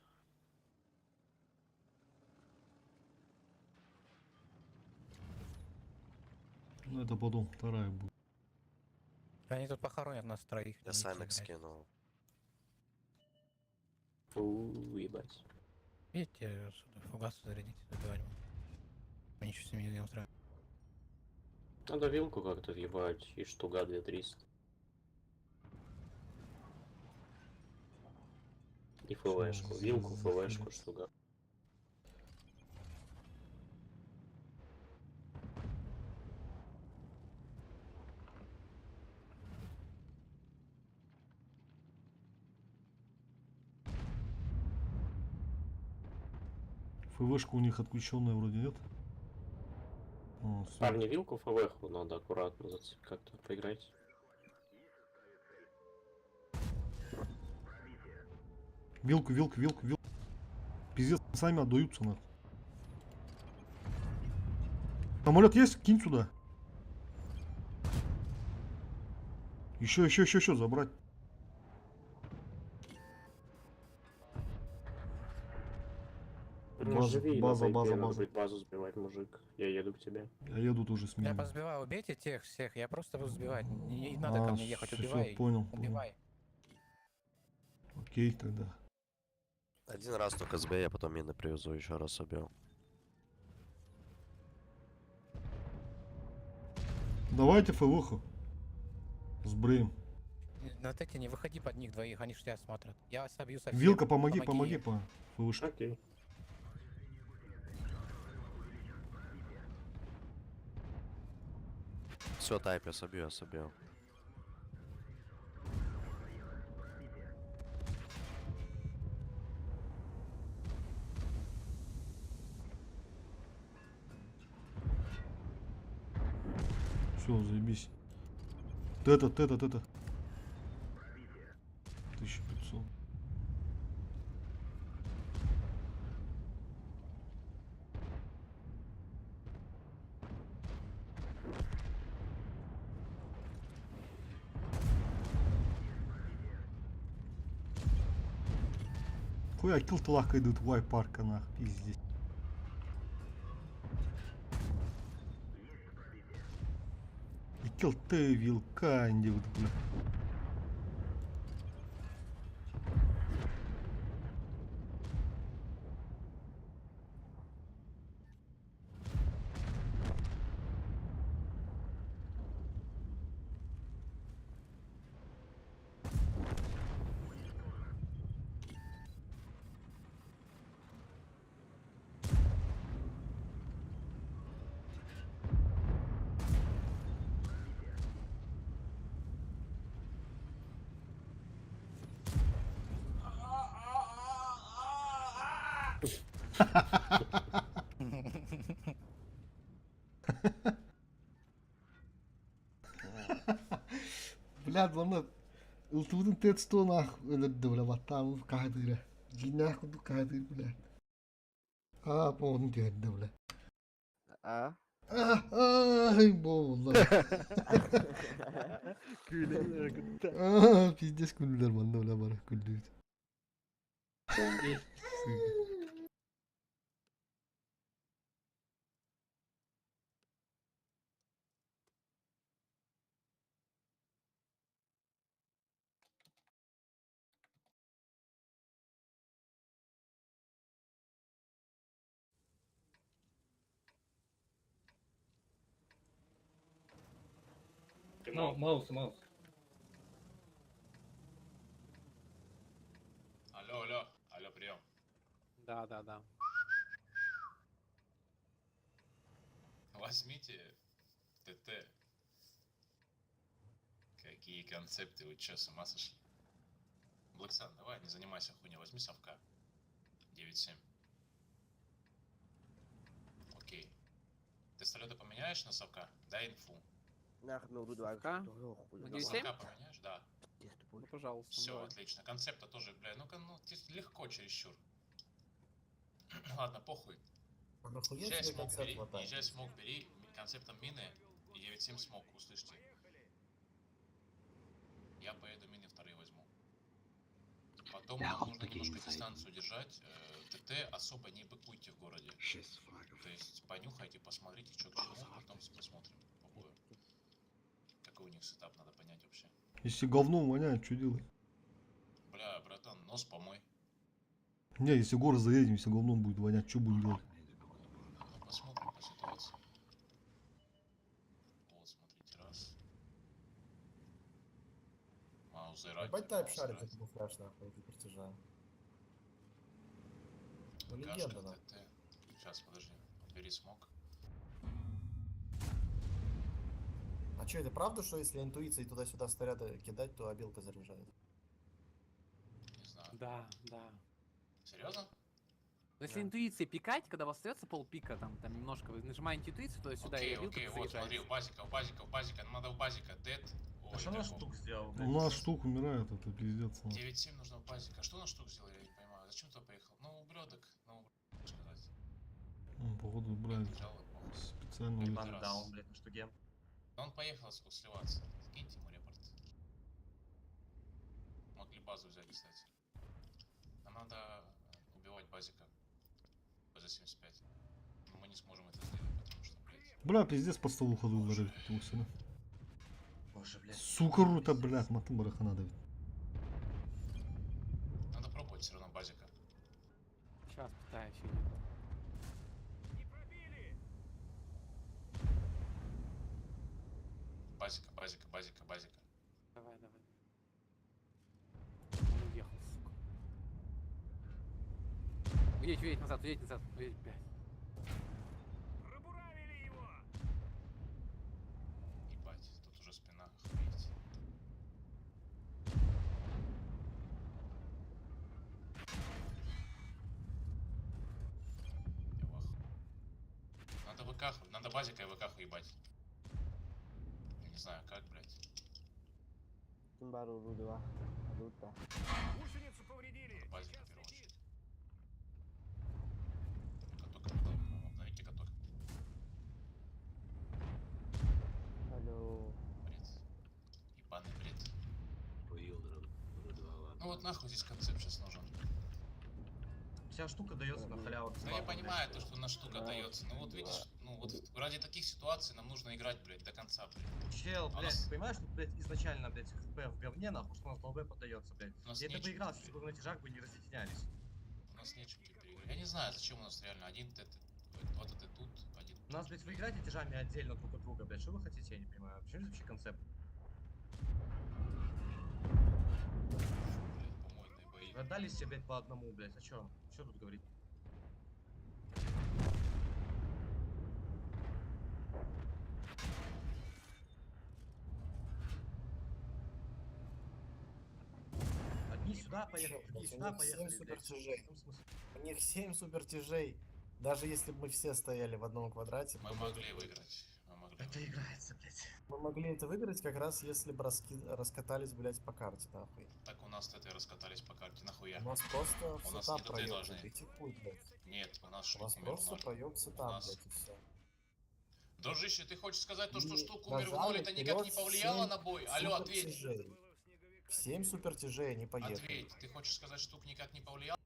Ну это потом вторая будет. Они тут похоронят нас троих. Я Санек скинул. Ебать. Видите, фугасы зарядите, забивать. Мы ничего с ними не устраиваем. Надо вилку как-то въебать и штуга 2300. И ФВшку. Вилку, ФВшку, штуга. ФВшка у них отключенная вроде нет. О, всё. Парни, вилку, ФВху надо аккуратно как-то поиграть. Вилку. Пиздец, сами отдаются нахуй. Самолет есть? Кинь сюда. Еще забрать. База. Базу сбивать, мужик. Я еду к тебе. Я еду тоже с ними. Я позбиваю, убейте тех всех, я просто буду сбивать. Не надо ко мне ехать, всё, убивай. понял. Убивай. Окей, тогда. Один раз только сбей, я потом мины привезу, еще раз убил. Давайте ФВХу. Сбреем. На эти не выходи под них двоих, они ж тебя смотрят. Я собью совсем. Вилка, помоги по ФВШ. Окей. Все, тайп, я собью. Все, заебись. Тета. 1500. Хуя килтылах идут в вайпарка нах, пиздец. И килты вилка не вот, бля. Блядь, ладно. Ылтыбытын тетстон ах өлөддө бля баттамы каадыра. Жинах куду каадыр бля. Помню дядя бля. Ай, болду. Пиздец күлдүлөр мында эле бар күлдүбүт. Маус. Алло, прием. Да. Возьмите ТТ. Какие концепты, вы чё, с ума сошли? Блэксан, давай, не занимайся хуйней, возьми совка. 9-7. Окей. Ты столеты поменяешь на совка? Дай инфу. Нахуй буду Совка? Совка поменяешь? Да. Ну, пожалуйста. Все, давай. отлично. Концепта тоже, бля, ну-ка, легко чересчур. Ладно, похуй. Езжай смог бери, концептом мины и 9-7 смог, услышьте. Я поеду мины вторые возьму. Потом нам нужно немножко дистанцию держать. ТТ особо не быкуйте в городе. То есть понюхайте, посмотрите, что к чему, потом посмотрим по бою. Какой у них сетап, надо понять вообще. Если говно воняет, что делать? Бля, братан, нос помой. Не, если город заедем, если говном будет вонять, что будем делать? Ну, посмотрим по ситуации. Вот, смотрите, раз. Маузерать. Ебать тайп шарит за камуфляж, нахуй, эти протяжа. Ну, легенда, нахуй. Сейчас, подожди, бери смог. А что, это правда, что если интуицией туда-сюда снаряды кидать, то обилка заряжает? Не знаю. Да. Серьезно? Но если интуицией пикать, когда у вас остается полпика, там немножко, вы нажимаете интуицию туда-сюда, и обилка Окей, вот смотри, у базика, надо у базика, дед. А что наш штук сделал? У нас штук умирает, это пиздец. 9-7 нужно в базика. А что на штук сделал, я не понимаю. Зачем туда поехал? Ну, ублюдок, сказать. Походу, блядь, специально. Ебаный даун, блядь, на штуке. Он поехал сливаться. Скиньте ему репорт. Могли базу взять, кстати. Нам надо убивать базика. За 75. Но мы не сможем это сделать, потому что, блядь. Бля, пиздец по столу ходу ударили. Боже, блядь. Сука, рута, блядь, маты бараха надо. Надо пробовать все равно базика. Сейчас пытаюсь. Базика. Давай. Он уехал, сука. Уедь назад, уедь, блядь. Ебать, тут уже спина, охуеть. Надо ВК, надо базика и ВК ебать. Я не знаю как, блядь. Бару Рудова. Гусеницу повредили. Базика в первую очередь. Каток, обновите каток. Алло. Бред. Ебаный бред. Ну вот нахуй здесь концепт сейчас нужен. Вся штука дается на халяву. Ну я понимаю то, что на штука дается. Ну вот видишь, ну вот ради таких ситуаций нам нужно играть, блядь, до конца, блядь. Чел, блядь, ты понимаешь, что, блядь, изначально, блядь, ХП в говне, нахуй, что у нас ЛБ поддается, блядь. Если бы играл, если бы на тяжах бы не разъединялись. У нас нечем теперь играть. Я не знаю, зачем у нас реально один ТТ, вот это тут, один. У нас, блядь, вы играете тяжами отдельно друг от друга, блядь, что вы хотите, я не понимаю. Почему это вообще концепт? Вы отдали себе, блядь, по одному, блядь, а чё? Чё тут говорить? Одни сюда поехали, другие сюда поехали, блядь. У них 7 супертяжей. Даже если бы мы все стояли в одном квадрате... Мы могли выиграть. Это играется, блядь. Мы могли это выиграть как раз, если бы раскатались, блядь, по карте, нахуй. Так у нас ТТ раскатались по карте, нахуя? У нас просто у нас сетап не ТТ проеб, должны. иди хуй, блядь. Нет, у нас У нас шутки просто между проеб сетап, нас... блядь, и все. Дружище, ты хочешь сказать то, что И штука умер в нажали 0, это никак не вперед повлияло 7 на бой? Алло, ответь. супертяжей. В 7 супертяжей они поехали. Ответь, ты хочешь сказать, штука никак не повлияла?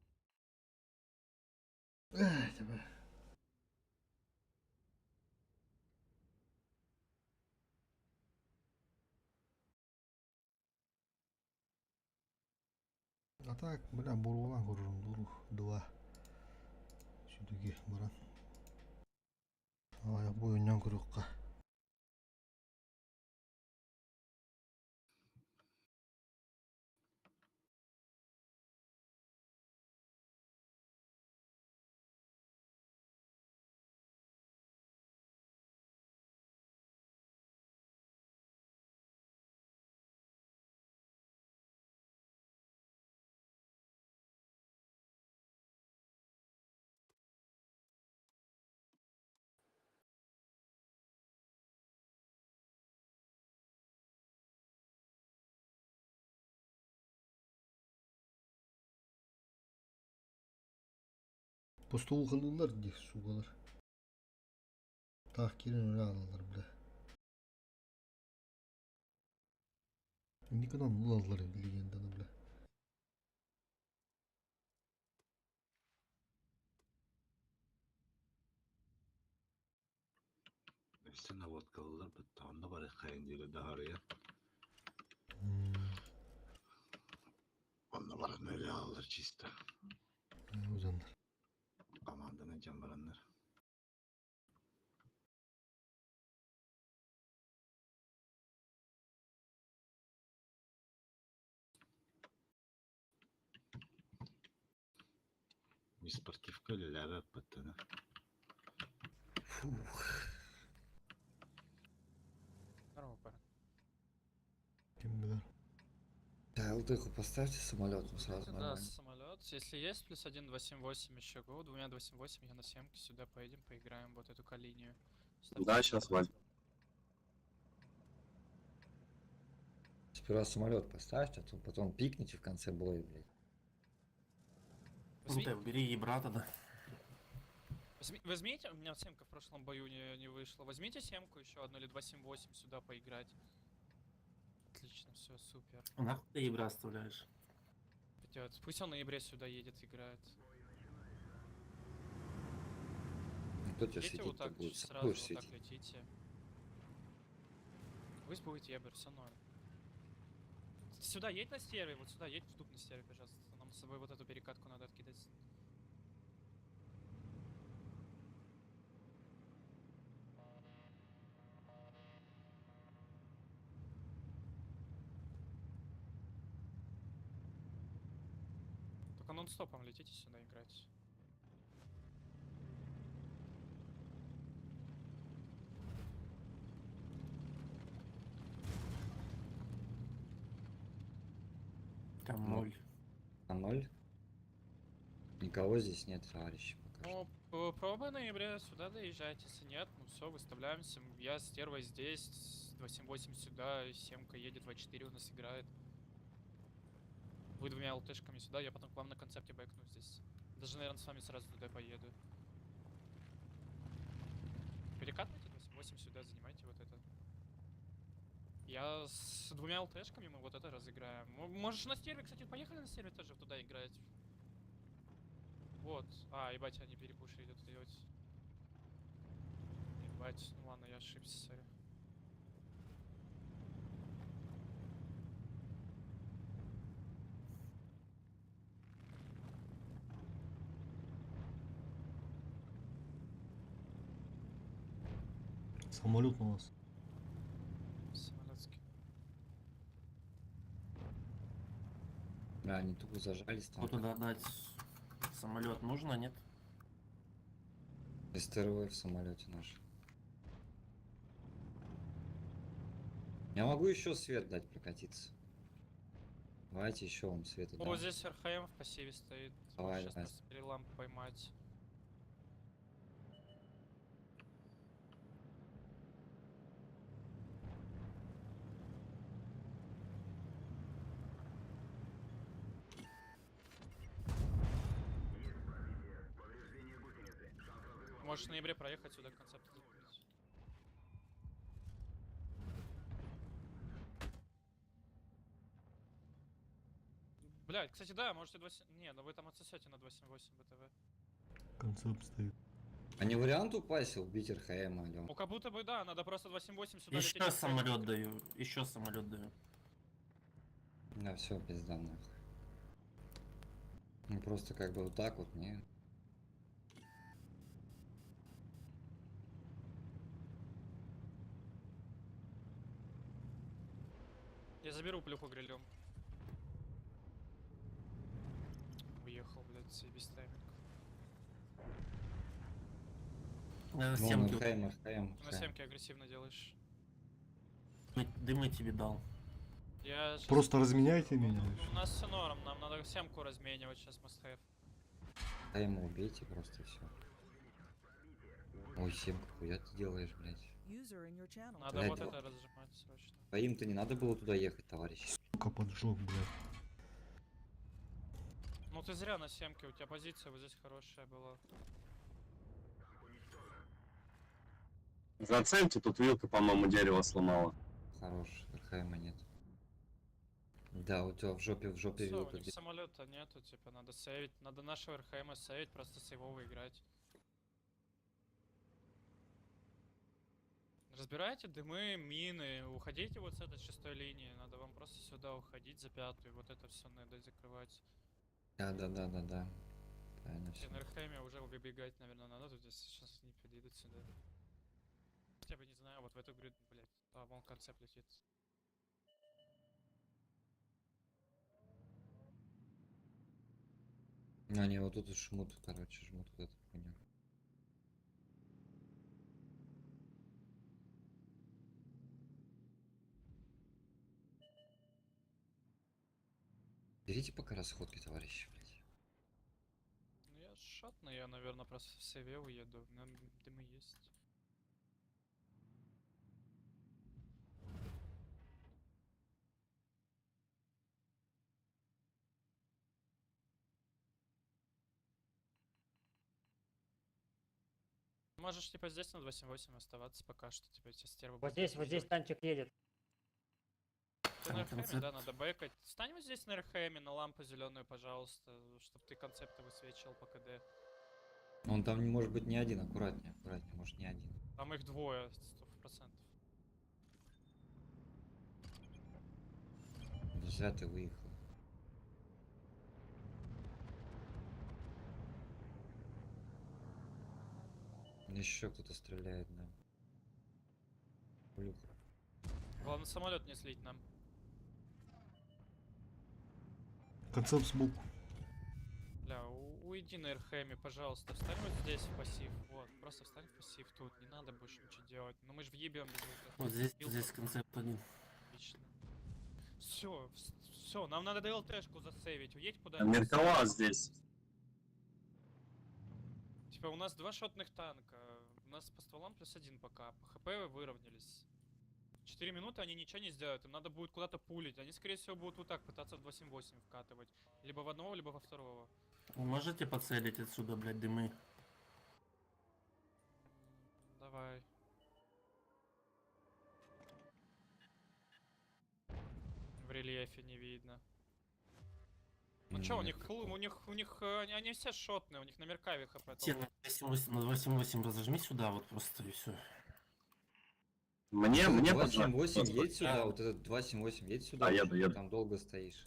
Ай, тебе. А так, бля, бурулан көрürüm, дурух, 2. Südüge баран. Аяк бойунан көрөкка. Постolu kıldılar diye sugalar. Tahkirin öyle alırlar bile. Ne kadar nul aldılar liginden bile. Üstüne vodkalılar, bir tane de var kayın diyor da araya. Onlar öyle alır çiste. Uzanlar. Komandana can verenler. Bir спортивка или ляга патана. Здорово, парень. Kim bilir. ЛТХу поставьте самолетом сразу Да, нормально. самолет. Если есть плюс 1, 278 еще go, двумя 278 я на семке сюда поедем, поиграем вот эту колинию. Да, сейчас, Вань. Сперва самолет поставьте, а то потом пикните в конце боя, блядь. Возьми- Бери и брата, да. Возьмите, у меня семка в прошлом бою не вышла. Возьмите семку еще одну или 278 сюда поиграть. Отлично, все, супер. Нахуй ты ебра оставляешь? Пойдет. Пусть он в ноябре сюда едет, играет. Кто тебя Летите вот светить-то так, будет? сразу Будешь вот так светить. летите. Пусть будет ебер, все норм. Сюда едь на стерве, вот сюда едь в туп на стерве, пожалуйста. Нам с собой вот эту перекатку надо откидать. Только нон-стопом летите сюда играть. Там Ну, 0. На 0? Никого здесь нет, товарищи, пока что. Ну, пробуй ноября сюда доезжать, если нет, ну все, выставляемся. Я стерва здесь, 278 сюда, семка едет, 2-4 у нас играет. Вы двумя ЛТшками сюда, я потом к вам на концепте бэкну здесь. Даже, наверное, с вами сразу туда поеду. Перекатывайте 278 сюда, занимайте вот это. Я с двумя ЛТшками мы вот это разыграем. Можешь на стерве, кстати, поехали на стерве тоже туда играть. Вот. А, ебать, они перепуши идут делать. Ебать, ну ладно, я ошибся, сори. Самолет у нас. Самолетский. Да, они тупо зажались там. Туда дать самолет нужно, нет? СТРВ в самолете наш. Я могу еще свет дать прокатиться. Давайте еще вам света О, дам. здесь РХМ в пассиве стоит. Давай, Сейчас давай. нас переламп поймать. Можешь в ноябре проехать сюда концепт. Блядь, кстати, да, можете 2... Не, ну вы там отсосете на 278 БТВ. Концепт стоит. А не вариант упасть, убить РХМ, алё. Ну как будто бы да, надо просто 278 сюда Еще лететь. самолет даю. Еще самолет даю. Да, все, пизда нахуй. Ну просто как бы вот так вот, не? Я заберу плюху грилем. Уехал, блядь, без тайминга. Ну, Семки. На семке агрессивно делаешь. Дымы тебе дал. Я щас- Просто разменяйте меня. У нас все норм, нам надо семку разменивать сейчас must have. ХМ убейте просто все. Ой, семка, хуя ты делаешь, блядь. User in your channel. Надо Блядь, вот ну. это разжимать срочно. А им-то не надо было туда ехать, товарищи. Сука, поджог, блядь. Ну ты зря на семке, у тебя позиция вот здесь хорошая была. Зацельте, тут вилка, по-моему, дерево сломала. Хорош, РХМа нет. Да, у тебя в жопе Всё, у вилка. них самолета нету, типа надо сейвить, надо нашего РХМа сейвить, просто сейвово играть. Разбирайте дымы, мины, уходите вот с этой 6-й линии, надо вам просто сюда уходить за 5-ю, вот это все надо закрывать. Да. Правильно Тебе все. на РХМе уже выбегать, наверное, надо, тут здесь сейчас не подъедут сюда. Хотя бы не знаю, вот в эту грид, блять, а вон концепт летит. Они вот тут жмут, короче, жмут вот эту хуйню. Берите пока расходки, товарищи, блядь. Ну я шатный, я, наверное, просто в сейве уеду, у меня дымы есть. Можешь типа здесь на 278 оставаться пока что, типа эти стервы. Вот здесь танчик едет. Ты на РХМе, да, надо бэкать. Стань вот здесь на РХМе, на лампу зеленую, пожалуйста, чтобы ты концепты высвечивал по КД. Он там не может быть не один, аккуратнее, может не один. Там их двое, 100%. Да зря ты выехал. Еще кто-то стреляет, да. Плюха. Главное самолет не слить нам. Концепт сбоку. Бля, уйди на РХМе, пожалуйста, встань вот здесь в пассив. Вот, просто встань в пассив тут, не надо больше ничего делать. Ну мы же въебем без этого. Вот здесь концепт один. Отлично. Все, нам надо ДЛТшку засейвить, уедь куда-нибудь. Меркала здесь. Типа у нас 2 шотных танка, у нас по стволам +1 пока, по ХП выровнялись. 4 минуты они ничего не сделают, им надо будет куда-то пулить. Они, скорее всего, будут вот так пытаться в 278 вкатывать. Либо в одного, либо во второго. Вы можете поцелить отсюда, блядь, дымы? Давай. В рельефе не видно. Ну чё, у них, они все шотные, у них на Меркаве ХП. Те на 278 разожми сюда, вот просто и все. Мне 278 едь сюда, вот этот 278 едь сюда, еду. Там долго стоишь.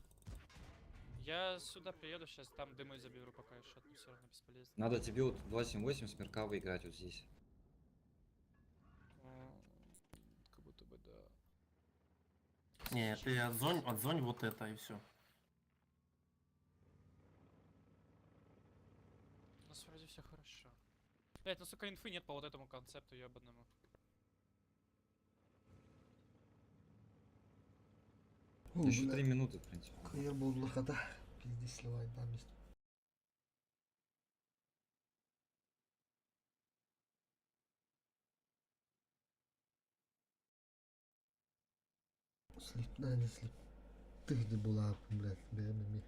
Я сюда приеду, сейчас там дымы заберу, пока я шотну, все равно бесполезно. Надо тебе вот 278 с Меркавы играть вот здесь. Как будто бы да. Не, ты отзонь вот это и все. У нас вроде все хорошо. Блять, ну сука, инфы нет по вот этому концепту ебаному. Еще 3 минуты, в принципе. Я был лохота. Пиздец сливает там есть. Сліп, не сліп. Ти де була, блядь, БММ.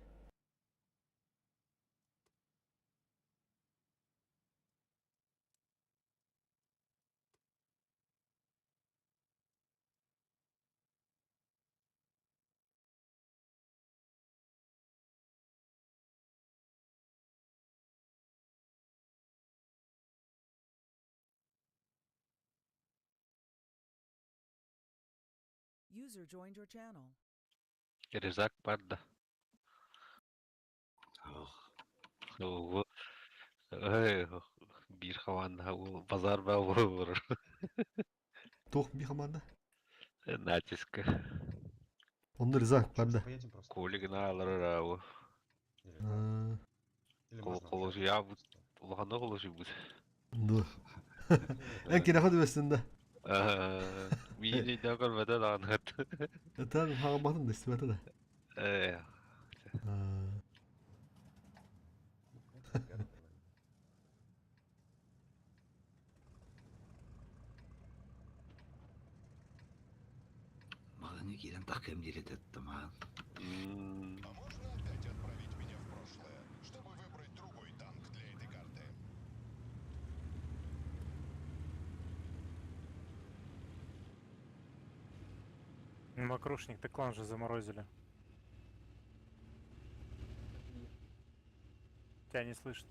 User joined your channel. Резак падда. Ого. Bir havanda o pazar bağ vurur. Тох bir команда. Натиска. Он Рязак, падда. Кулигна алар ау. Колоsu ya bu. Ulağında kolosu bu. Да. En kere hadi besinde. Mini ne görmeden anlat. Tamam, havamadın da istemedi de. Malını giren takım dili ettim ha. Макрушник, ты клан же заморозили. Тебя не слышно.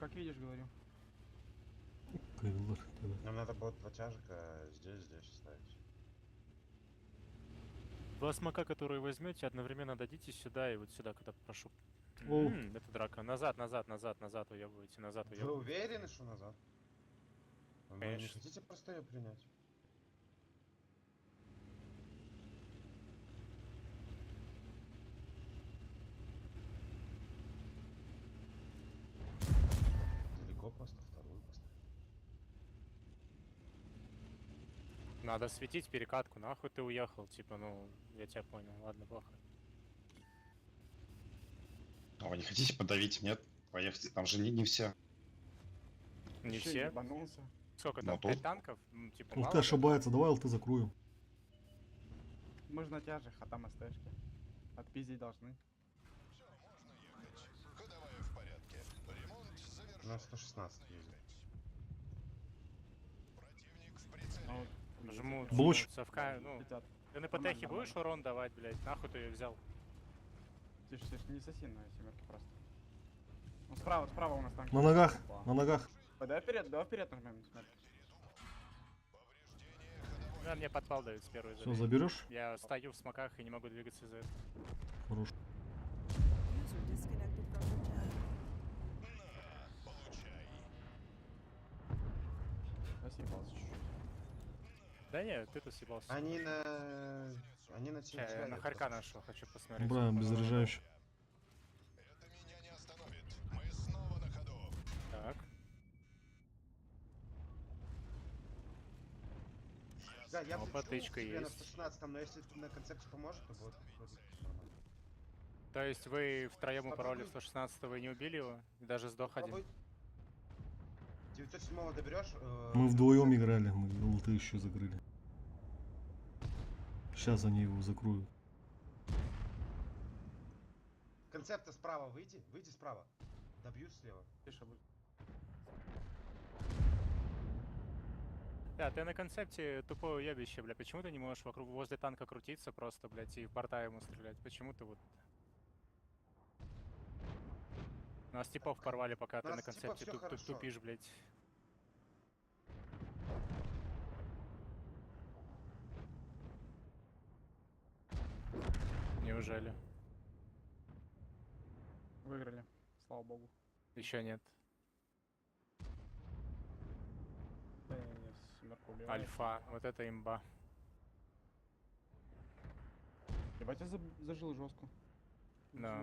Как видишь, говорю. Нам надо будет два тяжика здесь ставить. Два смока, которые возьмете, одновременно дадите сюда и вот сюда, когда прошу. О. Это драка. Назад, уебывайте, назад Вы уебывайте. уверены, что назад? Вы не Конечно. хотите просто ее принять? Далеко просто, вторую поставить. Надо светить перекатку, нахуй ты уехал, типа, ну, я тебя понял, ладно, плохо. А вы не хотите подавить, нет? Поехать, там же не все. Не Ещё все? ебанулся. Сколько Ну, там, тут. 5 танков? Типа, Ух мало, ты, да? ошибается, давай ЛТ закроем. Мы же на тяжах, а там СТшки. Отпиздить должны. У нас 116 ездит. Жмут, Блоч. жмут, совка, ну. Летят. Ты на ПТХе будешь урон давать, блядь? Нахуй ты ее взял? Тише, не соси на семерке просто. Ну, справа у нас танк. На ногах, на ногах. Давай вперед нажмем, смотри. Ну, мне подпал дают с первой Всё, заберешь? Я стою в смоках и не могу двигаться из-за этого. Хорош. User disconnected from your channel. Я съебался чуть-чуть. Да нет, ты тут съебался. Они на Я на хорька нашел, хочу посмотреть. Бра, беззаряжающий. Так. Да, я Опа, включу тычка себе на есть. 116, но если на концепте поможет, то будет нормально. То есть вы втроем упороли в 116-го и не убили его? И даже сдох один? 907 доберешь? Мы вдвоем играли, мы ЛТ еще закрыли. Сейчас они его закроют. Концепта справа выйди справа. Добью слева. Тише будь. Да, ты на концепте тупое уебище, бля. Почему ты не можешь вокруг возле танка крутиться просто, блядь, и в борта ему стрелять? Почему ты вот... Нас типов порвали, пока ты Нас на типа концепте всё хорошо. тупишь, блядь. Неужели? Выиграли. Слава богу. Еще нет. Не, семерку убиваю. Альфа, вот это имба. Ебать, я зажил жестко. Да.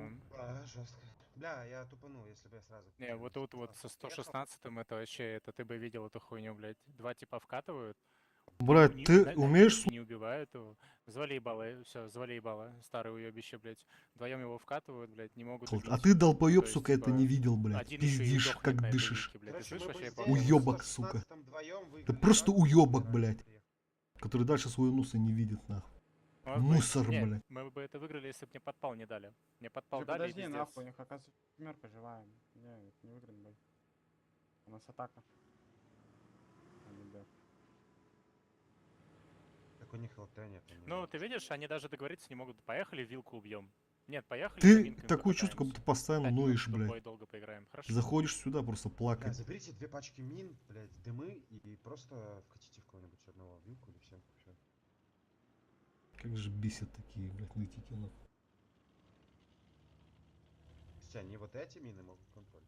Жестко. Бля, я тупанул, если бы я сразу... Не, вот тут вот со 116-м это вообще, это ты бы видел эту хуйню, блядь. Два типа вкатывают. Брат, не- ты на- умеешь Не убивают его. Звали ебало, все, звали ебало. Старое уебище, блядь. Вдвоем его вкатывают, блядь, не могут слушай, убить. а ты, долбоёб, То есть, сука, это типа, не видел, блядь. один ещё и Пиздишь, дохнет как на этой дышишь. вилке, блядь. Ты Короче, мы слышишь бы вообще? сделали Уёбок, в сука. 116-м вдвоем Ты выиграли, просто да? уёбок, Раньше блядь. приехал. Который дальше свой нос и не видит, нахуй. Может быть, Мусор, нет, блядь. мы бы это выиграли, если бы мне подпал не дали. Мне подпал Ты дали, и подожди, пиздец. нахуй, у них оказывается семерка живая. Не, это не выигран бой. У нас атака. Они, да. Так у них ЛТ нет. они Ну, нет. ты видишь, они даже договориться не могут. Поехали, вилку убьем. Нет, поехали. за Ты минками такое чувство, как будто постоянно 5 минут ноешь, в тот блядь. бой долго поиграем, хорошо? Заходишь сюда просто Бля, плакать. заберите 2 пачки мин, блядь, дымы и просто вкатите в кого-нибудь одного вилку или всем. Всё. Как же бесят такие, блядь, нытики, нахуй. Кстати, они вот эти мины могут контролить.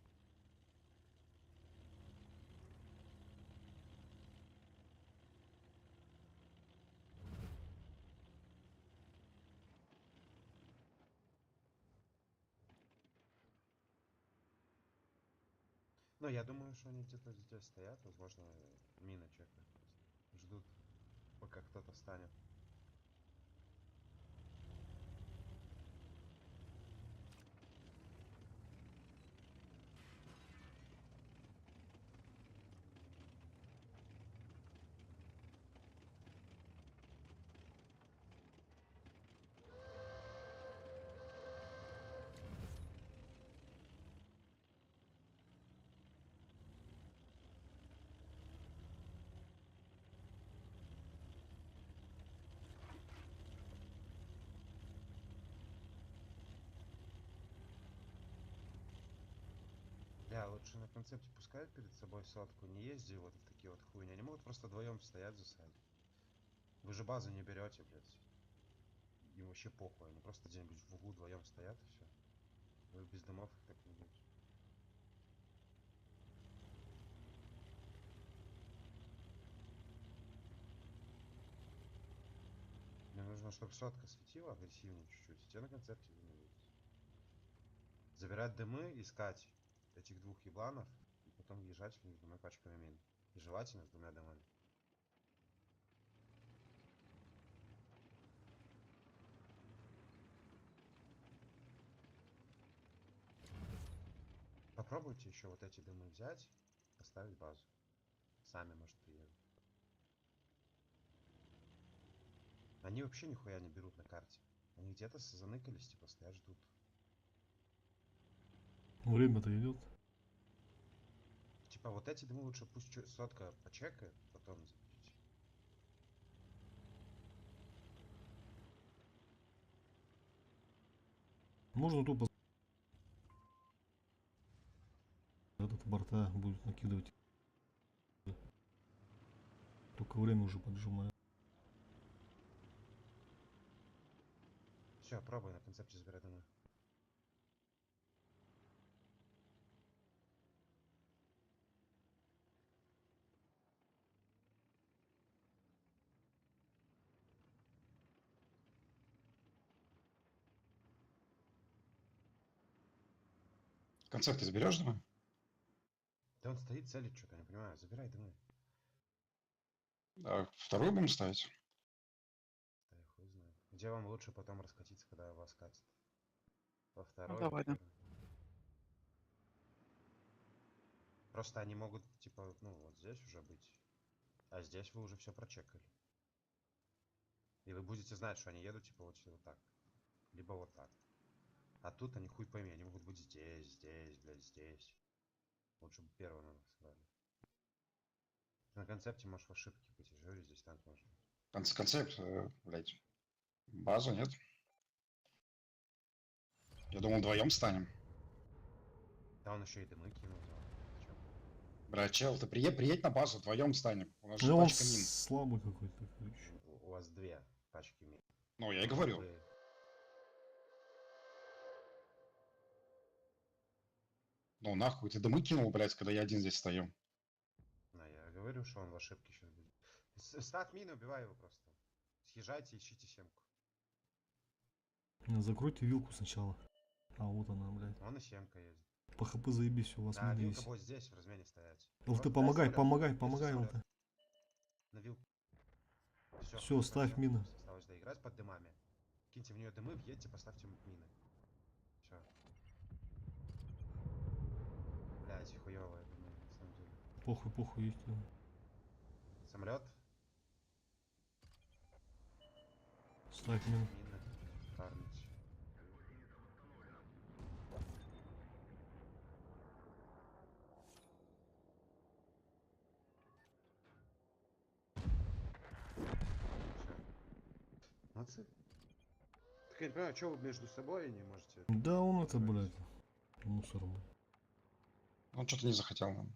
Ну, я думаю, что они где-то здесь стоят, возможно, мины чекают. Ждут, пока кто-то встанет. Да, лучше на концепте пускай перед собой сотку, не езди вот в такие вот хуйни. Они могут просто вдвоем стоять за сами. Вы же базу не берете, блядь. Им вообще похуй, они просто где-нибудь в углу вдвоем стоят и все. Вы без домов их так не будете. Мне нужно, чтобы сотка светила агрессивнее чуть-чуть. И те на концепте вы не видите. Забирать дымы, искать этих двух ебланов, и потом въезжать в них с 2 пачками мин. И желательно с 2 домами. Попробуйте еще вот эти дымы взять, поставить базу. Сами, может, приедут. Они вообще нихуя не берут на карте. Они где-то заныкались, типа стоят, ждут. Время-то идет. Типа вот эти дымы лучше пусть сотка почекает, потом заберите. Можно тупо этот борта будет накидывать. Только время уже поджимает. Все, пробуй на концепте забирать дымы. Концерт ты заберешь, думаю? Да он стоит, целит что-то, не понимаю. Забирай дымы. А вторую будем ставить? Да я хуй знаю. Где вам лучше потом раскатиться, когда вас катят? Во второй, давай, во да. первой? Просто они могут, типа, ну, вот здесь уже быть. А здесь вы уже все прочекали. И вы будете знать, что они едут, типа, вот так. Либо вот так. А тут они хуй пойми, они могут быть здесь, здесь, блядь, здесь. Лучше бы первого на нас брали. На концепте можешь в ошибке быть, я же говорю, здесь танк может быть. Концепт, блядь. Базу нет? Я думал, вдвоем станем. Да он еще и дымы кинул. Чё? Бля, чел, ты приедь на базу, вдвоем станем. У нас же Да он пачка мин. слабый какой-то, короче. У вас 2 пачки мин. Ну, я и говорю. Ну, нахуй, ты дымы кинул, блядь, когда я один здесь стою. Да, я говорю, что он в ошибке сейчас будет. Ставь мины, убивай его просто. Съезжайте, ищите семку. Закройте вилку сначала. А вот она, блядь. Он и семка ездит. По хп заебись, у вас Да, мины вилка есть. будет здесь, в размене стоять. ЛТ, помогай, помогай, ЛТ. На вилку. Все, ставь мины. Осталось доиграть под дымами. Киньте в нее дымы, въедьте, поставьте мины. Все. Блять, хуёвая дымы, на самом деле. Похуй, есть. Самолет. Ставь мины. Мины. Фармить. Молодцы. Так я не понимаю, что вы между собой не можете? Да он это, блядь, мусор. Он что-то не захотел нам.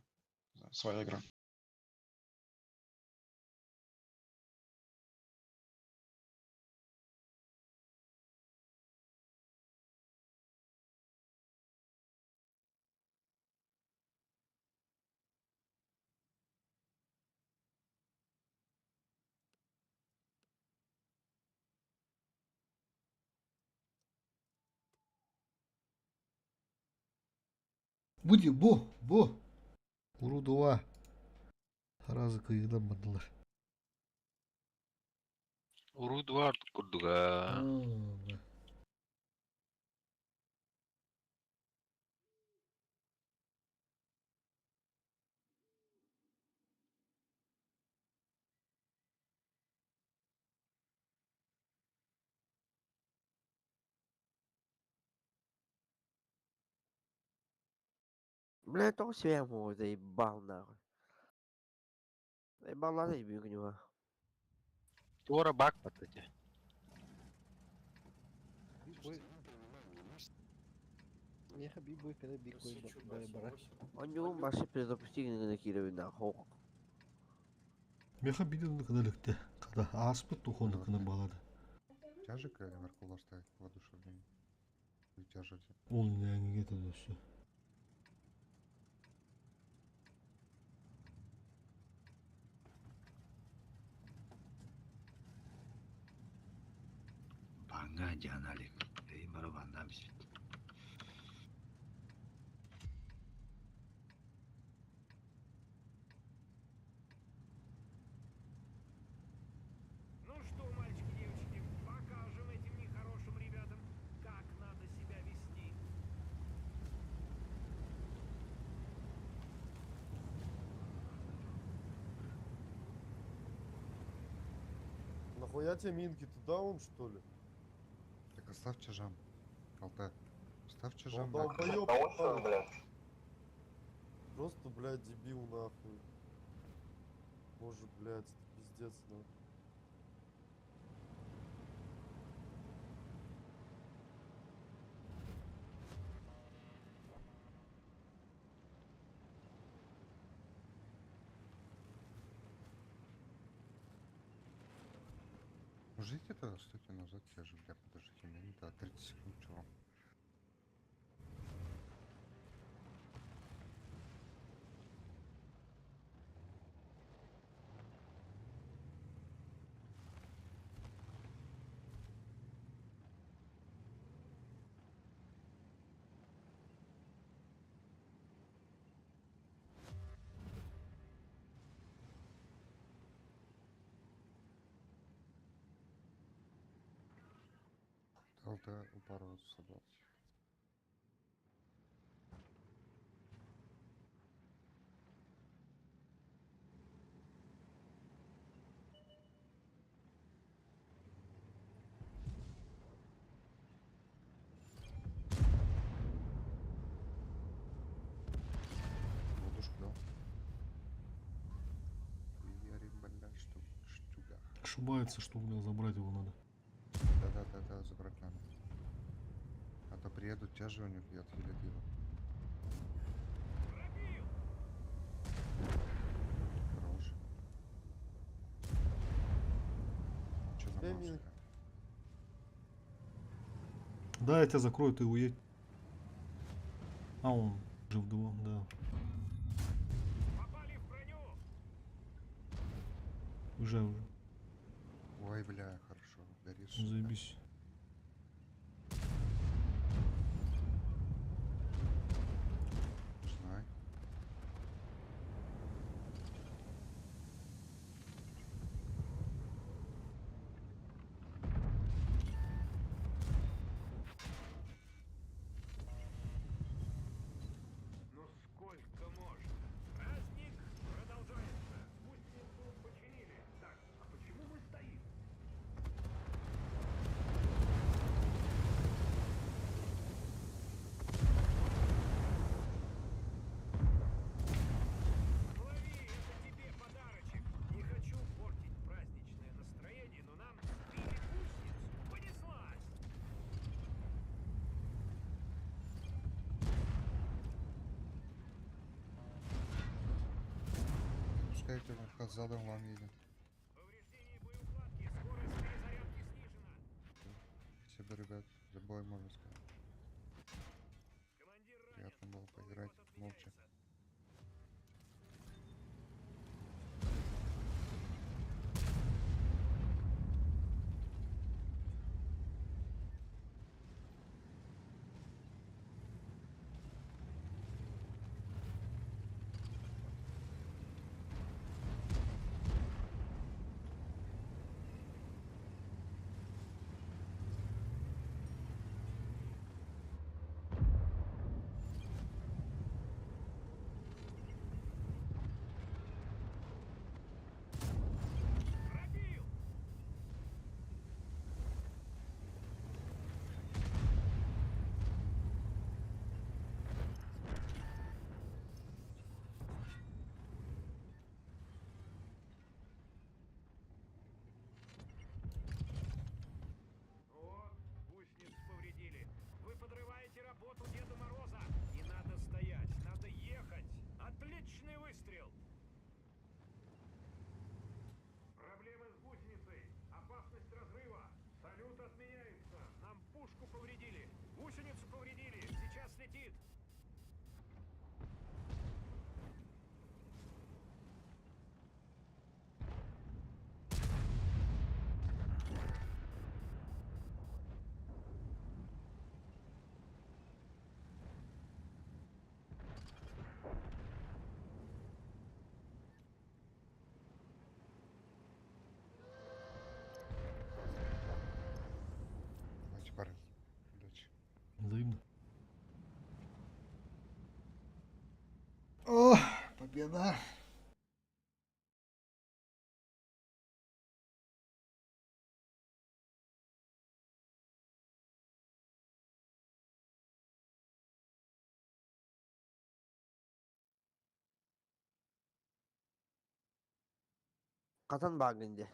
Своя игра. Буде, bu. Урудуа. Таразы кыйгыдан бардылар. Урудуар курдуга. Бля, только себя ему заебал нахуй. Заебал, ладно, и бью к него. Тора бак потоки. Я хабибу, когда бикой бара. Он не умбаши перезапусти на кирови нахуй. Меха биден кадалыкты. Када аспыт тухонды кына балады. Тяжик или Меркулов ставить воодушевление? Или тяжете? Ол нәңеге тадасы. Банга жаналик. Эй, мару бандам сит. Ну что, мальчики, девочки, покажем этим нехорошим ребятам, как надо себя вести. Нахуя тебе минки? Ты даун, что ли? Так оставь чажам. Алтай. Ставь Он чажам. долбоёб, просто, блядь, дебил, нахуй. Может, блядь, это пиздец, нахуй. Можете тогда стойте назад, я же, бля, подождите минут, да, 30 секунд, чего? Алтай упоролся собрался. Ладушку дал. Ярик, бля, штука. Ошибается, что у меня забрать его надо. Да, забрать надо. А то приедут те же у них и отхилят его. Хорош. Че за монстр? Да, я тебя закрою, ты уедь. А он жив два, да. Уже. Ой, бля, хорошо. Горишь. Заебись. Знай. Ну сколько можно? Праздник продолжается. Пусть Несу починили. Так, а почему мы стоим? пускайте задом вам едем. Спасибо, ребят, за бой, можно сказать. Приятно было поиграть, молча. Вот, гусениц повредили. Вы подрываете работу Деда Мороза. Не надо стоять, надо ехать. Отличный выстрел. Проблемы с гусеницей. Опасность разрыва. Салют отменяется. Нам пушку повредили. Гусеницу повредили. Сейчас летит. Давайте, парни. Удачи. Взаимно. О, победа! Katan bagınca.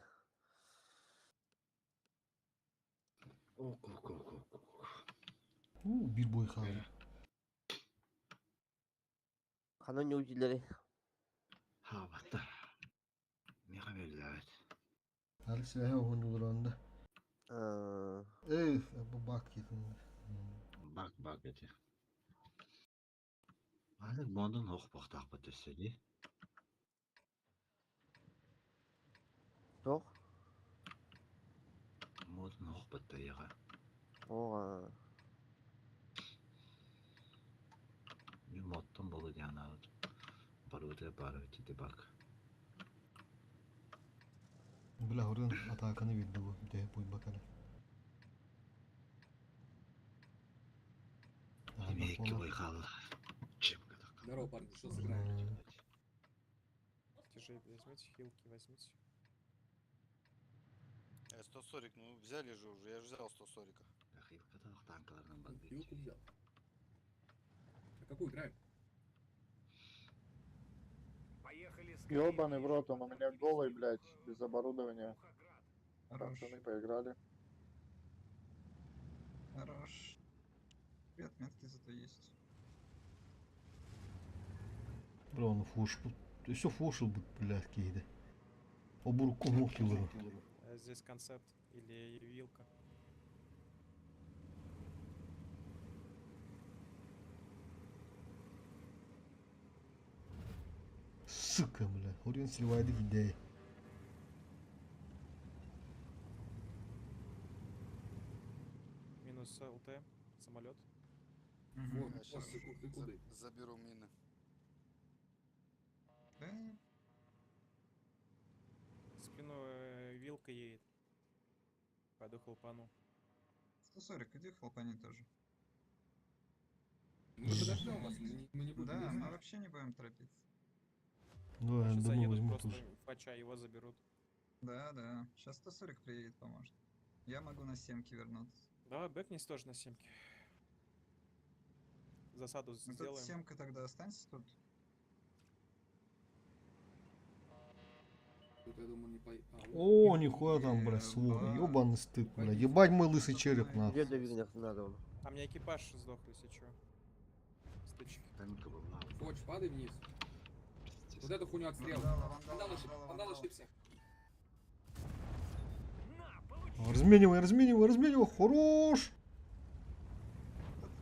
Bir boy kaldı. Kanan yolcuları. Ha baktı. Ne haberler? Her silahı oynuyorlar onda. Bu bak yakında. Bak eti. Hadi bundan hoş baktak bu tüseli. Çok. Modun hoş battı ya. Oha. Bir moddan bolu yana. Barıvıtı bak. Bula oradan Atakan'ı bildi bu. Bir de boy bakalım. Demek ki boy kaldı. Здорово, парни, что сыграем? Тяжей возьмите, хилки возьмите. 140, ну взяли же уже, я же взял 140. Хилку взял. А какую играем? Поехали с Ёбаный в рот, он у меня голый, блядь, без оборудования. Пацаны поиграли. Хорош. Отметки зато есть. Bro onu fuş bu. Все фушил бы, блядь, кейде. Обурку мухтилыру. Здесь концепт или вилка. Сука, блядь. Орен сливайды гидей. Минус ЛТ, самолет. Заберу мины. Спину вилка едет. Пойду хлопану. 140, иди хлопани тоже. Мы подождем вас, мы не будем. Да, мы вообще не будем торопиться. Ну, я Сейчас думаю, заедут возьму просто тоже. фача, его заберут. Да. Сейчас 140 приедет, поможет. Я могу на 7-ки вернуться. Давай бэкнись тоже на 7-ке. Засаду Ну тут сделаем. 7-ка тогда останься тут. Тут, я думаю, не по... О, нихуя там, блядь, свора. Ёбаный стык, блядь. Ебать мой лысый череп, нахуй. Где до Вигнах надо он? А мне экипаж сдох, если чё. Стычки. Фоч, падай вниз. Вот эту хуйню отстрел. Вандал ошибся. Разменивай, хорош!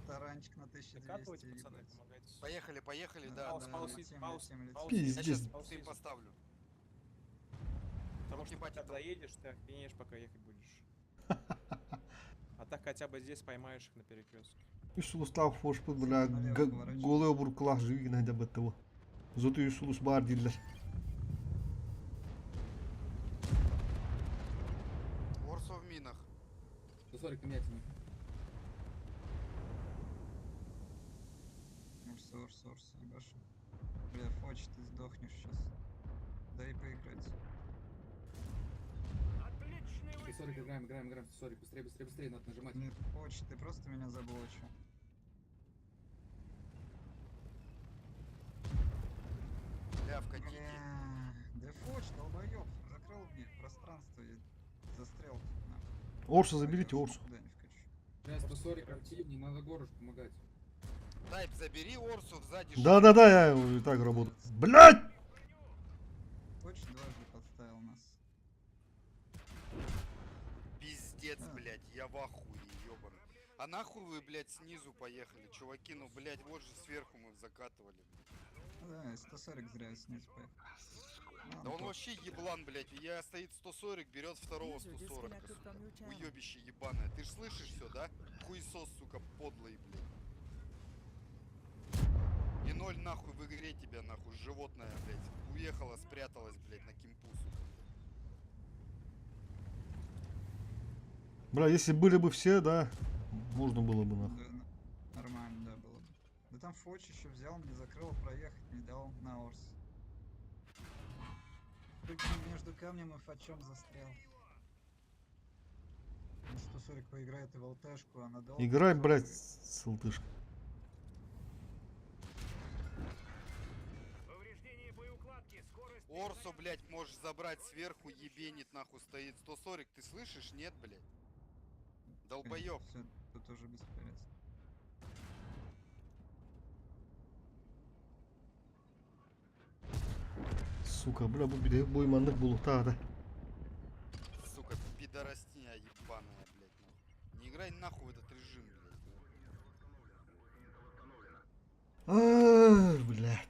Таранчик на 1200. ебать. Поехали, да. Пиздец. Я сейчас ты поставлю. Потому что когда заедешь, ты охренеешь, пока ехать будешь. А так хотя бы здесь поймаешь их на перекрестке. Üsulustaq hoş bu bula golay burkulaq jüyügne de bitti bu. Zotu Üsulus bar diller. Орсо в минах. 140 меняйте. Орс, ебашу. Бля, Фоч, ты сдохнешь сейчас. Дай поиграть. 140 играем, 140. Быстрее, надо нажимать. Нет, Фоч, ты просто меня заблочил. Лявка, Кики. Да Фоч, долбоёб, закрыл мне пространство и застрял. Орса заберите, Орсу. Куда не вкачу. Бля, 140 активней, надо Горыш помогать. Тайп, забери Орсу сзади. Да, я и так работаю. Блять! Фоч дважды подставил нас. Пиздец, блядь, я в ахуе, ёбаный. А нахуй вы, блядь, снизу поехали, чуваки, ну, блядь, вот же сверху мы закатывали. Да, 140 зря снизу поехал. Да он вообще еблан, блядь, я стоит 140, берет второго 140. Уёбище ебаное. Ты ж слышишь все, да? Хуесос, сука, подлый, блядь. И 0 нахуй в игре тебя, нахуй, животное, блядь. Уехала, спряталась, блядь, на кимпу, сука. Бля, если были бы все, да, можно было бы нахуй. Да, нормально, да, было бы. Да там Фоч еще взял, не закрыл, проехать не дал на Орс. Между камнем и Фочом застрял. 140 поиграет и в ЛТшку, а надолго... Играй, блядь, с ЛТшкой. Орсу, блядь, можешь забрать сверху, ебенит, нахуй, стоит 140, ты слышишь? Нет, блядь? Долбоёб. Все, тут уже бесполезно. Сука, бля, bu bir de boymanlık bulukta da. Сука, пидоростня ебаная, блядь, нахуй. Не играй нахуй в этот режим, блядь. Bля.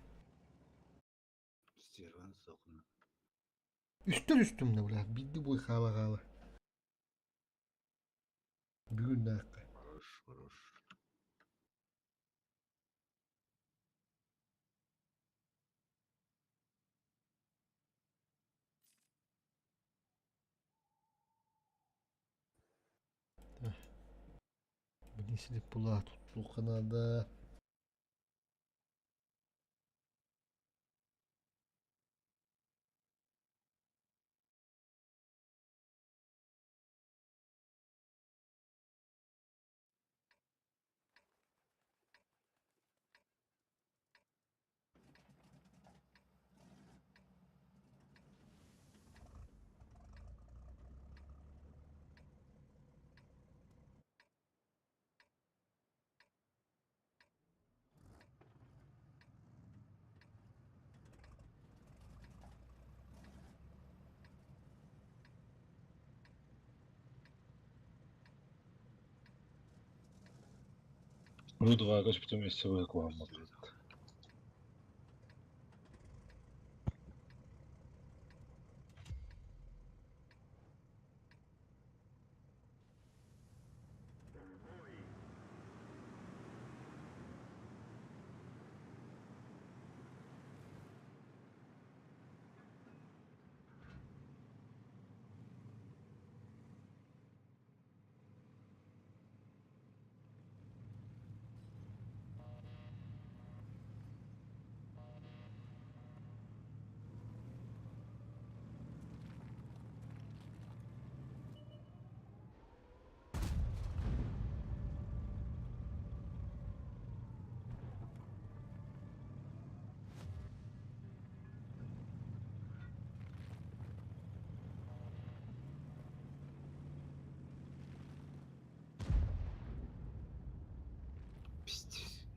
Стерван сохна. Üstümde bля, bildi boy hala. Bugün dakika. Хорош. Bunisi de pula tuttu kanada. Ну, два господи, месяца рекламу.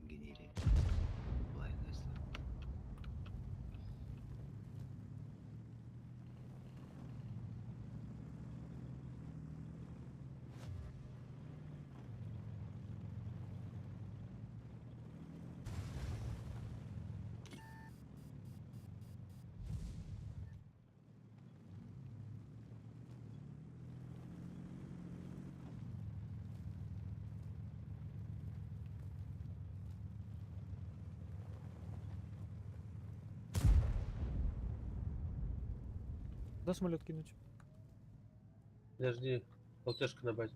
Генерик. Блайнднесс. Да самолет кинуть. Подожди, ЛТшка на базе.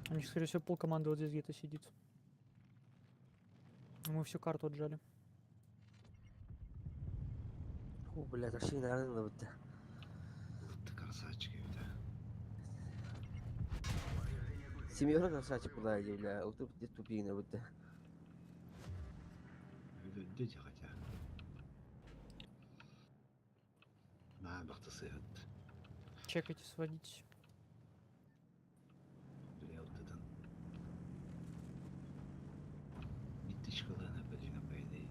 У них, скорее всего, пол команды вот здесь где-то сидит. Мы всю карту отжали. Фу, блядь, вообще, наверное, вот. Ты красавчик, да. Семьёра красавчик, куда иди, бля, вот тут здесь тупик, вот. Дети хотя. На, бахтасы. Чекайте, сводите. Бля, вот это. Миточка, ладно, подвина, по идее.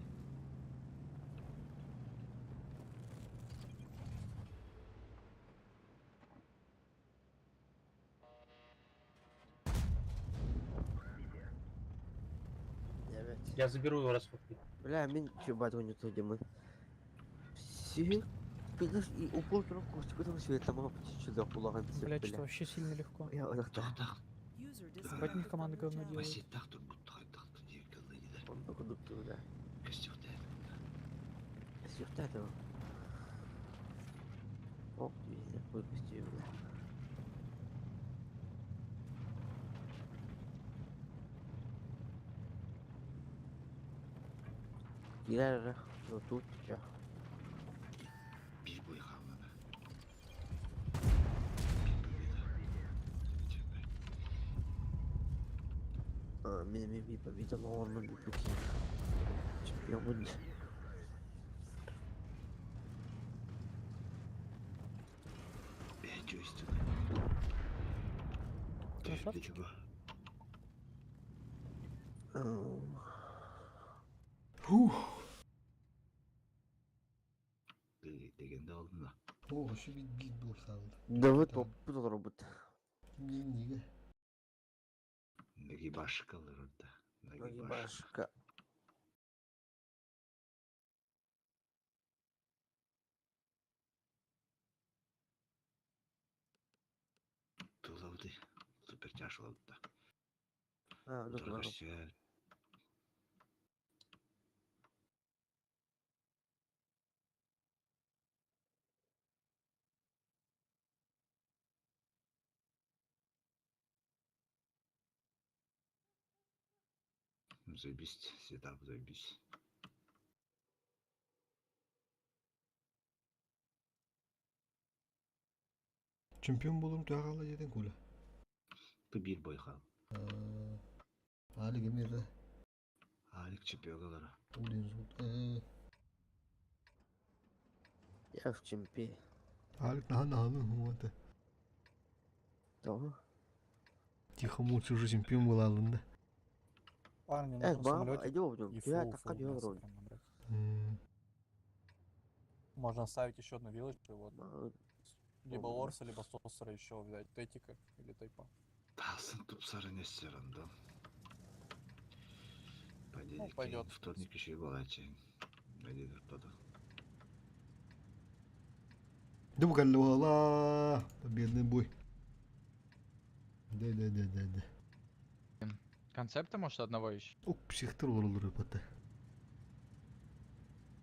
Я заберу его раз. Бля, мен че батоню то где мы. Все. И упал трубку, что свет там чудо хулаган. Блять, что вообще сильно легко. Я вот так. Ебать, у них команда говно делает. Он только дукту, да. Костюрта этого. О, везде выпустил, бля. Гиляра, ну тут чё? Бибу и хамана. Ми победил, но он будет таким. Чемпион будет. Я чувствую. Красавчик. Фух. Легенда алдына. О, вообще гид был саунд. Да вы топ тут робот. Ниге. Нагибашка лырда. Нагибашка. Тулауды. Супер тяжело. А, ну Только да. все. Заебись, сетап, заебись. Чемпион болырым туягала еден куля. Ты бир бойхал. Алик эмеде. Алик чемпионлары. Улин зут. Я в чемпе. Алик наханы хумата. Того. Тихо мучу уже чемпион был алында. Парни, на Бам, самолете. идем, И я фул, так фул ходил мясо вроде. прям набрать. Можно оставить еще одну вилочку, вот. Либо Орса, либо Сосера еще взять. Тетика или Тайпа. Талсын тупсары не стеран, да? Ну, пойдет. Вторник еще и балачай. Надеюсь, что-то. Дубгалла. Победный бой. Да. Концепта, может, одного еще? Ук, психтер олар пата.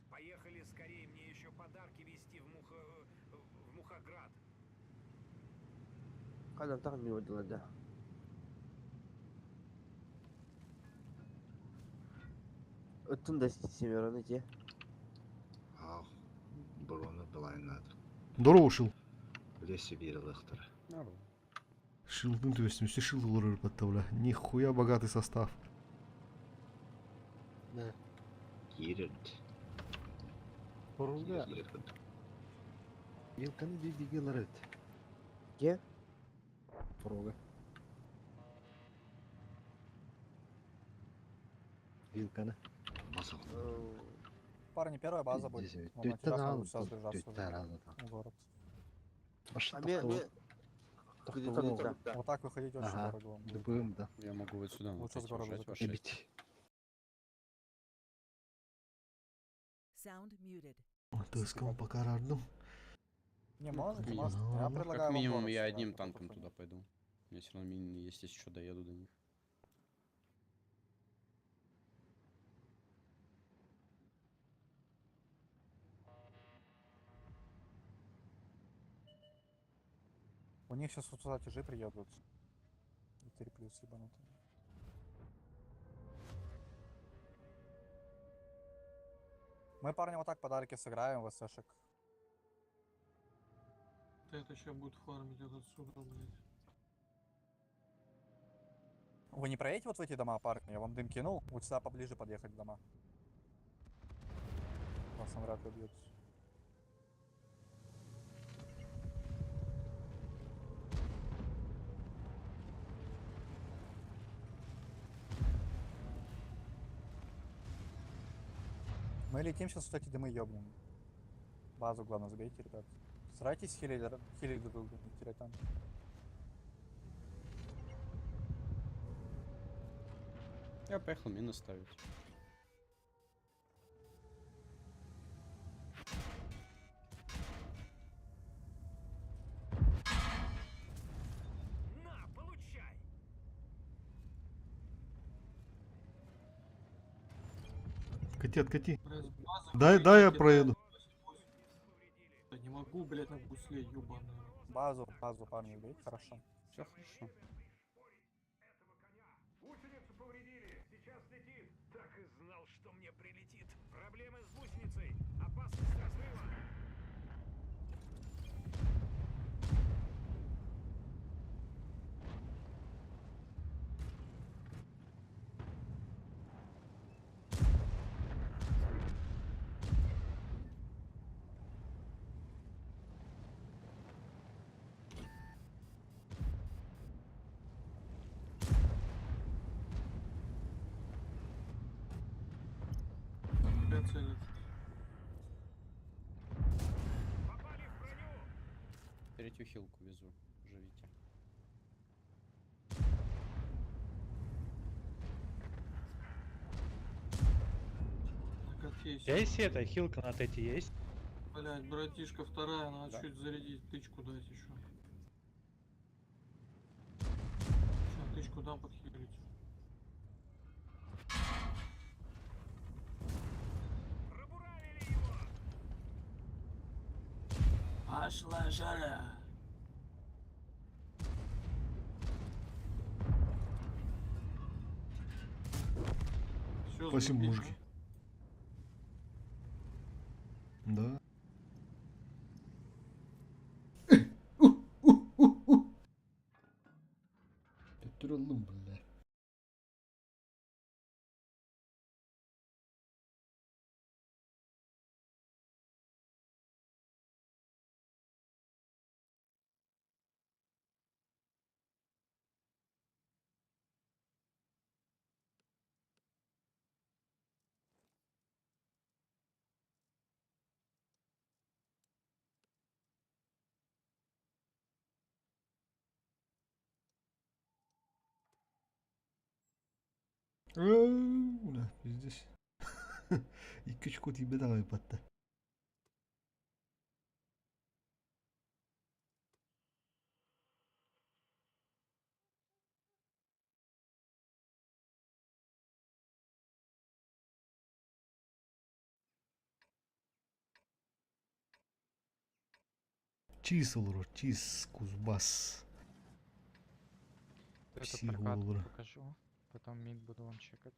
Поехали скорее, мне еще подарки везти в Мухоград. Когда так не водила, да. Оттуда семерон идти. Ах, Бруно была и надо. Здорово шил. Лесе бирил ихтер. Шилдың төбесін үсте шил олар пата, бля. Нихуя богатый состав. Да. Кирит. Поруга. Елканы дедиге ларет. Где? Поруга. Вилканы. Парни, первая база будет. Вот на тебя сразу сейчас держаться в город. Вот так выходить очень дорого. Да. Я могу вот сюда. Лучше с города закупить. Sound muted. Тыском по карарdım. Не можете, Ну, можете. Я ладно. предлагаю Как вам минимум город я сюда, одним чтобы танком похуй. туда пойду. Мне все равно мины есть, если что, доеду до них. У них сейчас вот сюда тяжи приедут. И 3 плюс ебанутые. Мы, парни, вот так подарки сыграем в СШек. Это сейчас будет фармить этот супер, блядь. Вы не проедете вот в эти дома, парни? Я вам дым кинул. Вот сюда поближе подъехать в дома. Вас там вряд ли убьют. Мы летим сейчас, кстати, дымы ёбнем. Базу, главное, забейте, ребят. Старайтесь хилить друг друга, не терять танки. Я поехал мины ставить. На, получай! Кати, откати. База, Дай я кидает. проеду. Да не могу, блядь, на гусле, ёбаный. Базу, парни, бейте, хорошо. Все хорошо. Гусеницу повредили, сейчас летит. Так и знал, что мне прилетит. Проблемы с гусеницей. Опасность разрыва. Тебя целят. Попали в броню. Третью хилку везу. Живите. На катке Есть эта хилка на тете есть? Блядь, братишка, вторая, надо Да. чуть зарядить, тычку дать еще. Сейчас тычку дам подхилить. Пробуравили его. Пошла жара. Всё, Спасибо, сбил, мужики. Да. Тюрелым, бля. Ulan pizdiş. 2-3 kod gibi daha yapıttı. Чиз olur, чиз, кузбасс. Эту Всего прокатку olur. покажу. Потом мид буду вам чекать.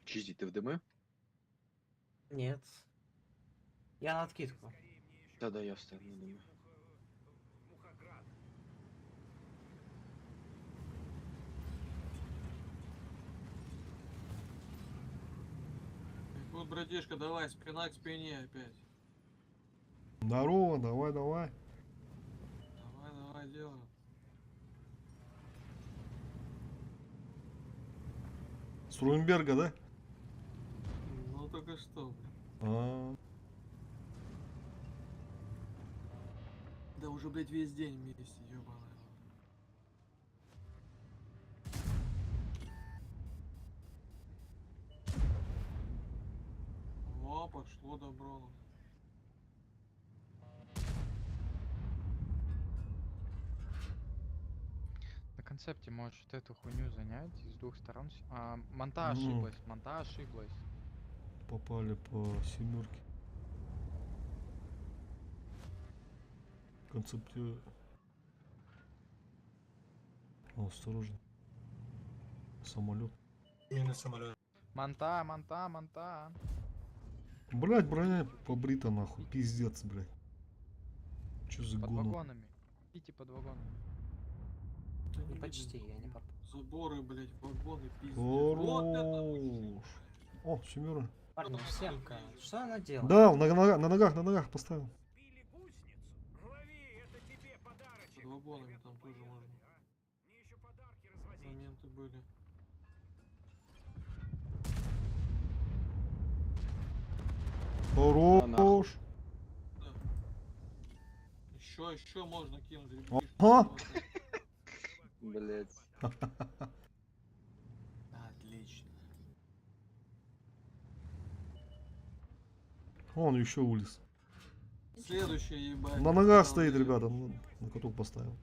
Чизи, ты в ДМ? Нет. Я на откидку. Да, я встану на ДМ. Вот, братишка, давай, спина к спине опять. Здорово, давай, давай. Давай, давай, делаем. С Румберга, да? Ну только что, блин. А, Да уже, блядь, весь день вместе, ёбаная. О, пошло добро. На концепте можешь вот эту хуйню занять и с двух сторон. Монта Ну. ошиблась, монта ошиблась. попали по семерке. Концепте. Осторожно. Самолет. Именно самолет. Монта, монта, монта. Блять, броня побрита нахуй. Пиздец, блять. Чё за Под гону? вагонами. Идите под вагонами. Да не почти, видно. я не попал. Заборы, блядь, вагоны, пиздец. Вот это Хорош. О, семера. Парни, семка, что она делает? Да, на ногах поставил. под вагонами там тоже можно. Моменты были. Хорош. Еще можно кинуть, ребятишки. Ага. Блять. Отлично. Он еще улиц. Следующий, ебать. На ногах стоит, ребята. На каток поставил.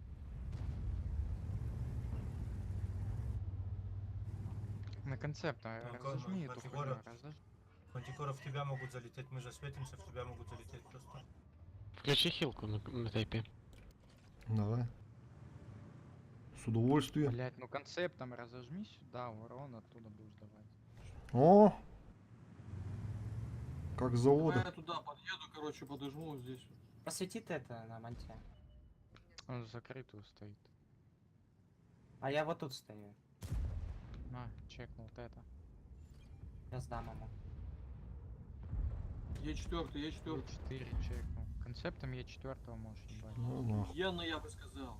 На концепт, разожми эту хуйню, разожми. Мантикора, в тебя могут залететь, мы засветимся, в тебя могут залететь просто. Включи хилку на тайпе. Давай. С удовольствием. Блять, ну концептом разожми сюда, урон оттуда будешь давать. О! Как с Давай завода. я туда подъеду, короче, подожму вот здесь. Посветит это на манте. Он закрытую стоит. А я вот тут стою. На, чекнул вот это. Я сдам ему. Е4, Е4. Е4 чекнул. Концептом Е4 можешь ебать. Ну нахуй. Охуенно, я бы сказал.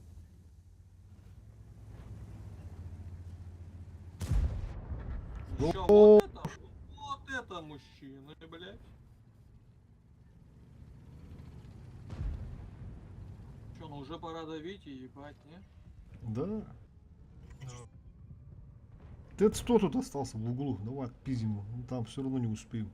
Еще вот это мужчина, блядь. Че, ну уже пора давить и ебать, не? Да. Ты кто тут остался в углу? Давай отпиздим его. Ну, там все равно не успеем.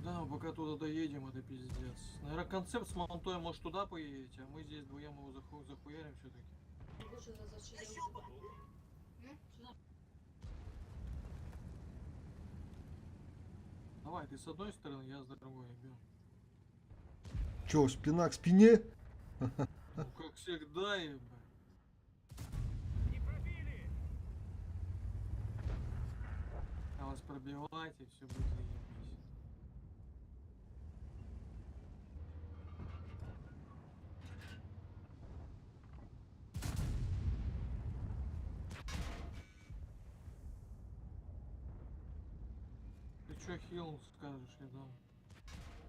Да, пока туда доедем, это пиздец. Наверное, концепт с Монтой, может, туда поедете, а мы здесь вдвоем его захуярим все-таки. Давай, ты с одной стороны, я с другой, ебем. Че, спина к спине? Ну, как всегда, ебать. А вас пробивать и все будет заебись. Ты чё хил скажешь, я дам?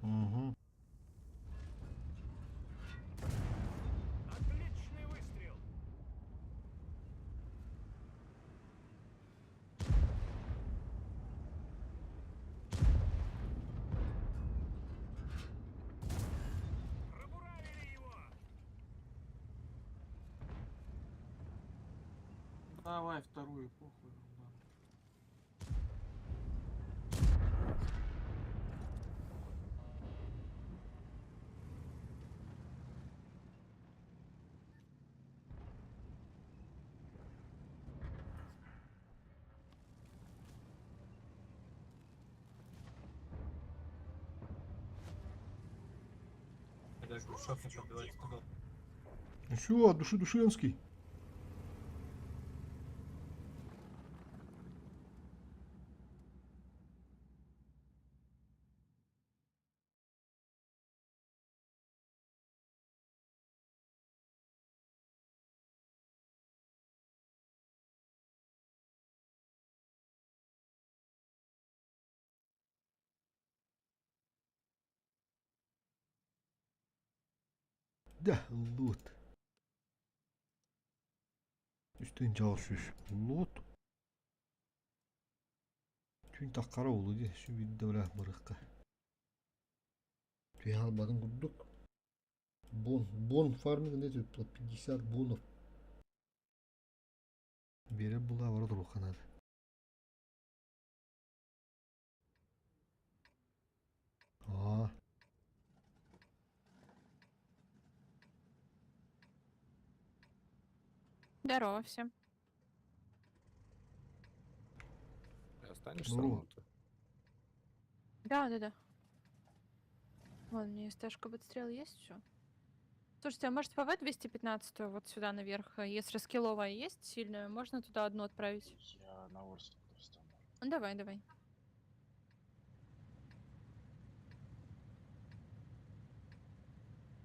Угу. Отличный выстрел! Пробуравили его! Давай вторую, похуй. Да. Еще от души душенский. Да, лут. Üstün çalışıyor. Lut. Tüm takkara oldu diye. Şu bir de öyle bırakka. Tüy almadın kurduk. Bon farming ne diyor? 50 бонов. Бере була вара друга надо. А. Здорово всем. Останешься Ну. самому-то? Да. Вон, у меня СТ-шка подстрел есть, все. Слушайте, а может по В-215 вот сюда наверх, если скилловая есть сильная, можно туда одну отправить? Я на Орске встану. Ну, давай.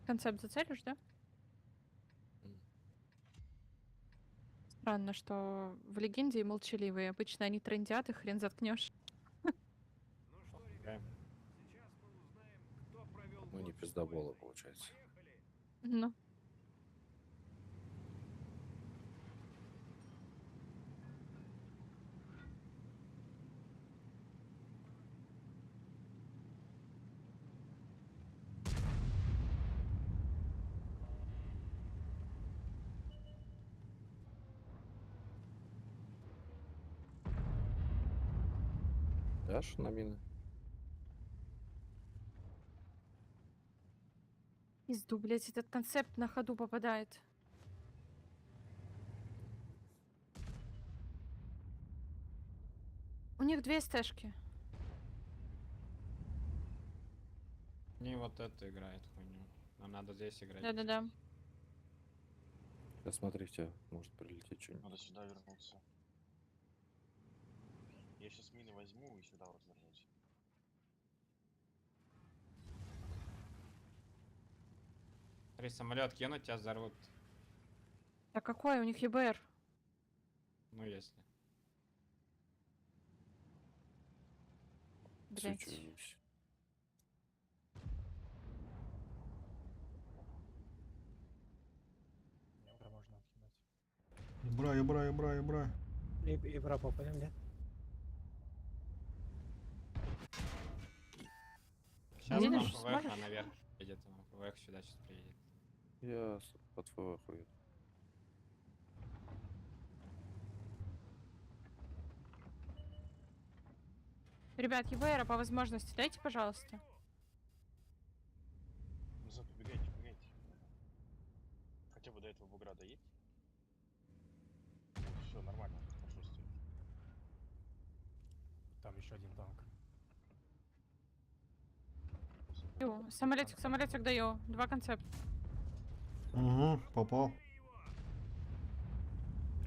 Концепт зацелишь, да? Странно, что в легенде молчаливые. Обычно они трындят, и хрен заткнешь. Ну, не пиздобола, получается. Ну. Дашь на мины? Пизду, блять, этот концепт на ходу попадает. У них 2 стэшки. Не вот это играет хуйню. Нам надо здесь играть. Да. Да смотри, в тебя может прилететь что-нибудь. Надо сюда вернуться. Я сейчас мины возьму и сюда вот вернусь. Смотри, самолет кинуть, тебя взорвут. А какой у них ЕБР? Ну если. Блять. Можно откинуть. Ебра. Ибра попадем, нет? Сейчас Едешь, нам ФВХ сможешь? наверх едет. ФВХ сюда сейчас приедет. Я под ФВХ еду. Ребят, ЕБР, по возможности дайте, пожалуйста. Назад убегайте. Хотя бы до этого бугра доедь. Все, нормально, хорошо стоит. Там еще один танк. Самолетик даю. 2 концепта. Угу, попал.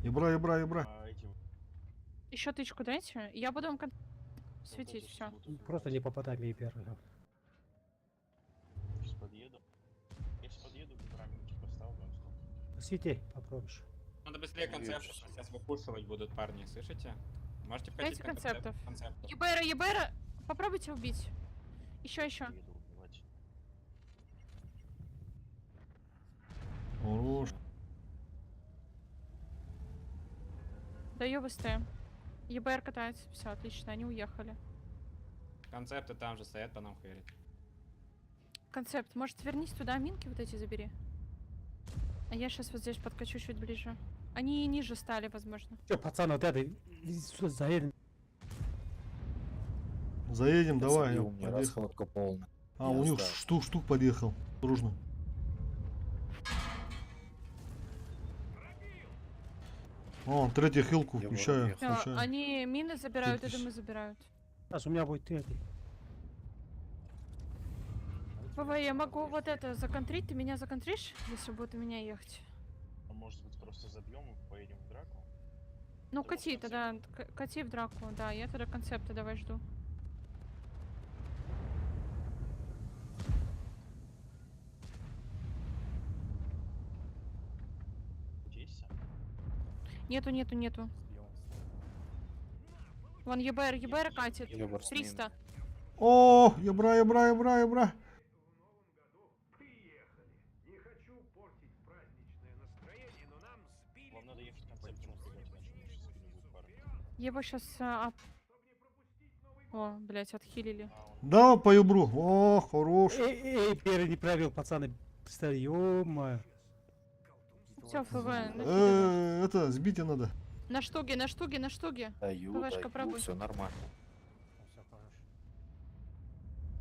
Ебра. Еще тычку дайте. Я буду вам светить, все. Просто не попадай мне первый. Сейчас подъеду. Я сейчас подъеду, камерочку поставлю. Свети, попробуешь. Надо быстрее концепт. Сейчас выпушивать будут парни, слышите? Можете вкатить Дайте концептов. концептов. ЕБР, попробуйте убить. Еще. Хорош. Даю ВСТ. ЕБР катается. Все, отлично, они уехали. Концепты там же стоят, по нам херить. Концепт, может, вернись туда, минки вот эти забери. А я сейчас вот здесь подкачу чуть ближе. Они ниже стали, возможно. Че, пацан, вот это, заедем. Заедем, давай. У меня расходка полная. А, у них штук подъехал. Дружно. О, третью хилку включаю. Всё, они мины забирают, и дымы забирают. Сейчас у меня будет третий. ВВ, я могу вот это законтрить, ты меня законтришь, если будет у меня ехать? А может быть просто забьем и поедем в драку? Ну, кати тогда, кати в драку, да, я тогда концепта давай жду. Нету. Вон ЕБР катит. 300. О, ебра. ехать концепт, чему придете, иначе у меня сейчас не будет пары. Его сейчас... О, блять, отхилили. Да, по ебру. О, хорош. Эй, первый не правил, пацаны. Представь, ё-моё. Все, ФВ, Это, сбить ее надо. на штуге, на штуге, на штуге. ФВшка, пробуй. все нормально.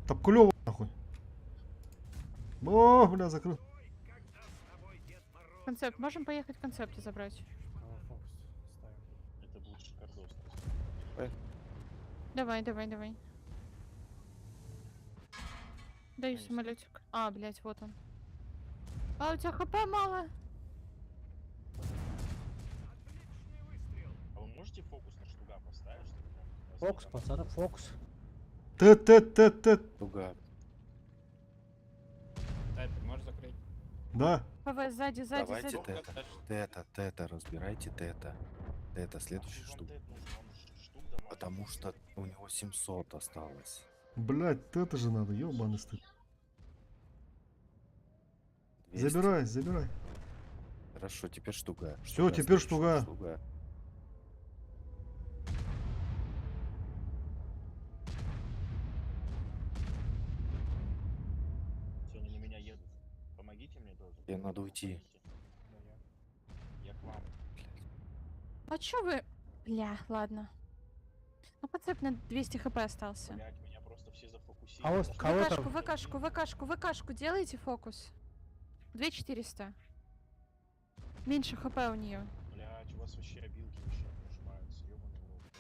Топкулёва, нахуй. О, бля, закрыл. Концепт, можем поехать концепты забрать? Это будет шикардос. Давай, давай, давай. Даю самолетик. А, блять, вот он. А у тебя хп мало. А вы можете фокус на штуга поставить? Фокус, пацаны, фокус. Т. Туга. Да, ты можешь закрыть? Да. ФВ, сзади, сзади, Давайте сзади. тета, разбирайте тета. Тета, следующий штук. Потому что у него 700 осталось. Блять, это же надо, ёбаный стыд. 200. Забирай. Хорошо, теперь штуга. Все, теперь штуга. Все, они на меня едут. Помогите мне тоже. Тебе надо уйти. Я к вам. А чё вы... Бля, ладно. Ну, концепт на 200 хп остался. Блять, меня просто все зафокусировали. ВКшку, делайте фокус. 2400. Меньше хп у нее. Блять, у вас вообще обилки вообще нажимаются, ёбаный в рот.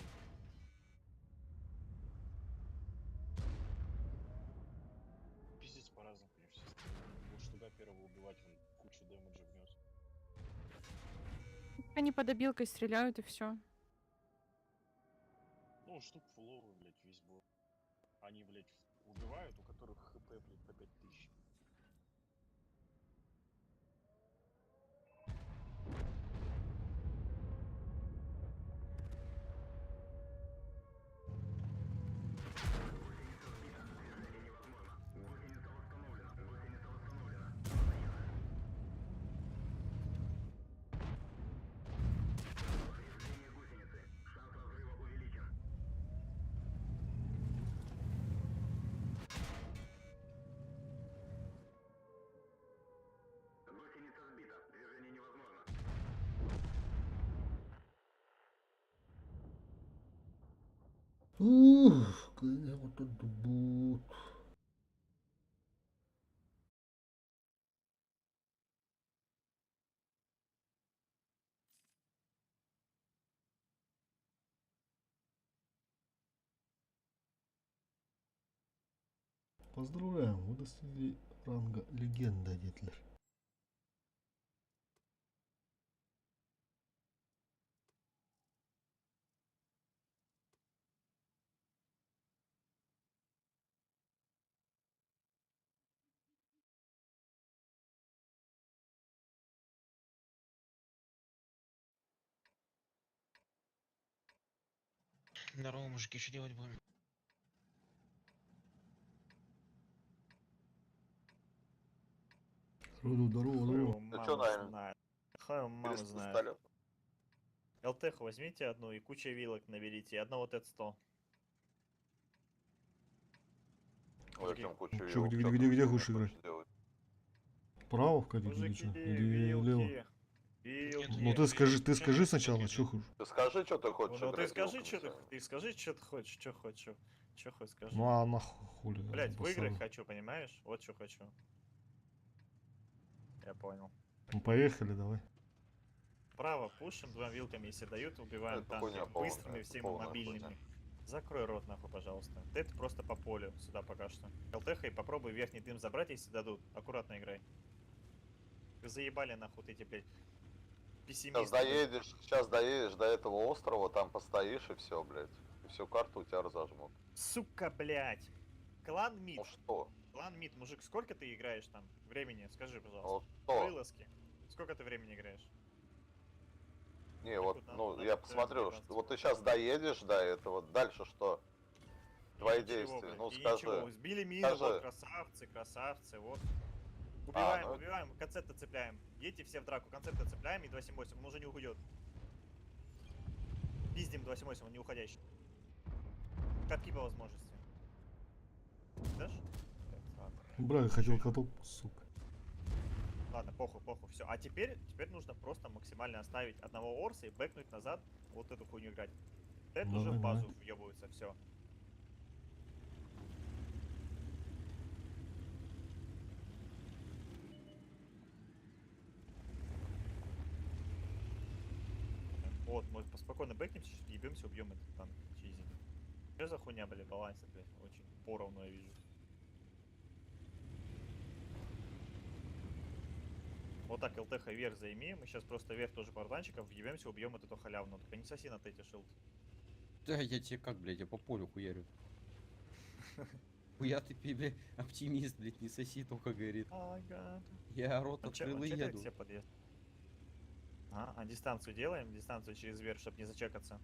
Пиздец по-разному, конечно, все стреляют. Вот штуга первого убивать, он кучу дэмэджа внес. Они под обилкой стреляют и все. Ну, штук фуловый, блять, весь бой. Они, блять, убивают, у которых хп, блять, по 5000. Kayaknya waktu debut. Поздравляем, вы достигли ранга легенда, Детлер. Здорово, мужики, что делать будем? Здорово. Ну что, наверное? Хай мама знает. ЛТХ возьмите одну и куча вилок наберите. И одно вот это 100. Чё, где хочешь играть? Право входить или что? Или лево? Ну ты скажи сначала, что хочешь. Ты скажи, что ты хочешь. Ну ты скажи, что ты хочешь, что хочешь. Что хочешь, скажи. Ну а нахуй хули. Блять, выиграть хочу, понимаешь? Вот что хочу. Я понял. Ну поехали, давай. Право пушим, двумя вилками, если дают, убиваем танки быстрыми, всеми мобильными. Закрой рот, нахуй, пожалуйста. Ты просто по полю сюда пока что. ЛТХ и попробуй верхний дым забрать, если дадут. Аккуратно играй. Вы заебали, нахуй, эти, блядь, пессимисты. Сейчас доедешь до этого острова, там постоишь и все, блядь. И всю карту у тебя разожмут. Сука, блядь. Клан МИД. Ну что? Клан МИД, мужик, сколько ты играешь там? Времени, скажи, пожалуйста. Ну, Вылазки. Сколько ты времени играешь? Не, вот, ну, я посмотрю, вот ты сейчас доедешь до этого, дальше что? Твои действия, ну скажи. Ничего, сбили мину, вот, красавцы, вот. Убиваем, убиваем, концепты цепляем. Едьте все в драку. Концепты цепляем и 278, он уже не уйдет. Пиздим 278, он не уходящий. Катки по возможности. Дашь? Бля, хотел каток, сука. Ладно, похуй, все. А теперь нужно просто максимально оставить одного орса и бэкнуть назад, вот эту хуйню играть. Это уже в базу въебывается, все. Вот, мы спокойно бэкнемся, чуть ебемся, убьем этот танк. Чизи. Что за хуйня, блядь, балансит, блядь, очень поровну я вижу. Вот так, ЛТХ вверх займи, мы сейчас просто вверх тоже пару танчиков, въебемся, убьем эту халявну. Только не соси на эти шилд. Да я тебе как, блядь, я по полю хуярю. Хуя ты, блядь, оптимист, блядь, не соси, только говорит. Я рот открыл и еду. А дистанцию делаем? Дистанцию через верх, чтобы не зачекаться.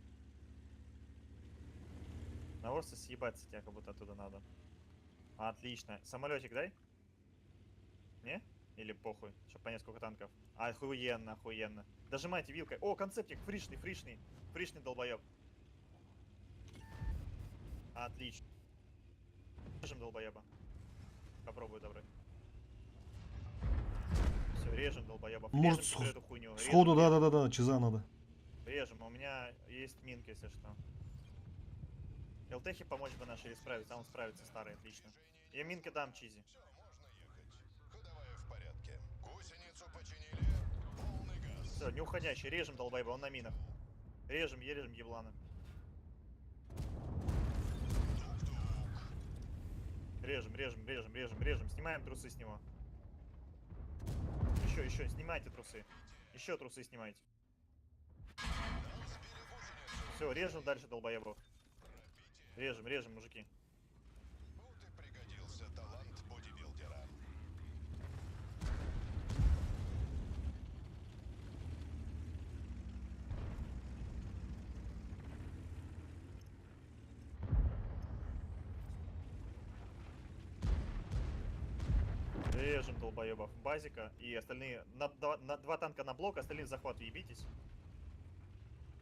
На орса съебаться тебя как будто оттуда надо. Отлично. Самолетик дай? Не? Или похуй? Чтоб понять, сколько танков. Охуенно, охуенно. Дожимайте вилкой. О, концептик, фришный долбоеб. Отлично. Режем долбоеба. Попробую добрать. Все, режем долбоеба. Может, Режем эту хуйню. сходу, да, чиза надо. Режем, у меня есть минка, если что. ЛТХи помочь бы нашей справиться, а он справится старый, отлично. Я минка дам Чизи. Все, не уходящий, режем долбоеба, он на минах. Режем еблана. Режем. Снимаем трусы с него. Еще, снимайте трусы. Еще трусы снимайте. Все, режем дальше долбоебов. Режем, мужики. Режем долбоебов. Базика и остальные. На два танка на блок, остальные в захват ебитесь.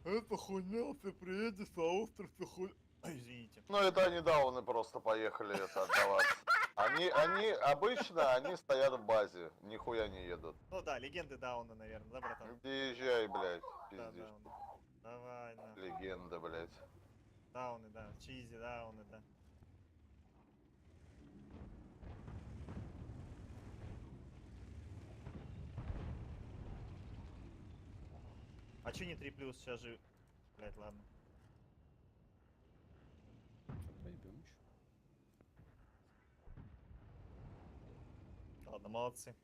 Это хуйня, ты приедешь на остров, ты хуй... Извините. Ну это они дауны просто поехали это отдаваться. Они обычно, они стоят в базе, нихуя не едут. Ну да, легенды дауна, наверное, да, братан? Езжай, блядь, Да, пиздишь. давай, на. Легенда, блядь. Дауны, да, чизи, дауны, да. А че не 3+, сейчас же... Блять, ладно. Пойдем еще. Ладно, молодцы.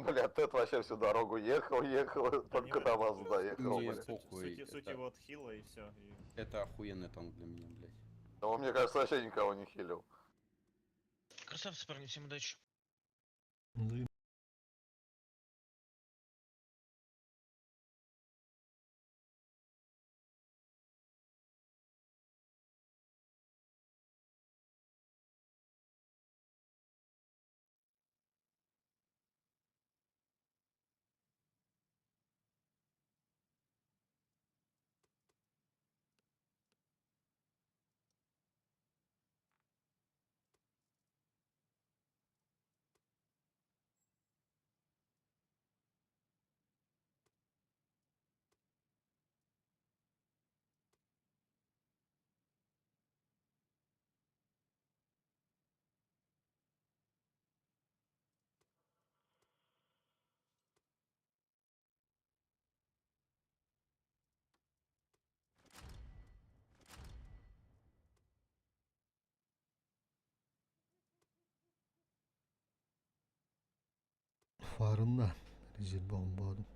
Бля, Тед вообще всю дорогу ехал, только до вас доехал, Не, блядь. похуй, Суть это- его отхила и все. Это охуенный танк для меня, блядь. Да он, мне кажется, вообще никого не хилил. Красавцы, парни, всем удачи. Farında rezil bombadım.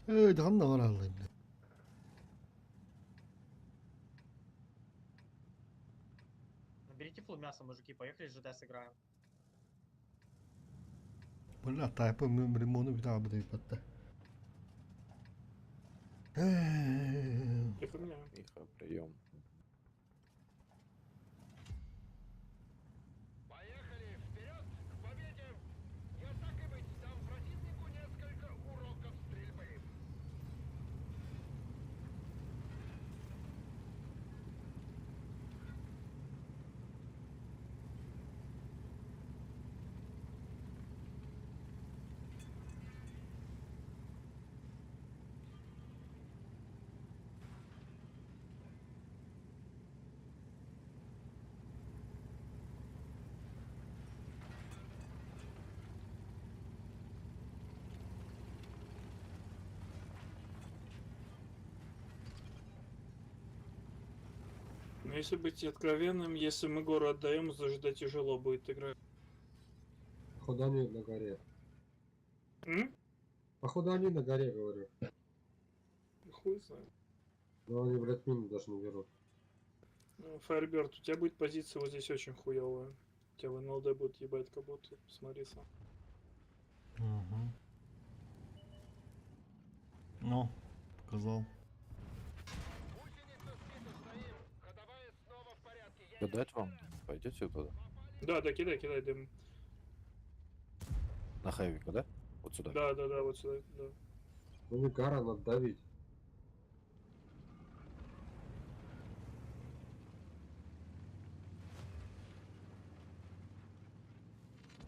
Да ганна var Allah'ım. Наберите фул мяса, мужики, поехали ЖД сыграем. Bırak hata yapamıyorum. Limonu bir daha buraya battı. Тихо, меня. Тихо, прием. Поехали! Вперед! К победе! Я так и быть, дам противнику несколько уроков стрельбы. Но если быть откровенным, если мы гору отдаем, то ЖД тяжело будет играть. Походу они на горе. М? Походу они на горе, говорю. Хуй знает. Но они, блядь, мину даже не берут. Фаерберт, у тебя будет позиция вот здесь очень хуевая. Тебя в НЛД будут ебать как будто. Смотри сам. Угу. Ну, показал. Кидать вам? Пойдете туда? Да, да, кидай, кидай дым. На хайвика, да? Вот сюда. Да, да, да, вот сюда, да. Ну не гора, надо давить.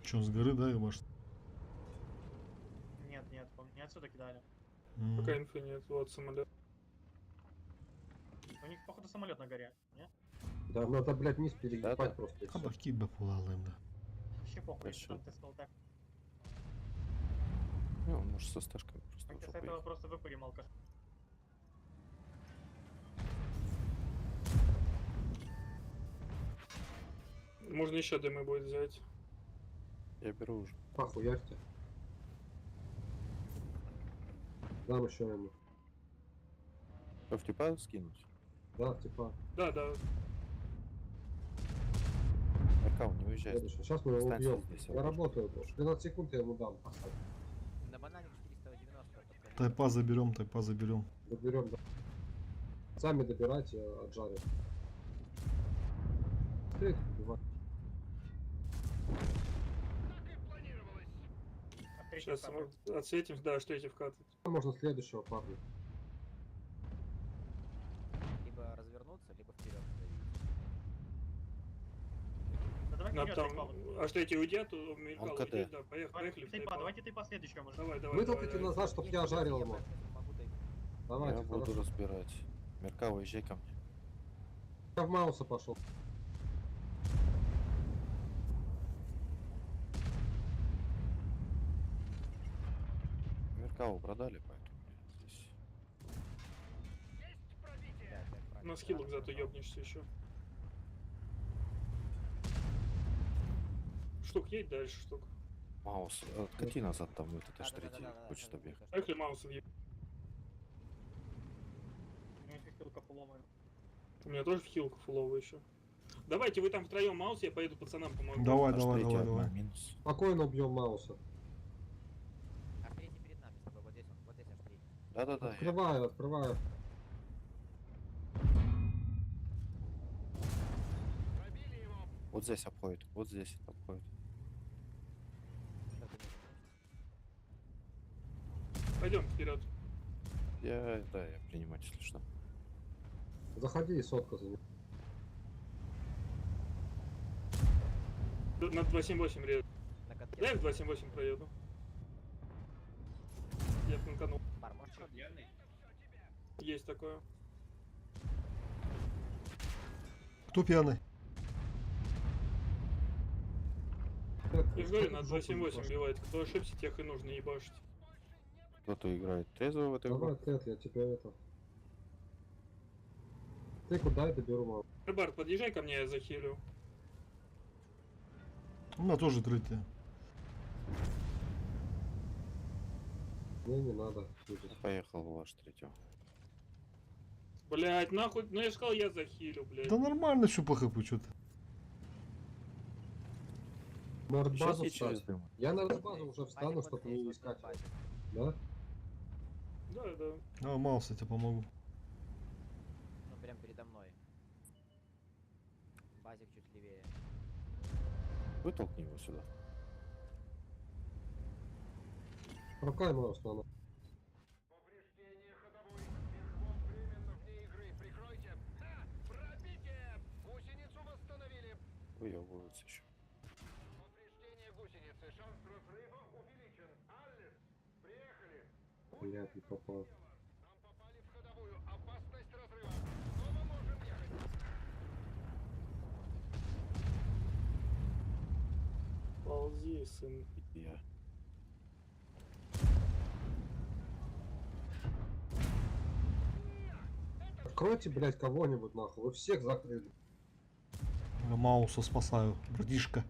Че, с горы, да, может? Нет, нет, не отсюда кидали. Пока инфы нет, вот самолет. У них, походу, самолет на горе, нет? Да, надо, блядь, вниз перегибать просто. и всё. Kabaki be pulalım da. Вообще похуй, Хорошо. там ты сказал так. Ну, он может со стажками просто Мы уже тебя с этого поехал. просто выпарим алкаш. Можно еще дымы будет взять. Я беру уже. Похуярьте. Дам еще ему. Что, в типа скинуть? Да, типа. Да, да. Аркау, не уезжай. Следующий. Сейчас мы его Останься убьем. здесь, Я я работаю. 12 секунд я ему дам. Поставь. На банане 490. Тайпа заберем, тайпа заберем. Доберем, да. Сами добирайте, отжарим. Быстрее убивать. Сейчас отсветим, да, что эти вкатывают. Можно следующего парня. Либо развернуться, либо вперед. Да давай Надо вперед, там, тайпа. а что эти уйдет, Михаил ЛКД. уйдет, да, поехали в Тайпа, тайпа. давайте тайпа следующего, может. Давай, давай, Вытолкайте давай. назад, чтоб я жарил ему. Давайте, Я буду хорошо. разбирать. Мерка, уезжай ко мне. Я в Мауса пошел. Меркаву продали, поэтому я здесь. На скиллах зато ёбнешься еще. Штук едь дальше, штук. Маус, откати назад там в этот H3, хочет объехать. Поехали Маусом въеб. У меня хилка фуловая. У меня тоже в хилку фуловая еще. Давайте вы там втроем Маус, я поеду пацанам помогу. Давай, H3 давай, давай, одна давай. минус. Спокойно убьем Мауса. А третий перед нами с тобой, вот здесь он, вот здесь аж третий. Да-да-да. Открываю, открываю. Вот здесь обходит, вот здесь обходит. Пойдем вперед. Я принимать, если что. Заходи и сотка за ним. На 278 режет. Дай в 278 проеду. Я пинканул. Есть такое. Кто пьяный? Я же говорю, на 278 бивает. Кто ошибся, тех и нужно ебашить. Кто-то играет трезвый в этой Давай, игре. Тед, я тебя это. Ты куда я доберу мало? Барт, подъезжай ко мне, я захилю. У меня тоже третья. Мне не надо. Поехал в ваш третьего. Блять, нахуй, ну я же сказал, я захилю, блять. Да нормально, что по хп, что-то. На артбазу Сейчас через встать. дым. Я на артбазу уже встану, чтобы не искать. Да? Да, да. А, Маус, я тебе помогу. Ну, прям передо мной. Базик чуть левее. Вытолкни его сюда. Рукай Маус надо. Выебываются еще. Блядь, не попал. Ползи, сын. Я. Откройте, блядь, кого-нибудь нахуй. Вы всех закрыли. Я Мауса спасаю, братишка.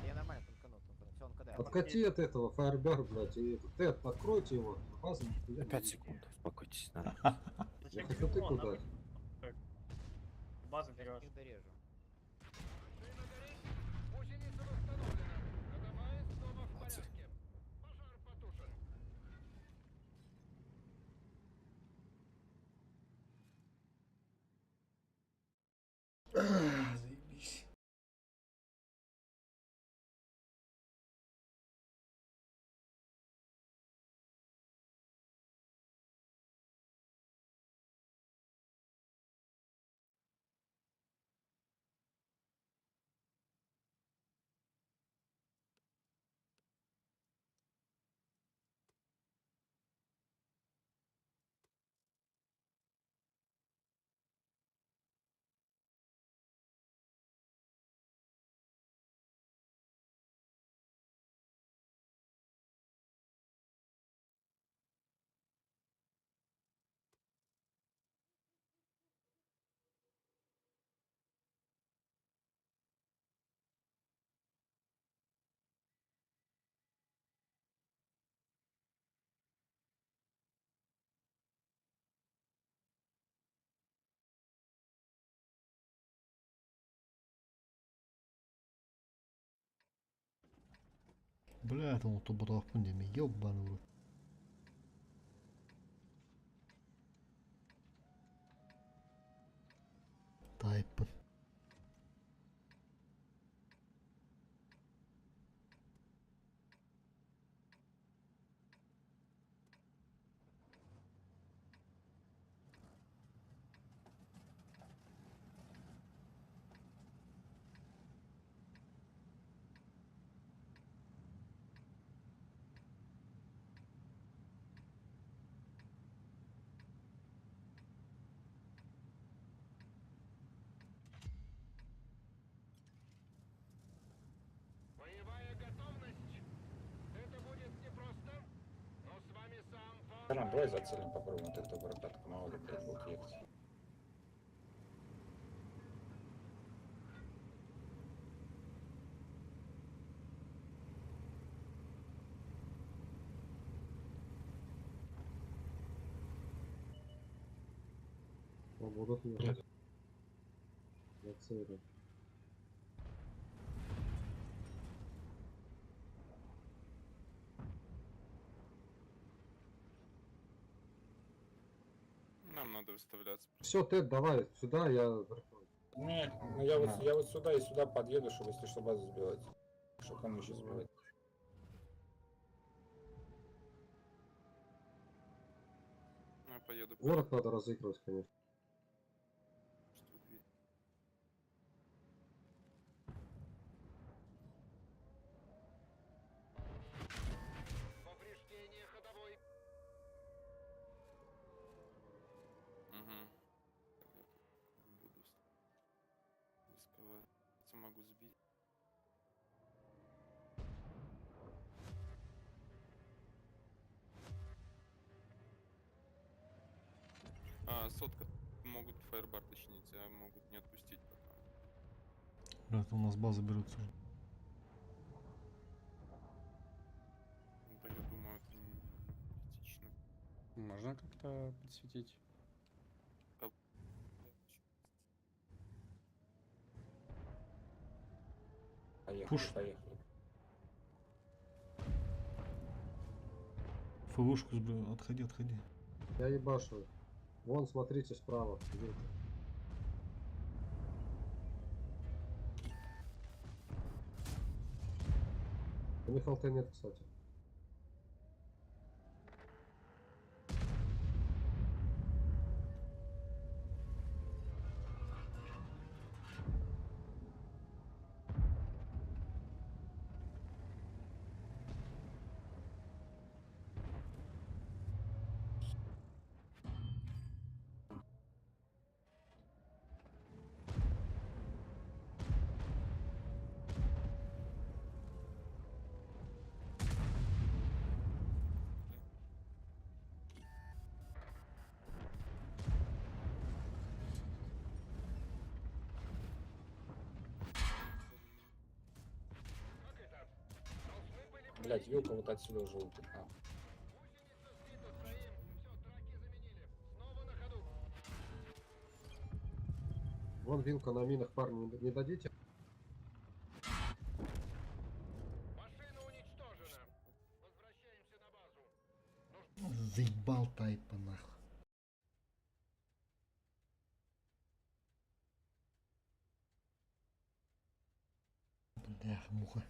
Я нормально танканул. Все, он КД. Откати от этого Фаербер, блядь, и этот Тед, откройте его. Базу, блядь. 5 секунд, успокойтесь, надо. Я хочу ты куда? Базу берешь. Их дорежу. Заебись. Бля, там вот убрал в пандемии, ёбаный в рот. Тайп. Давай зацелим, попробуем вот этого брататка, мало ли, блядь, будет ехать. Будут ехать. Я целый. Нам надо выставляться. Все, Тед, давай сюда, я... Не, ну я вот сюда и сюда подъеду, чтобы если что базу сбивать. Что кому еще сбивать? Я поеду. Город надо разыгрывать, конечно. Могу сбить. Сотка могут фаербар точнить, а могут не отпустить пока. Это у нас база берутся. Да, я думаю, это Можно как-то подсветить? Поехали, Пуш. поехали. ФВшку сбрил. Отходи, отходи. Я ебашу. Вон, смотрите, справа. Вилка. У них ЛТ нет, кстати. Блять, вилка вот отсюда уже упекла. Вон вилка на минах, парни, не дадите? Заебал тайпа нахуй. Бляха, муха.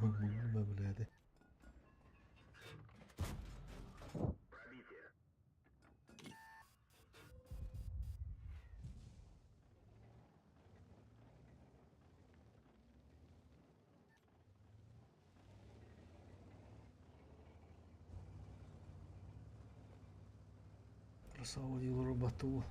Nima biladi. Красава дело работу.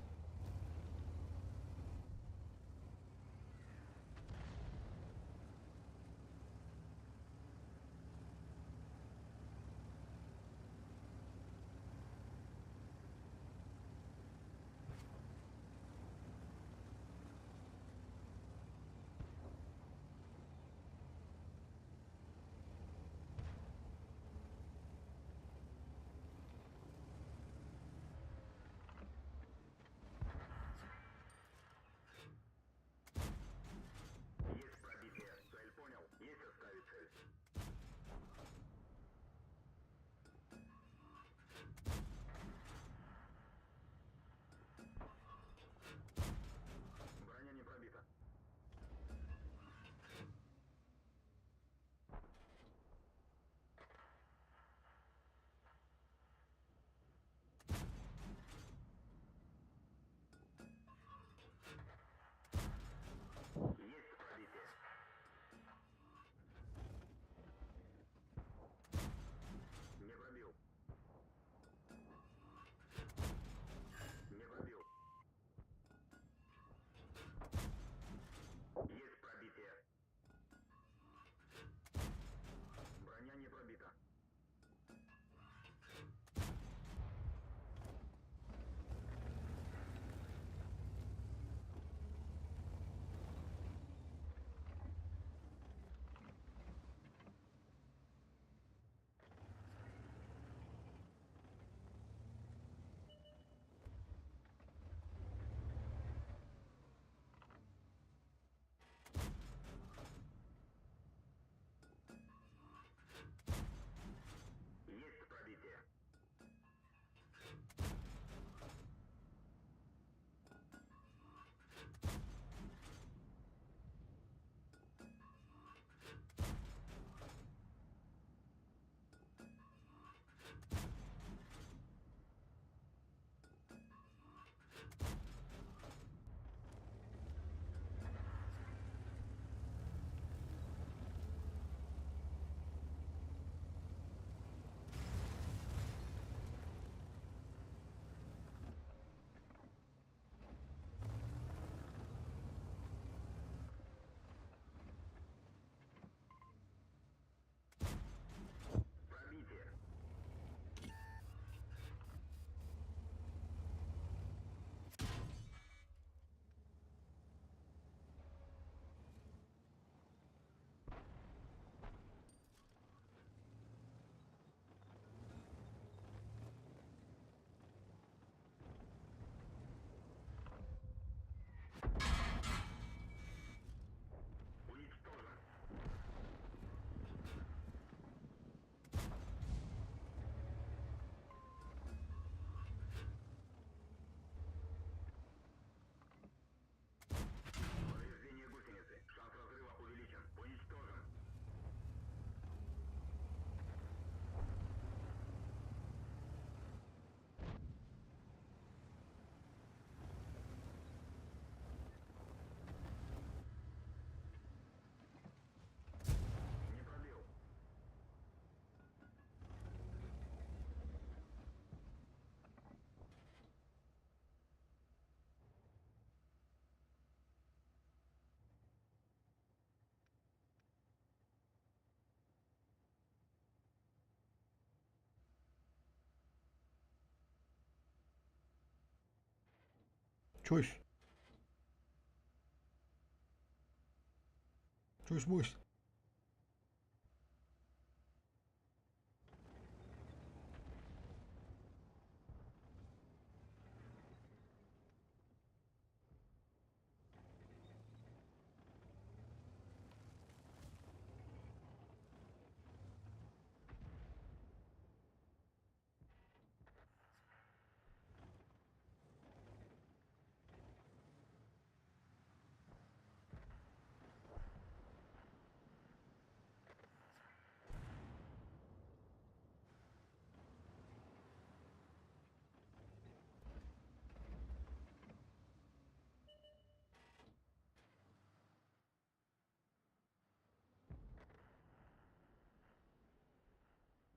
Чуешь? Чуешь, бойся.